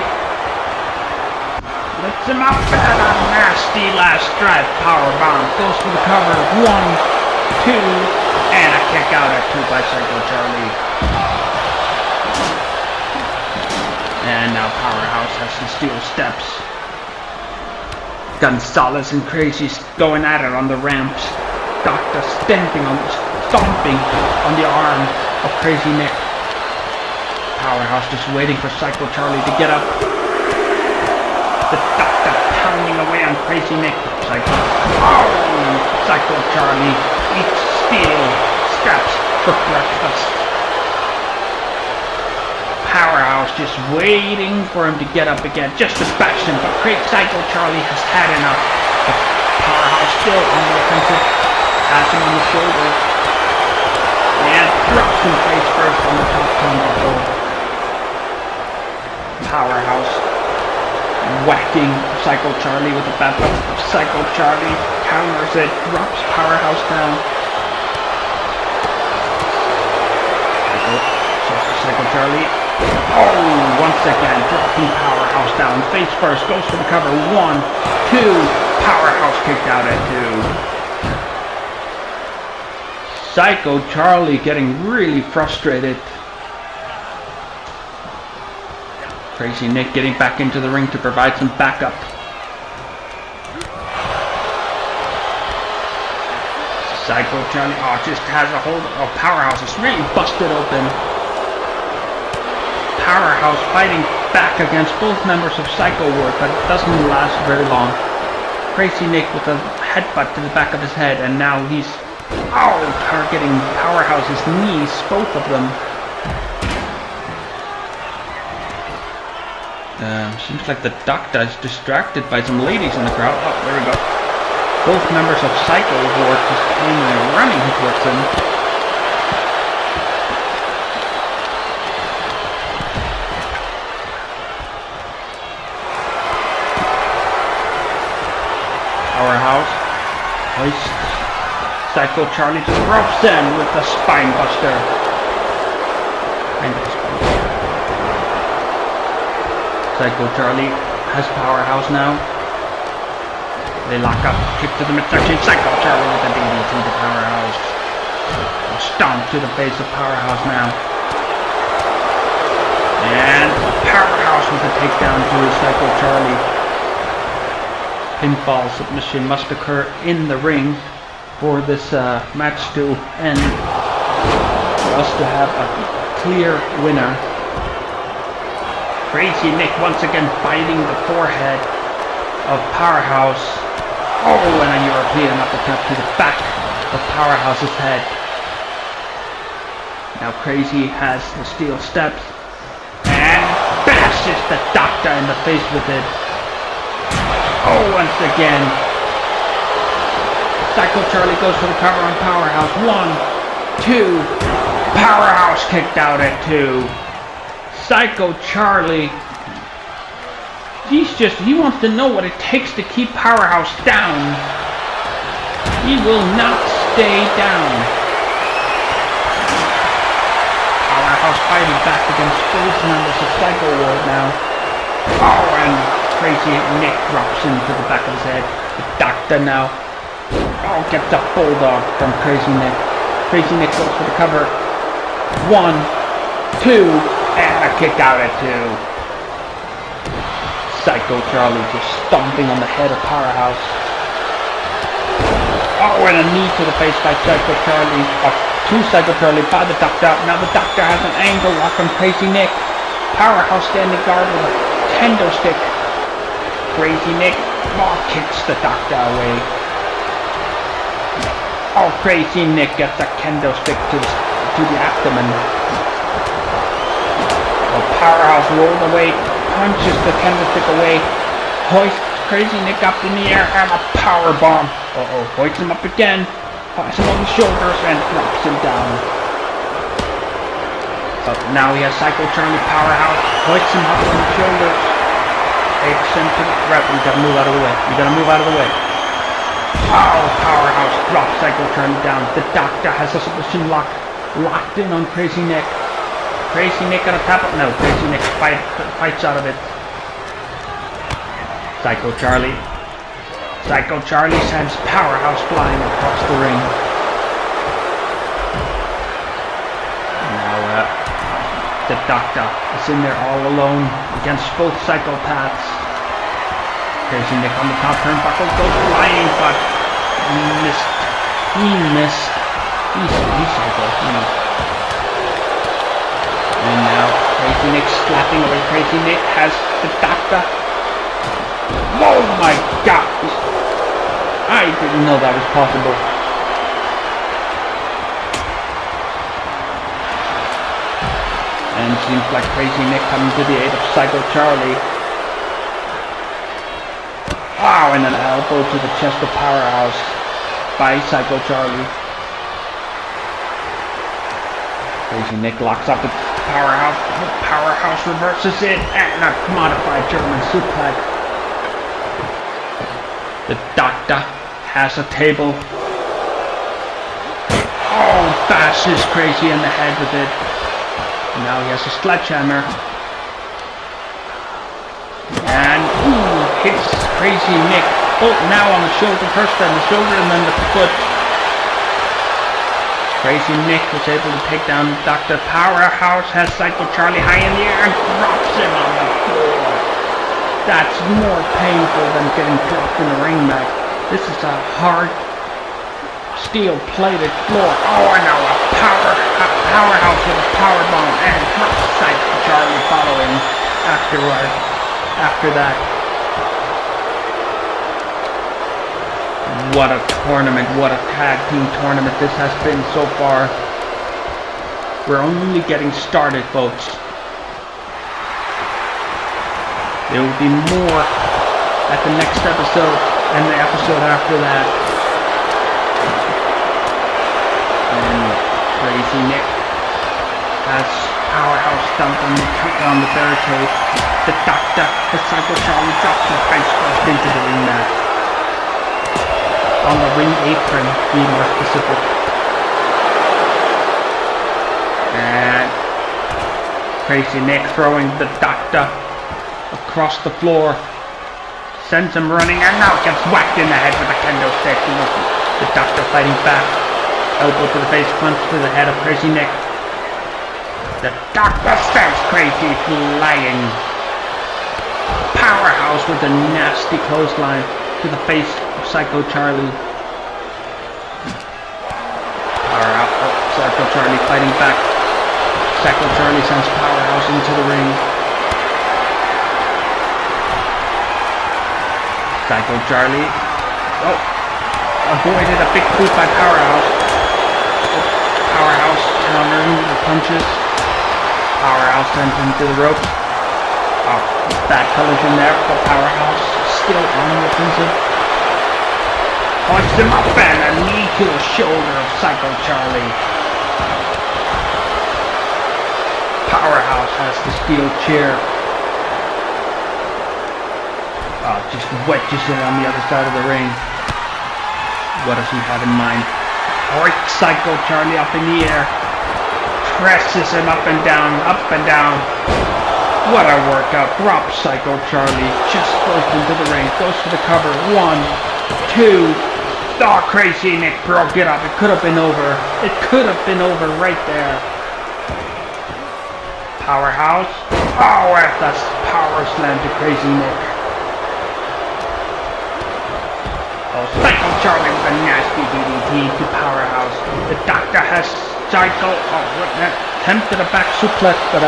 Lifts him up and a nasty last drive powerbomb. Goes for the cover. 1, 2, and a kick out at 2 by Psycho Charlie. And now Powerhouse has the steel steps. Gonzalez and Crazy going at it on the ramps. Doctor stomping on the arm of Crazy Nick. Powerhouse just waiting for Psycho Charlie to get up. The Doctor pounding away on Crazy Nick. Psycho Charlie eats steel straps for breakfast. Powerhouse just waiting for him to get up again, just to bash him, but Psycho Charlie has had enough. But Powerhouse still on the offensive, has him on the shoulder, and drops him face first on the top turnbuckle. Powerhouse whacking Psycho Charlie with a bad bump. Psycho Charlie counters it, drops Powerhouse down. Psycho Charlie. Oh, once again, dropping Powerhouse down. Face first, goes for the cover. 1, 2. Powerhouse kicked out at 2. Psycho Charlie getting really frustrated. Crazy Nick getting back into the ring to provide some backup. Psycho Charlie, just has a hold of Powerhouse. It's really busted open. Powerhouse fighting back against both members of Psycho Ward, but it doesn't last very long. Crazy Nick with a headbutt to the back of his head, and now he's targeting Powerhouse's knees, both of them. Seems like the doctor is distracted by some ladies in the crowd. Oh, there we go. Both members of Psycho Ward just came running towards him. Powerhouse hoists Psycho Charlie to the ropes in with the spine buster. Psycho Charlie has Powerhouse now. They lock up, kick to the midsection. Psycho Charlie with the DDT to Powerhouse. Stomp to the face of Powerhouse now. And Powerhouse with a takedown to Psycho Charlie. Pinfall submission must occur in the ring for this match to end. For us to have a clear winner. Crazy Nick once again biting the forehead of Powerhouse. Oh, and a European uppercut to the back of Powerhouse's head. Now Crazy has the steel steps and bashes the doctor in the face with it. Oh, once again. Psycho Charlie goes for the cover on Powerhouse. 1, 2. Powerhouse kicked out at 2. Psycho Charlie, he wants to know what it takes to keep Powerhouse down. He will not stay down. Powerhouse fighting back against both members of Psycho Ward now. Oh, and Crazy Nick drops into the back of his head. The doctor now. Oh, gets a bulldog from Crazy Nick. Crazy Nick goes for the cover. 1, 2. And a kick out at 2. Psycho Charlie just stomping on the head of Powerhouse. Oh, and a knee to the face by Psycho Charlie. To Psycho Charlie by the doctor. Now the doctor has an angle lock on Crazy Nick. Powerhouse standing guard with a kendo stick. Crazy Nick kicks the doctor away. Oh, Crazy Nick gets a kendo stick to the abdomen. Powerhouse rolled away, punches the kendo stick away, hoists Crazy Nick up in the air, and a power bomb. Hoists him up again, puts him on the shoulders, and drops him down. So now he has Psycho Charlie Powerhouse, hoists him up on the shoulders, takes him to the ref. We gotta move out of the way. Oh, Powerhouse drops Psycho Charlie down. The doctor has a submission locked in on Crazy Nick. Crazy Nick gonna tap it? No, Crazy Nick fights out of it. Psycho Charlie sends Powerhouse flying across the ring. Now the doctor is in there all alone against both psychopaths. Crazy Nick on the top turnbuckle goes flying, but he missed. He's psycho, you know. And now Crazy Nick slapping away. Crazy Nick has the doctor. Oh my god! I didn't know that was possible. And it seems like Crazy Nick coming to the aid of Psycho Charlie. Oh, and an elbow to the chest of Powerhouse by Psycho Charlie. Crazy Nick locks up with Powerhouse reverses it and a modified German suplex. The Doctor has a table. Oh, bashes Crazy in the head with it. Now he has a sledgehammer. And hits Crazy Nick. Oh, now on the shoulder. First on the shoulder and then the foot. Crazy Nick was able to take down Dr. Powerhouse, has Psycho Charlie high in the air and drops him on the floor. That's more painful than getting dropped in the ring mat. This is a hard, steel-plated floor. Oh, and now a Powerhouse with a powerbomb and drops Psycho Charlie following after that. What a tournament, what a tag team tournament this has been so far. We're only getting started, folks. There will be more at the next episode and the episode after that. And Crazy Nick has Powerhouse dumped on the barricade. The Doctor, the Psycho Charlie drops his face first into the ring mat. On the ring apron, to be more specific. And Crazy Nick throwing the Doctor across the floor. Sends him running and now gets whacked in the head with a kendo stick. The Doctor fighting back. Elbow to the face, punch to the head of Crazy Nick. The Doctor sends Crazy flying. Powerhouse with a nasty clothesline to the face of Psycho Charlie. Power out. Oh, Psycho Charlie fighting back. Psycho Charlie sends Powerhouse into the ring. Psycho Charlie. Oh, avoided a big boot by Powerhouse. Oh, Powerhouse countering the punches. Powerhouse sends him to the rope. Oh, bad collision there for Powerhouse. Still on the offensive. Punches him up and a knee to the shoulder of Psycho Charlie. Powerhouse has the steel chair. Just wedges it on the other side of the ring. What does he have in mind? Hoiks Psycho Charlie up in the air. Presses him up and down, up and down. What a workout. Drops Psycho Charlie. Just goes into the ring. Goes for the cover. 1, 2. Oh, Crazy Nick broke it up. It could have been over. It could have been over right there. Powerhouse. Oh, that's power slam to Crazy Nick. Oh, Psycho Charlie with a nasty DDT to Powerhouse. The Doctor has Psycho. Oh, what that? Attempted a back suplex, but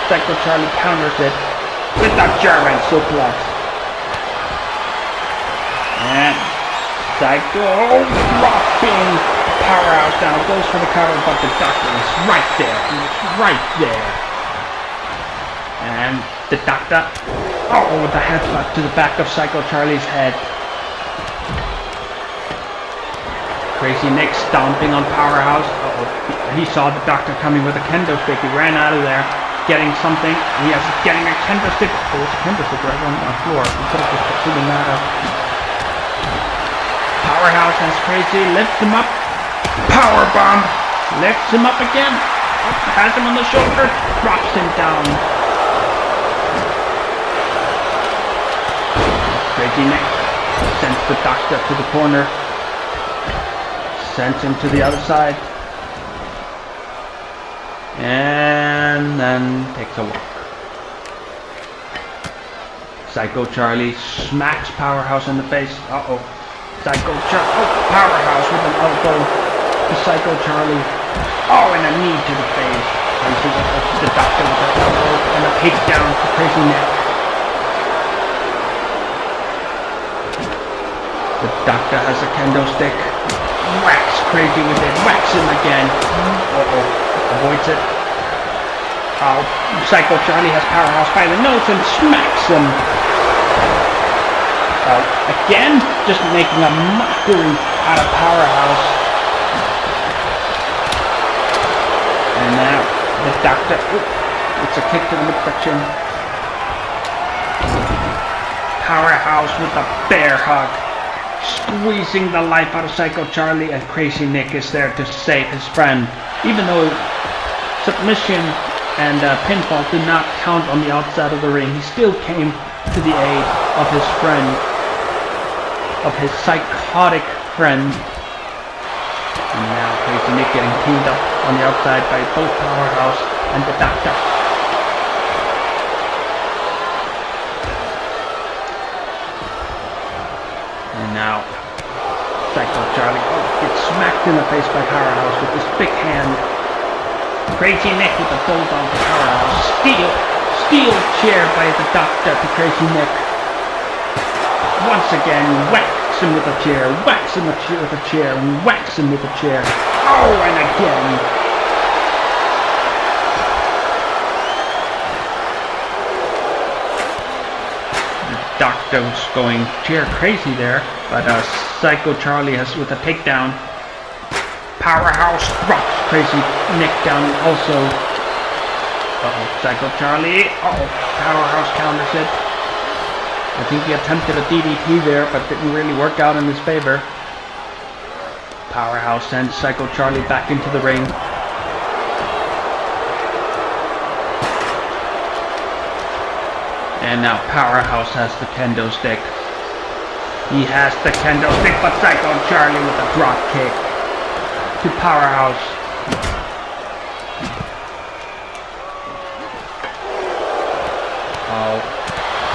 Psycho Charlie counters it with a German suplex. And Psycho dropping Powerhouse down, goes for the cover, but the Doctor is right there. He's right there. And the Doctor, with the headbutt to the back of Psycho Charlie's head. Crazy Nick stomping on Powerhouse. He saw the Doctor coming with a kendo stick. He ran out of there, getting something. He is getting a kendo stick. Oh, it's a kendo stick right on the floor. He could have just shooting that up. Powerhouse has Crazy, lifts him up. Powerbomb. Lifts him up again. Has him on the shoulder. Drops him down. Crazy Nick sends the Doctor to the corner. Sends him to the other side. And then takes a walk. Psycho Charlie smacks Powerhouse in the face. Psycho Charlie. Powerhouse with an elbow to Psycho Charlie. And a knee to the face. The Doctor with an elbow and a takedown to Crazy Nick. The Doctor has a kendo stick. Whacks Crazy with it. Whacks him again. Avoids it. Psycho Charlie has Powerhouse by the nose and smacks him. Again, just making a mockery out of Powerhouse. And now The doctor. It's a kick to the midsection. Powerhouse with a bear hug. Squeezing the life out of Psycho Charlie, and Crazy Nick is there to save his friend. Even though submission and pinfall did not count on the outside of the ring, he still came to the aid of his friend, of his psychotic friend. And now Crazy Nick getting teamed up on the outside by both Powerhouse and the Doctor. And now Psycho Charlie gets smacked in the face by Powerhouse with this big hand. Crazy Nick with a bulldog to Powerhouse. Steel chair by the Doctor to Crazy Nick. Once again, whacks him with a chair, whacks him with a chair, whacks him with a chair. Oh, and again. The Doctor's going chair crazy there, but Psycho Charlie has with a takedown. Powerhouse drops Crazy Nick down also. Psycho Charlie. Powerhouse counters it. I think he attempted a DDT there, but didn't really work out in his favor. Powerhouse sends Psycho Charlie back into the ring. And now Powerhouse has the kendo stick. He has the kendo stick, but Psycho Charlie with a drop kick to Powerhouse.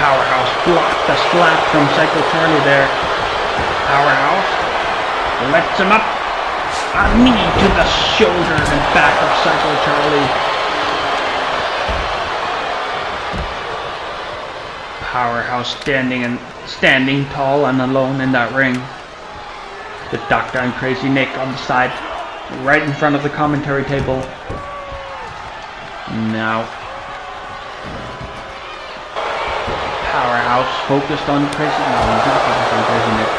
Powerhouse blocked the slap from Psycho Charlie there. Powerhouse lets him up. A knee to the shoulder and back of Psycho Charlie. Powerhouse standing tall and alone in that ring. The Doctor and Crazy Nick on the side, right in front of the commentary table. Now Powerhouse focused on Crazy. No, he's not focused on Crazy Nick.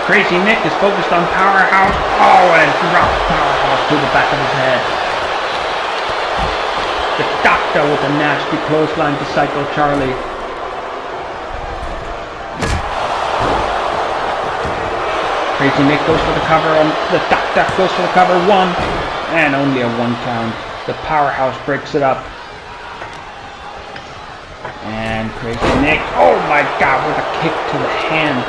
Crazy Nick is focused on Powerhouse. And drops Powerhouse to the back of his head. The Doctor with a nasty clothesline to Psycho Charlie. Crazy Nick goes for the cover. The Doctor goes for the cover. 1, and only a 1 count. The Powerhouse breaks it up. And Crazy Nick, oh my god, with a kick to the hand.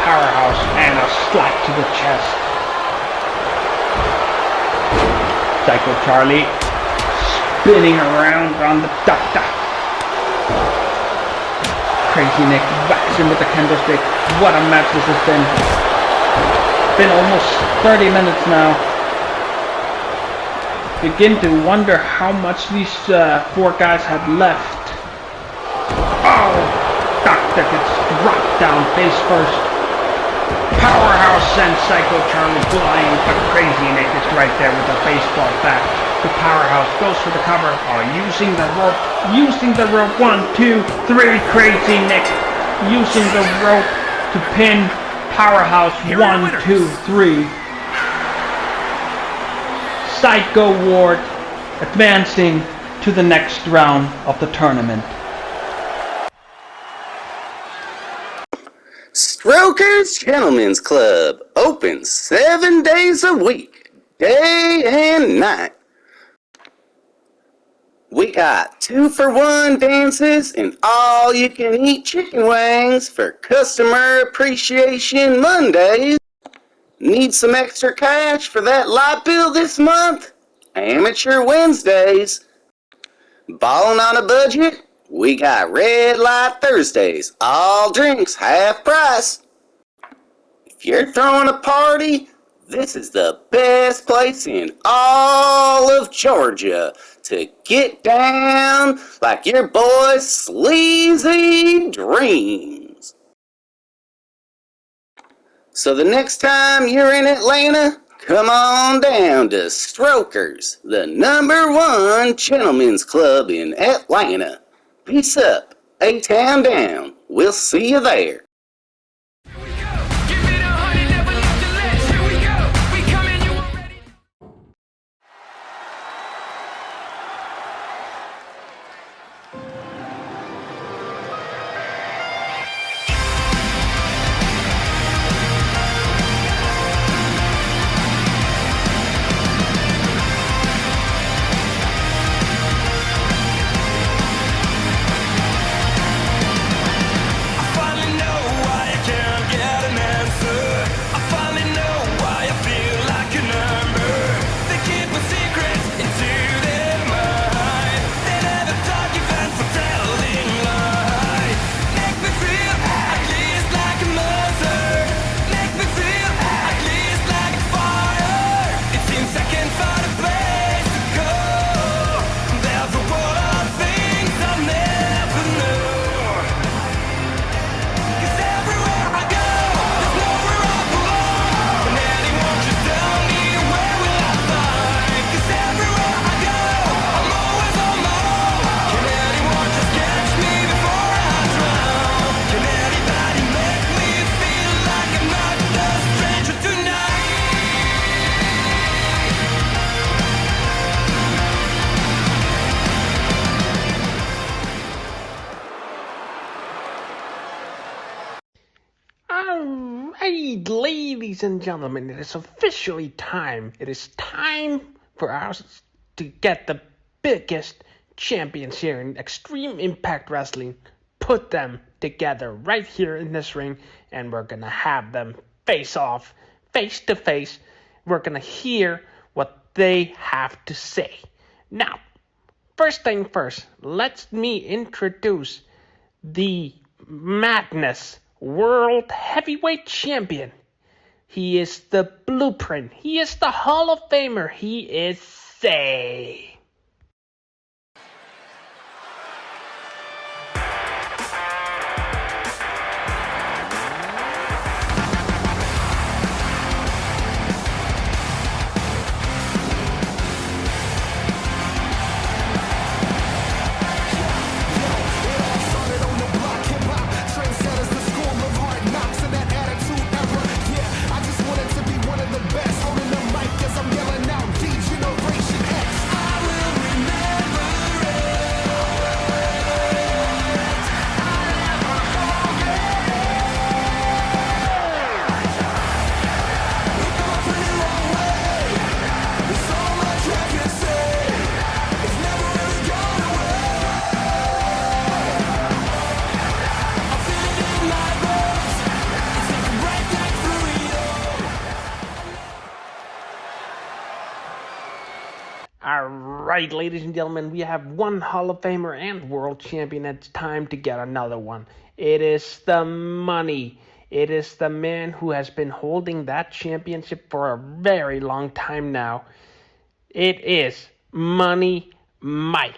Powerhouse and a slap to the chest. Psycho Charlie spinning around on the Doctor. Crazy Nick whacks him with the kendo stick. What a match this has been. Been almost 30 minutes now. Begin to wonder how much these 4 guys had left. Doctor gets dropped down face first. Powerhouse sends Psycho Charlie flying, but Crazy Nick is right there with a baseball bat. The Powerhouse goes for the cover. Using the rope. 1, 2, 3. Crazy Nick using the rope to pin Powerhouse. 1, 2, 3. Psycho Ward advancing to the next round of the tournament. Strokers Gentlemen's Club open 7 days a week, day and night. We got 2-for-1 dances and all-you-can-eat chicken wings for Customer Appreciation Mondays. Need some extra cash for that light bill this month? Amateur Wednesdays. Ballin' on a budget? We got Red Light Thursdays, all drinks half price. If you're throwing a party, this is the best place in all of Georgia to get down like your boy's Sleazy dreams. So the next time you're in Atlanta, come on down to Strokers, the #1 gentlemen's club in Atlanta. Peace up, A-Town down. We'll see you there. Alright, ladies and gentlemen, it is officially time. It is time for us to get the biggest champions here in Extreme Impact Wrestling. Put them together right here in this ring, and we're gonna have them face off, face to face. We're gonna hear what they have to say. Now, first thing first, let me introduce the Madness World Heavyweight Champion. He is the Blueprint. He is the Hall of Famer. He is Say. Alright, ladies and gentlemen, we have one Hall of Famer and World Champion. It's time to get another one. It is the Money. It is the man who has been holding that championship for a very long time now. It is Money Mike.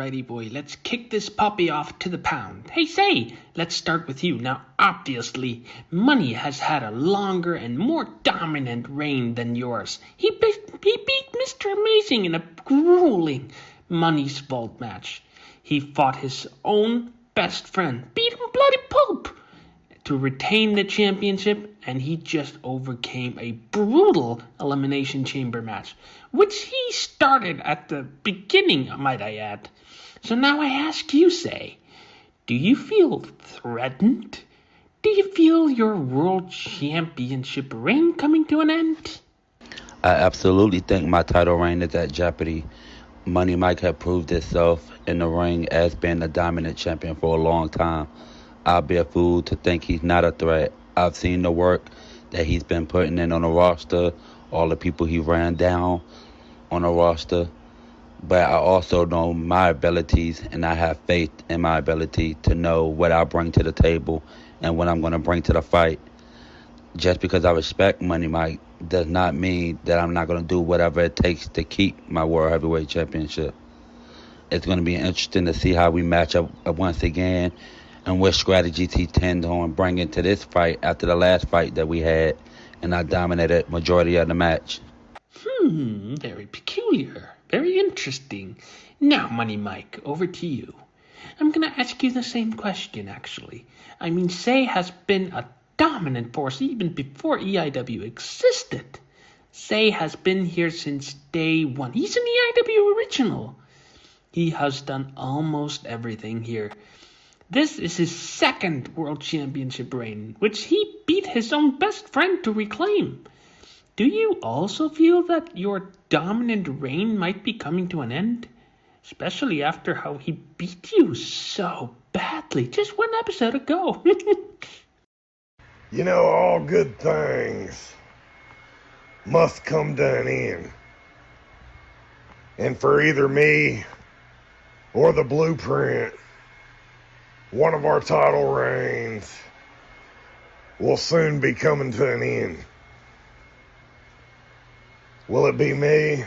Alrighty, boy, let's kick this puppy off to the pound. Hey, say, let's start with you. Now, obviously, Money has had a longer and more dominant reign than yours. He beat Mr. Amazing in a grueling Money's Vault match. He fought his own best friend, beat him bloody pulp, to retain the championship, and he just overcame a brutal Elimination Chamber match, which he started at the beginning, might I add. So now I ask you, Say, do you feel threatened? Do you feel your World Championship reign coming to an end? I absolutely think my title reign is at jeopardy. Money Mike had proved itself in the ring as being a dominant champion for a long time. I'd be a fool to think he's not a threat. I've seen the work that he's been putting in on the roster, all the people he ran down on the roster. But I also know my abilities, and I have faith in my ability to know what I bring to the table and what I'm going to bring to the fight. Just because I respect Money Mike does not mean that I'm not going to do whatever it takes to keep my World Heavyweight Championship. It's going to be interesting to see how we match up once again and what strategies he tends on bringing to this fight after the last fight that we had, and I dominated majority of the match. Very peculiar. Very interesting. Now, Money Mike, over to you. I'm going to ask you the same question, actually. I mean, Say has been a dominant force even before EIW existed. Say has been here since day one. He's an EIW original. He has done almost everything here. This is his second World Championship reign, which he beat his own best friend to reclaim. Do you also feel that your dominant reign might be coming to an end? Especially after how he beat you so badly just one episode ago. You know, all good things must come to an end. And for either me or the Blueprint, one of our title reigns will soon be coming to an end. Will it be me?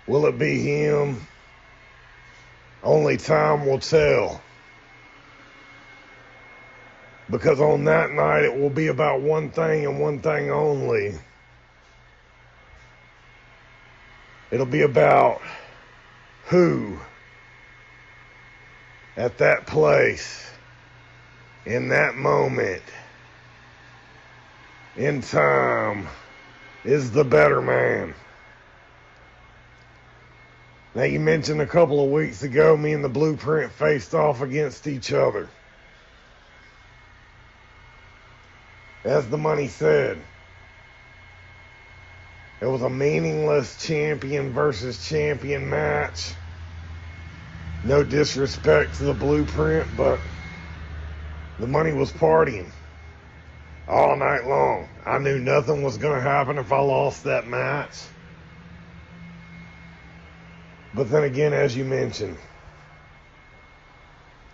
Will it be him? Only time will tell. Because on that night it will be about one thing and one thing only. It'll be about who at that place, in that moment, in time, is the better man. Now, you mentioned a couple of weeks ago me and the Blueprint faced off against each other. As the Money said, it was a meaningless champion versus champion match. No disrespect to the Blueprint, but the Money was partying all night long. I knew nothing was going to happen if I lost that match. But then again, as you mentioned,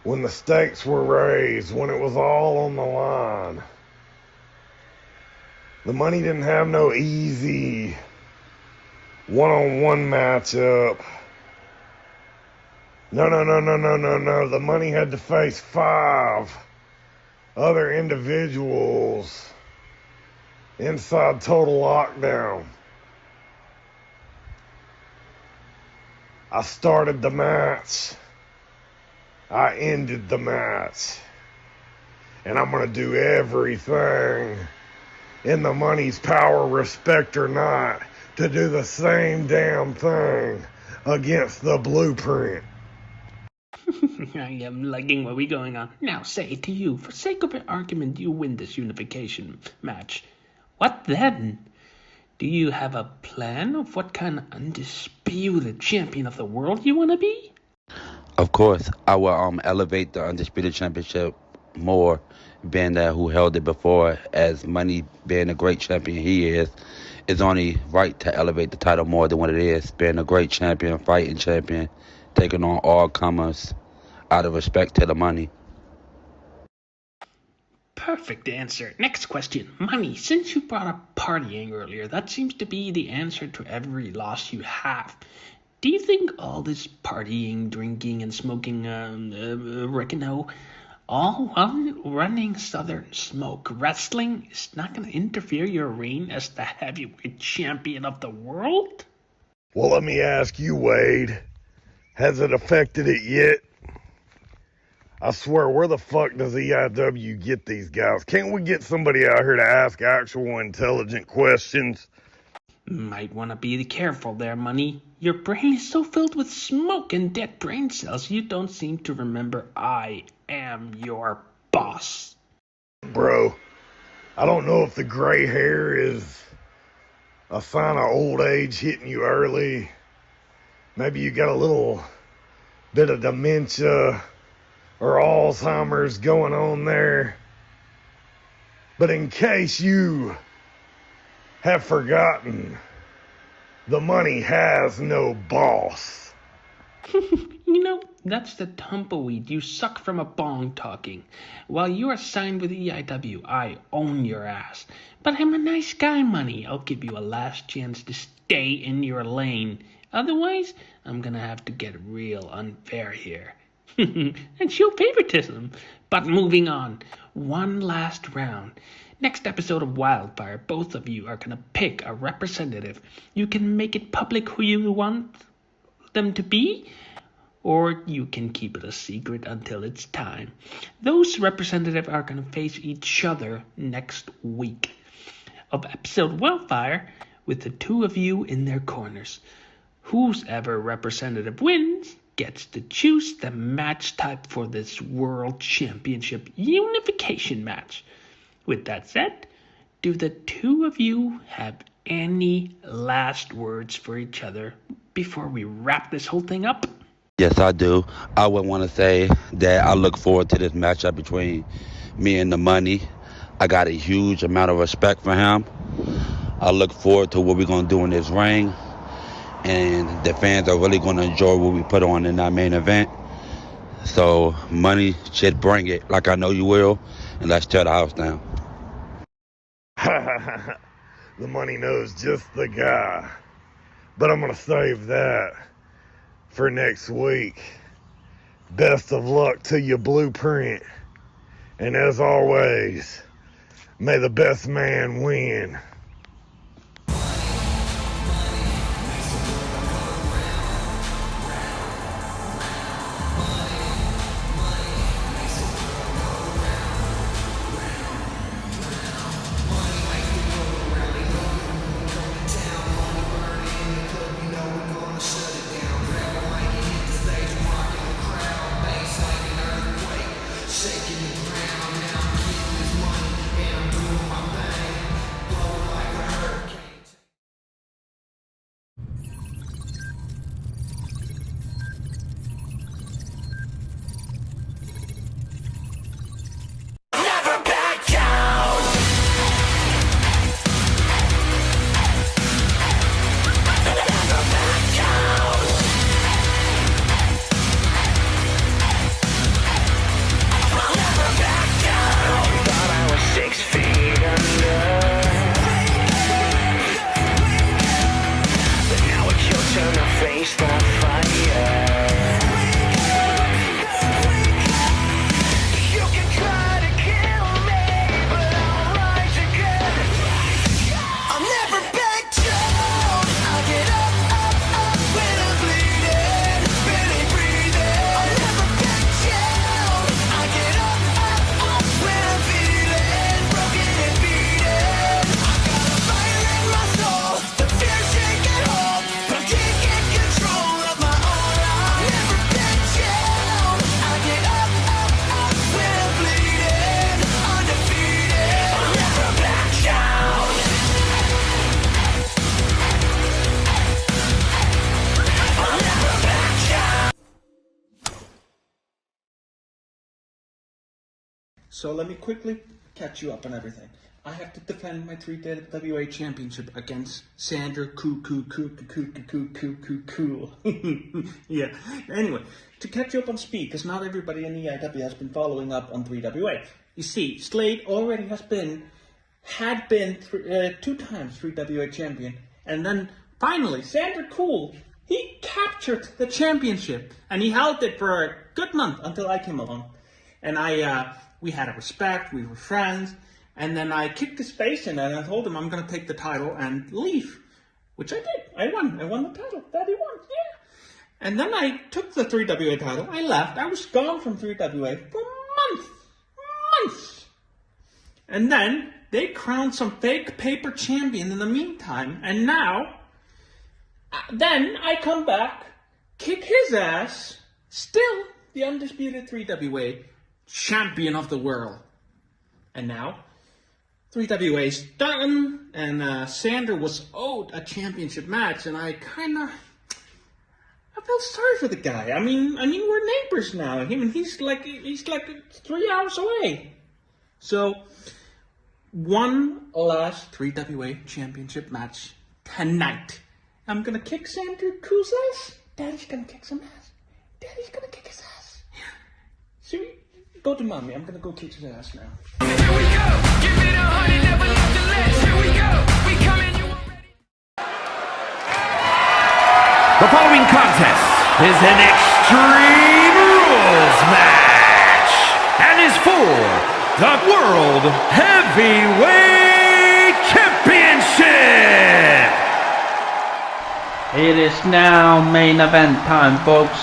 when the stakes were raised, when it was all on the line, the Money didn't have no easy one-on-one matchup. No. The Money had to face 5 other individuals inside total lockdown. I started the match. I ended the match. And I'm going to do everything in the Money's power, respect or not, to do the same damn thing against the Blueprint. I am liking what we're going on. Now, Say, to you, for sake of argument, you win this unification match. What then? Do you have a plan of what kind of undisputed champion of the world you want to be? Of course, I will elevate the Undisputed Championship more, being that who held it before, as Money being a great champion he is, it's only right to elevate the title more than what it is, being a great champion, fighting champion, taking on all comers out of respect to the Money. Perfect answer. Next question. Money, since you brought up partying earlier, that seems to be the answer to every loss you have. Do you think all this partying, drinking, and smoking oregano, all while running Southern Smoke Wrestling, is not going to interfere your reign as the heavyweight champion of the world? Well, let me ask you, Wade. Has it affected it yet? I swear, where the fuck does EIW get these guys? Can't we get somebody out here to ask actual intelligent questions? Might want to be careful there, Money. Your brain is so filled with smoke and dead brain cells, you don't seem to remember I am your boss. Bro, I don't know if the gray hair is a sign of old age hitting you early. Maybe you got a little bit of dementia or Alzheimer's going on there. But in case you have forgotten, the Money has no boss. You know, that's the tumbleweed you suck from a bong talking. While you are signed with EIW, I own your ass. But I'm a nice guy, Money. I'll give you a last chance to stay in your lane. Otherwise, I'm gonna have to get real unfair here. And show favoritism. But moving on, one last round. Next episode of Wildfire, both of you are gonna pick a representative. You can make it public who you want them to be, or you can keep it a secret until it's time. Those representatives are gonna face each other next week of episode Wildfire with the two of you in their corners. Whoever representative wins gets to choose the match type for this World Championship Unification match. With that said, do the two of you have any last words for each other before we wrap this whole thing up? Yes, I do. I would want to say that I look forward to this matchup between me and the Money. I got a huge amount of respect for him. I look forward to what we're going to do in this ring. And the fans are really going to enjoy what we put on in our main event. So, Money should bring it like I know you will. And let's tear the house down. The Money knows just the guy. But I'm going to save that for next week. Best of luck to your Blueprint. And as always, may the best man win. So let me quickly catch you up on everything. I have to defend my 3WA championship against Sandra Cool. Yeah. Anyway, to catch you up on speed, because not everybody in EIW has been following up on 3WA. You see, Slade already had been 2 times 3WA champion, and then finally Sandra Cool He captured the championship, and he held it for a good month until I came along. And we had a respect, we were friends, and then I kicked his face in and I told him I'm going to take the title and leave, which I did. I won the title. Daddy won, yeah. And then I took the 3WA title, I left, I was gone from 3WA for months. And then they crowned some fake paper champion in the meantime, and now, then I come back, kick his ass, still the undisputed 3WA champion of the world. And now, 3WA's done, and Sander was owed a championship match, and I felt sorry for the guy. I mean, we're neighbors now, and he's like 3 hours away. So, one last 3WA championship match tonight. I'm gonna kick Sander Cool's ass. Daddy's gonna kick some ass. Daddy's gonna kick his ass. So, go to mommy. I'm gonna go kick his ass now. Here we go. Give it 100, never left the last. Here we go. We coming, you already. The following contest is an Extreme Rules match and is for the World Heavyweight Championship. It is now main event time, folks.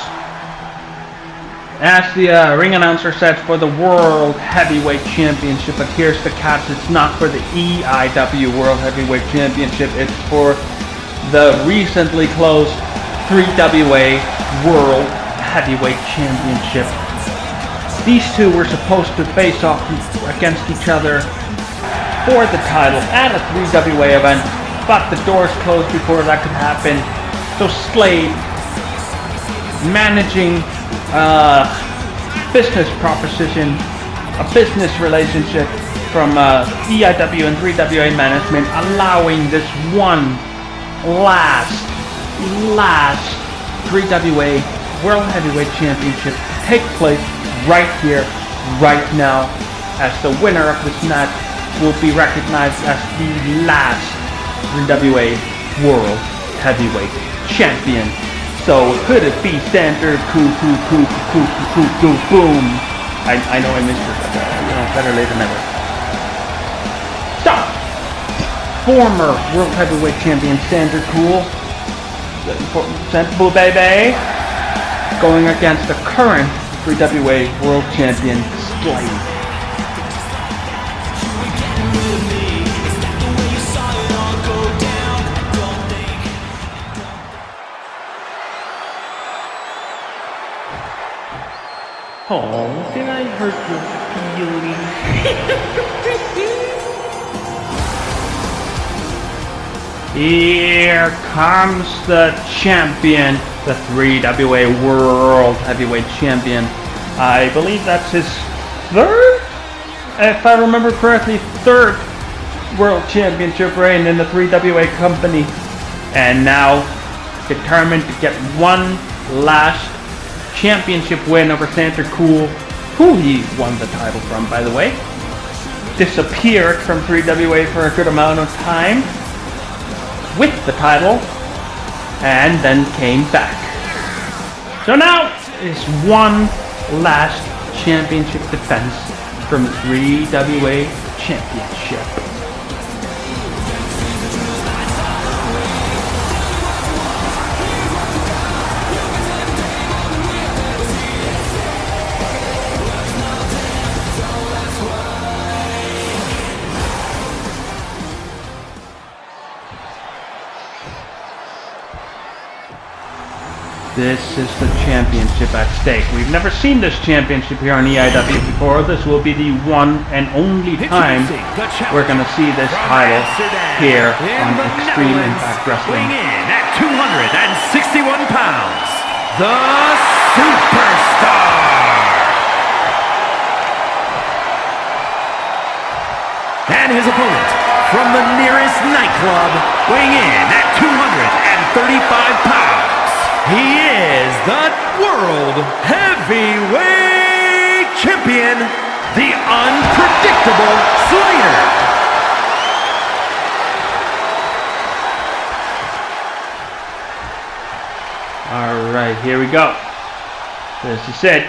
As the ring announcer said, for the World Heavyweight Championship, but here's the catch, it's not for the EIW World Heavyweight Championship, it's for the recently closed 3WA World Heavyweight Championship. These two were supposed to face off against each other for the title at a 3WA event, but the doors closed before that could happen. So Slade, managing a business proposition, a business relationship from EIW and 3WA management, allowing this one last 3WA World Heavyweight Championship take place right here, right now, as the winner of this match will be recognized as the last 3WA World Heavyweight Champion. So could it be Sander boom? I know I missed it, but better late than never. Stop! Former World Heavyweight Champion Sander Sensible baby, going against the current 3WA World Champion Slade. Oh, did I hurt your feelings? Here comes the champion, the 3WA World Heavyweight Champion. I believe that's his third, if I remember correctly, third World Championship reign in the 3WA company. And now determined to get one last championship win over Sander Cool, who he won the title from, by the way. Disappeared from 3WA for a good amount of time with the title, and then came back. So now is one last championship defense from the 3WA Championship. This is the championship at stake. We've never seen this championship here on EIW before. This will be the one and only time we're going to see this title here on Extreme Impact Wrestling. Weighing in at 261 pounds, the Superstar. And his opponent from the nearest nightclub, weighing in at 235 pounds. He is the World Heavyweight Champion, the unpredictable Slade. Alright, here we go. This is it.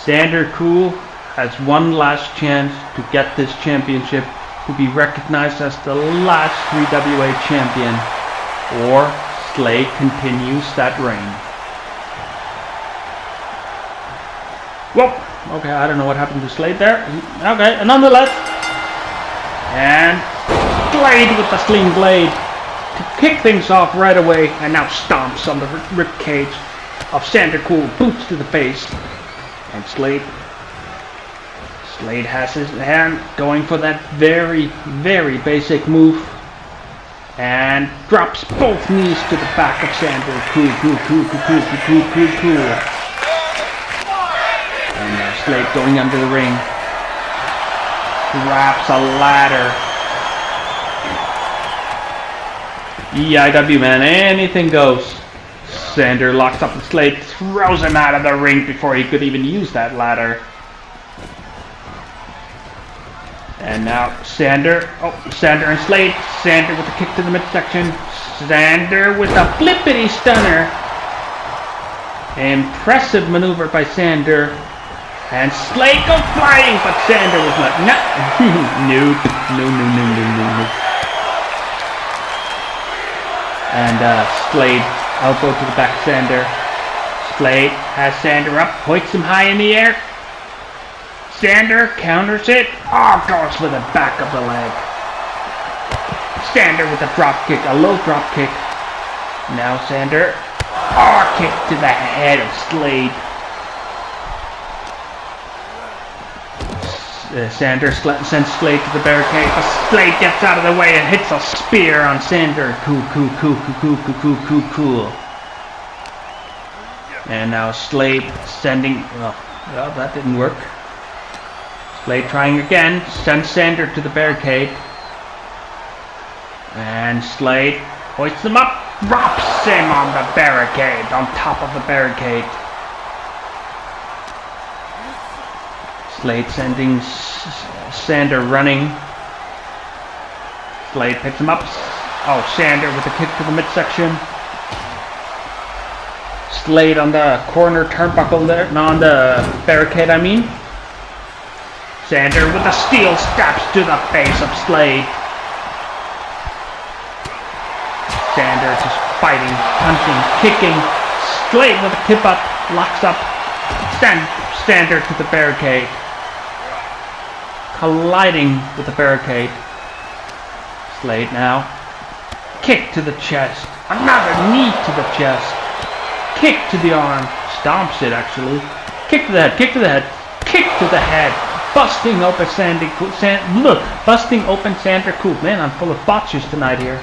Xander Cool has one last chance to get this championship, to be recognized as the last 3WA champion, or Slade continues that reign. Whoa! Okay, I don't know what happened to Slade there. Okay, nonetheless. And Slade with the sling blade to kick things off right away, and now stomps on the rib cage of Xander Cool, boots to the face. And Slade has his hand going for that very, very basic move, and drops both knees to the back of Xander Cool. And now Slade going under the ring, grabs a ladder. EIW, man, anything goes. Xander locks up the Slade, throws him out of the ring before he could even use that ladder. And now Xander and Slade. Xander with a kick to the midsection. Xander with a flippity stunner. Impressive maneuver by Xander. And Slade goes flying, but Xander was like, no. And Slade elbow to the back of Xander. Slade has Xander up, hoists him high in the air. Xander counters it. Oh, goes for the back of the leg. Xander with a drop kick, a low drop kick. Now Xander. Oh, kick to the head of Slade. Xander sends Slade to the barricade, but Slade gets out of the way and hits a spear on Xander. Cool. And now Slade sending. Well, that didn't work. Slade trying again, sends Xander to the barricade. And Slade hoists him up, drops him on the barricade, on top of the barricade. Slade sending Xander running. Slade picks him up. Oh, Xander with a kick to the midsection. Slade on the corner turnbuckle there, no, on the barricade I mean. Xander with a steel stabs to the face of Slade. Xander just fighting, punching, kicking. Slade with a tip up, locks up. Xander to the barricade. Colliding with the barricade. Slade now. Kick to the chest. Another knee to the chest. Kick to the arm. Stomps it actually. Kick to the head. Kick to the head. Kick to the head. Busting open Xander Cool. Busting open Xander Cool. Man, I'm full of botches tonight here.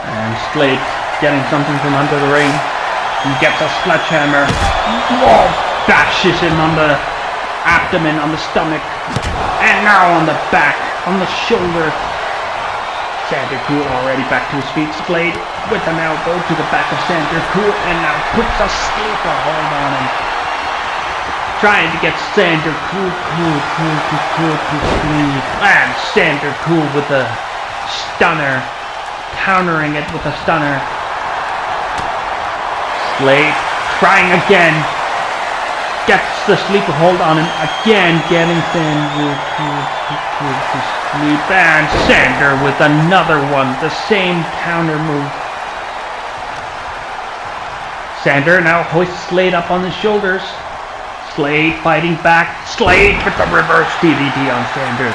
And Slade getting something from under the ring. He gets a sledgehammer. Whoa! Bashes him on the abdomen, on the stomach, and now on the back, on the shoulder. Xander Cool already back to his feet. Slade with an elbow to the back of Xander Cool, and now puts a sleeper hold on him. Trying to get Xander Cool to sleep. And Xander Cool with a stunner, countering it with a stunner. Slade trying again. Gets the sleeper hold on him again, getting Xander to sleep. And Xander with another one, the same counter move. Xander now hoists Slade up on his shoulders. Slade fighting back. Slade with the reverse DDT on Xander.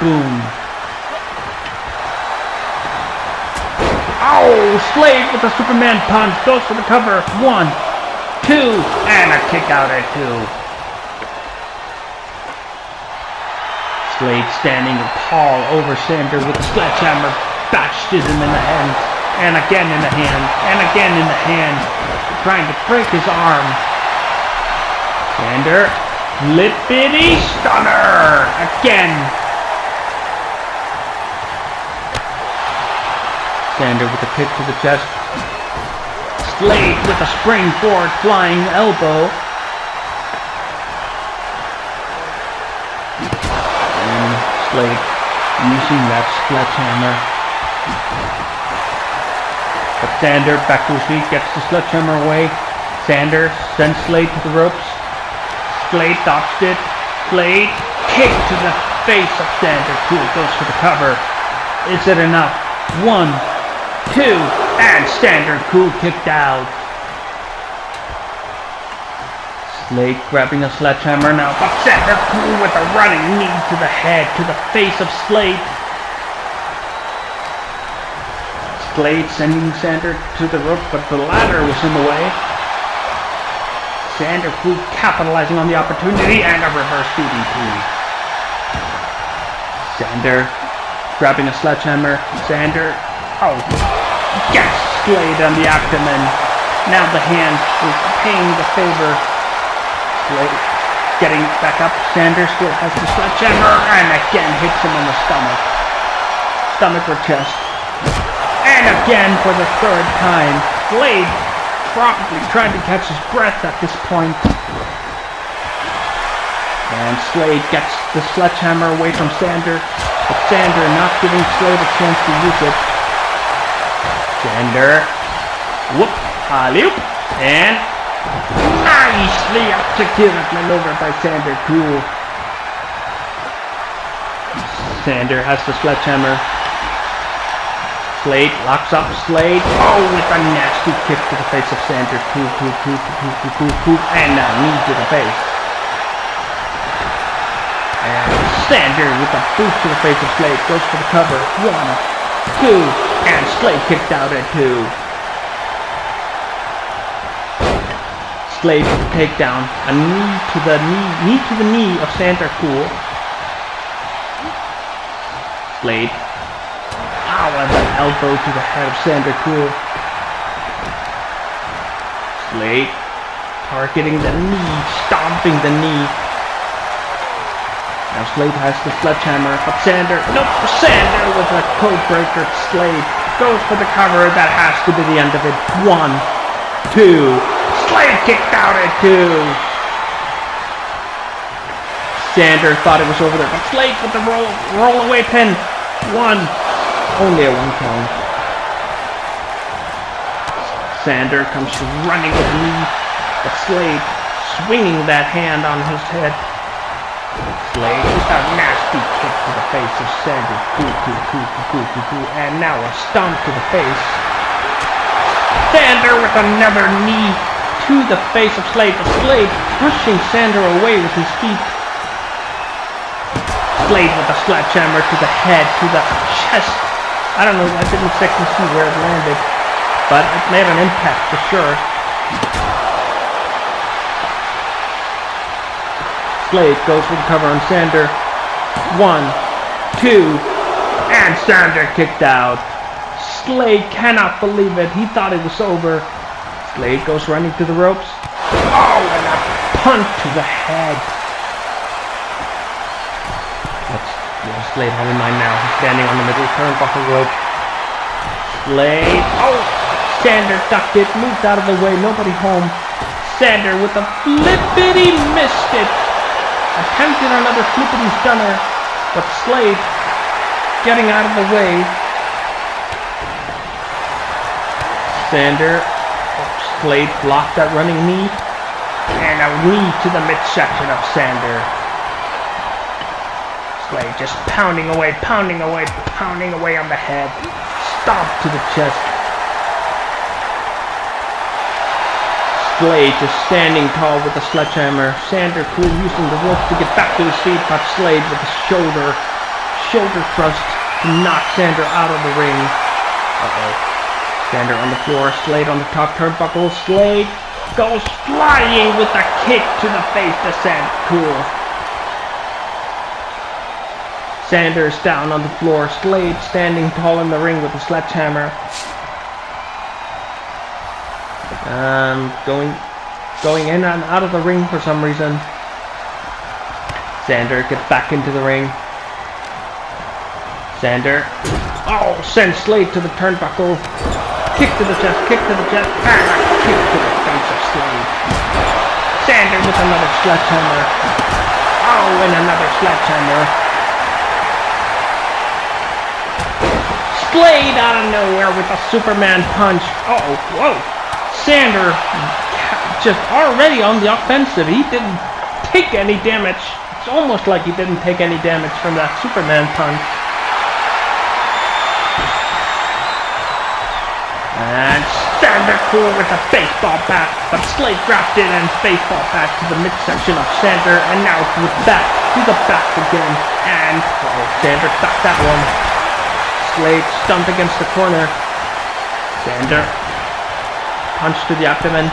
Boom. Oh, Slade with the Superman punch. Goes for the cover. 1, 2, and a kick out at 2. Slade standing tall over Xander with the sledgehammer. Bashes him in the hand. And again in the hand. And again in the hand. Trying to break his arm. Xander. Flippity stunner. Again. Xander with a kick to the chest. Slade with a springboard flying elbow. And Slade using that sledgehammer. But Sander back to his feet, gets the sledgehammer away. Sander sends Slade to the ropes. Slade dodged it. Slade kick to the face of Sander. Cool goes for the cover. Is it enough? 1, 2, and Sander Cool kicked out. Slade grabbing a sledgehammer now, but Sander Cool with a running knee to the head, to the face of Slade. Slade sending Sander to the rope, but the ladder was in the way. Sander Cool capitalizing on the opportunity and a reverse DDT. Sander grabbing a sledgehammer. Sander, gets Slade on the abdomen. Now the hand is paying the favor. Slade getting back up. Sander still has the sledgehammer and again hits him in the stomach. Stomach or chest. And again for the third time. Slade probably trying to catch his breath at this point. And Slade gets the sledgehammer away from Sander, but Sander not giving Slade a chance to use it. Sander, whoop, alley-oop, and nicely executed maneuver by Sander Cool. Sander has the sledgehammer. Slade locks up Slade. With a nasty kick to the face of Sander. Cool, and a knee to the face. And Sander with a boot to the face of Slade goes for the cover. 1, 2, and Slade kicked out at 2. Slade with the takedown. A knee to the knee of Sander Cool. Slade. And an elbow to the head of Sander Cool. Slade targeting the knee, stomping the knee. Now Slade has the sledgehammer, but Sander with a code breaker. Slade goes for the cover. That has to be the end of it. 1, 2. Slade kicked out at 2. Sander thought it was over there, but Slade with the roll away pin. 1. Only a 1 count. Sander comes running with a knee, but Slade swinging that hand on his head. Slade with a nasty kick to the face of Sander. And now a stomp to the face. Sander with another knee to the face of Slade, but Slade pushing Sander away with his feet. Slade with a sledgehammer to the head, to the chest. I don't know, I didn't exactly see where it landed, but it made an impact for sure. Slade goes for the cover on Sander. 1, 2, and Sander kicked out. Slade cannot believe it. He thought it was over. Slade goes running to the ropes. And a punch to the head. Slade has in mind now. He's standing on the middle turnbuckle rope. Slade. Sander ducked it, moved out of the way, nobody home. Sander with a flippity missed it. Attempted another flippity stunner, but Slade getting out of the way. Slade blocked that running knee, and a knee to the midsection of Sander. Slade just pounding away on the head. Stomp to the chest. Slade just standing tall with the sledgehammer. Sander Cool using the rope to get back to his feet, but Slade with the shoulder thrust to knock Sander out of the ring. Sander on the floor, Slade on the top turnbuckle. Slade goes flying with a kick to the face to Sander Cool. Sanders down on the floor. Slade standing tall in the ring with the sledgehammer. Going in and out of the ring for some reason. Sander gets back into the ring. Sander. Sends Slade to the turnbuckle. Kick to the chest, and a kick to the face of Slade. Sander with another sledgehammer. And another sledgehammer. Slade out of nowhere with a Superman punch. Oh, whoa. Sander just already on the offensive. He didn't take any damage. It's almost like he didn't take any damage from that Superman punch. And Sander cool with a baseball bat, but Slade dropped in and baseball bat to the midsection of Sander, and now with back to the back again. And Sander stopped that one. Slade stumped against the corner. Sander punch to the abdomen.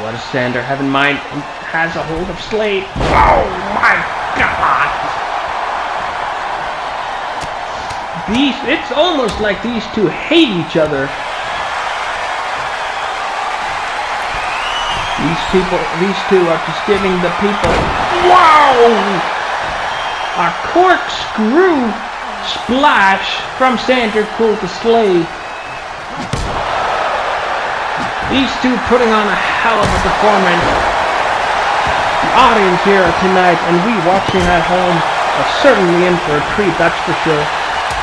What does Sander have in mind? He has a hold of Slade. Oh my God! It's almost like these two hate each other. These two are just giving the people. Wow! A corkscrew splash from Sander cool to Slade. These two putting on a hell of a performance. The audience here tonight and we watching at home are certainly in for a treat, that's for sure.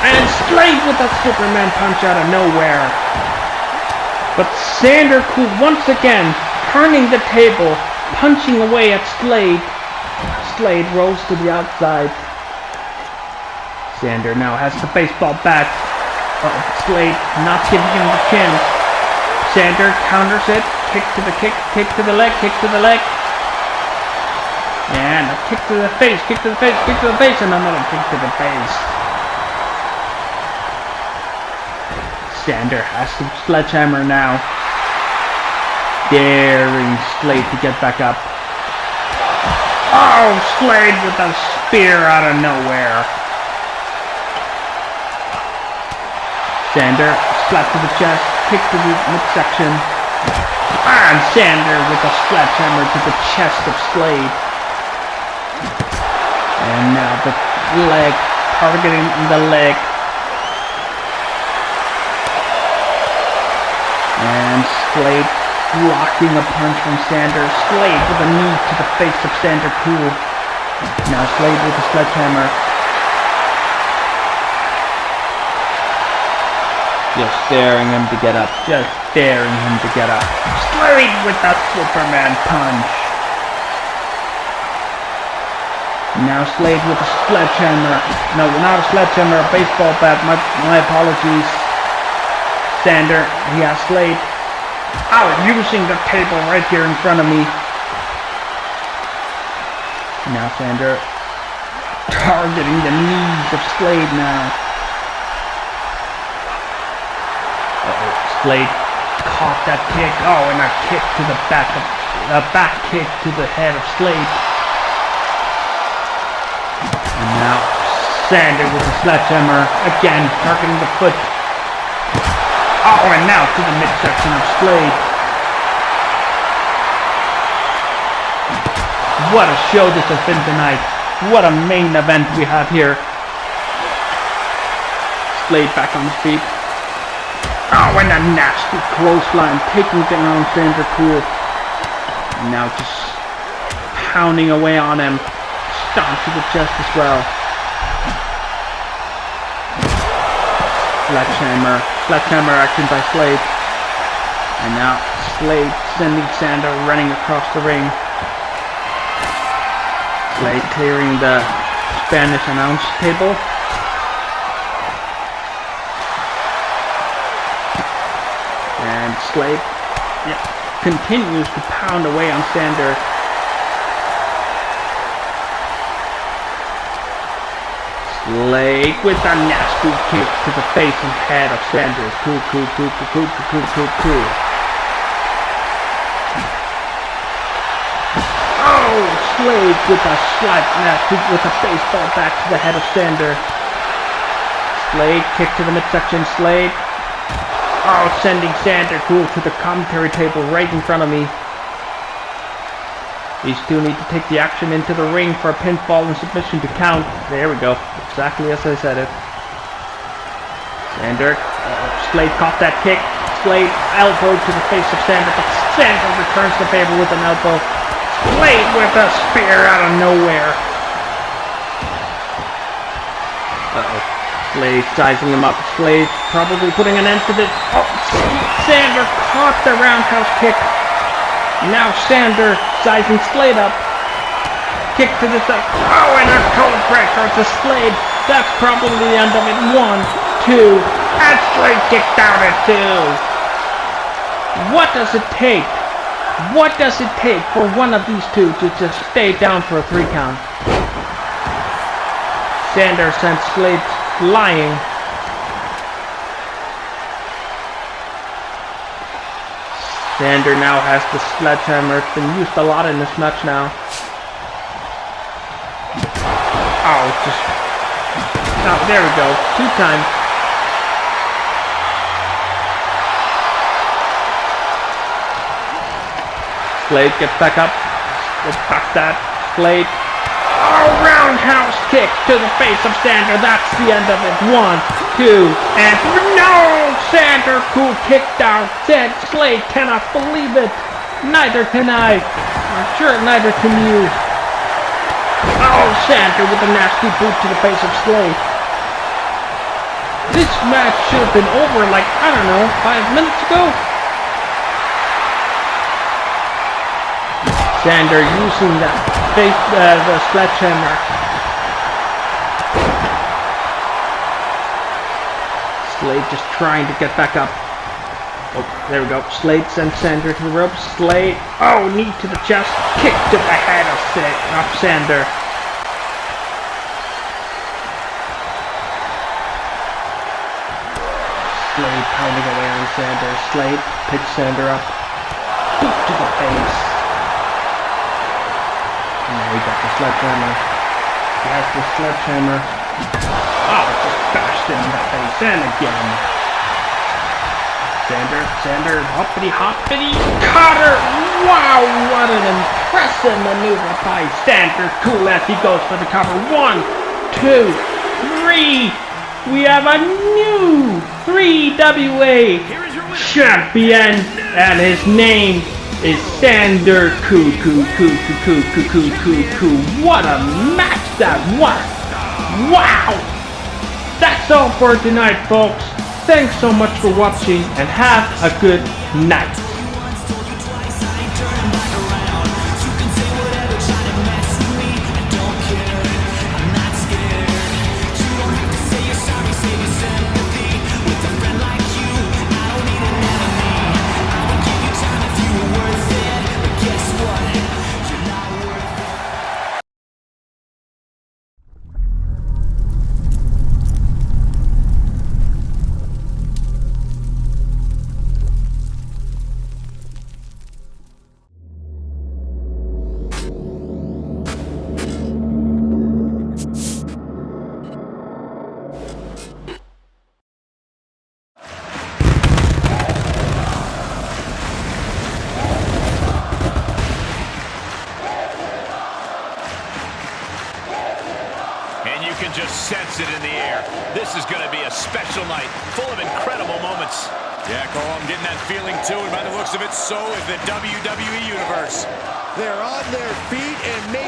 And Slade with that Superman punch out of nowhere. But Sander cool once again turning the table, punching away at Slade. Slade rolls to the outside. Sander now has the baseball bat. Slade not giving him the chin. Sander counters it, kick to the kick, kick to the leg, kick to the leg. And a kick to the face, kick to the face, kick to the face, and another kick to the face. Sander has the sledgehammer now. Daring Slade to get back up. Oh, Slade with a spear out of nowhere. Sander, slap to the chest, kick to the midsection. And Sander with a sledgehammer to the chest of Slade. And now the leg, targeting the leg. And Slade blocking a punch from Sander. Slade with a knee to the face of Sander cool. Now Slade with a sledgehammer. Just daring him to get up. Just daring him to get up. Slade with that Superman punch. Now Slade with a sledgehammer. No, not a sledgehammer, a baseball bat. My apologies. Sander, he has Slade. Oh, using the table right here in front of me. Now Sander targeting the knees of Slade now. Slade caught that kick. Oh, and a kick to the back of a back kick to the head of Slade. And now Sander with a sledgehammer again targeting the foot. Oh, and now to the midsection of Slade. What a show this has been tonight. What a main event we have here. Slade back on his feet. Oh, and a nasty clothesline taking down Sander cool. And now just pounding away on him. Stomp to the chest as well. Sledgehammer action by Slade. And now Slade sending Sander running across the ring. Slade clearing the Spanish announce table. And Slade continues to pound away on Sander. Slade with a nasty kick to the face and head of Sander. Cool. Oh, Slade with a slight nasty with a baseball bat to the head of Sander. Slade kick to the midsection. Slade. Oh, sending Sander cool to the commentary table right in front of me. These two need to take the action into the ring for a pinfall and submission to count. There we go. Exactly as I said it. Sander. Slade caught that kick. Slade elbow to the face of Sander, but Sander returns the favor with an elbow. Slade with a spear out of nowhere. Slade sizing him up. Slade probably putting an end to this. Oh, Sander caught the roundhouse kick. Now Sander sizing Slade up. Kick to the side. Oh, and a cold breaker to Slade. That's probably the end of it. 1, 2, and Slade kicked out at 2. What does it take? What does it take for one of these two to just stay down for a 3 count? Sander sends Slade flying. Sander now has the sledgehammer. It's been used a lot in this match now. Oh, just... Oh, there we go. 2 times. Slade gets back up. Let's back that. Slade. Oh, roundhouse kick to the face of Sander. That's the end of it. 1, 2, and 3. No! Sander cool kicked out. Slade cannot believe it. Neither can I. I'm sure neither can you. Oh, Sander with a nasty boot to the face of Slade. This match should have been over like, I don't know, 5 minutes ago. Sander using the sledgehammer. Slade just trying to get back up. Oh, there we go. Slade sends Sander to the ropes. Slade, oh, knee to the chest. Kick to the head of Sander. Slade pounding away on Sander. Slade picks Sander up. Boot to the face. Now he got the sledgehammer. He has the sledgehammer. Oh, just bashed him in the face. And again. Sander, hoppity. Cooter! Wow, what an impressive maneuver by Sander. Cool as he goes for the cover. 1, 2, 3. We have a new 3WA champion, and his name is Sander Cooter. What a match that was! Wow! That's all for tonight, folks. Thanks so much for watching, and have a good night. Just sense it in the air. This is going to be a special night, full of incredible moments. Yeah, Cole, I'm getting that feeling too, and by the looks of it, so is the WWE Universe. They're on their feet and maybe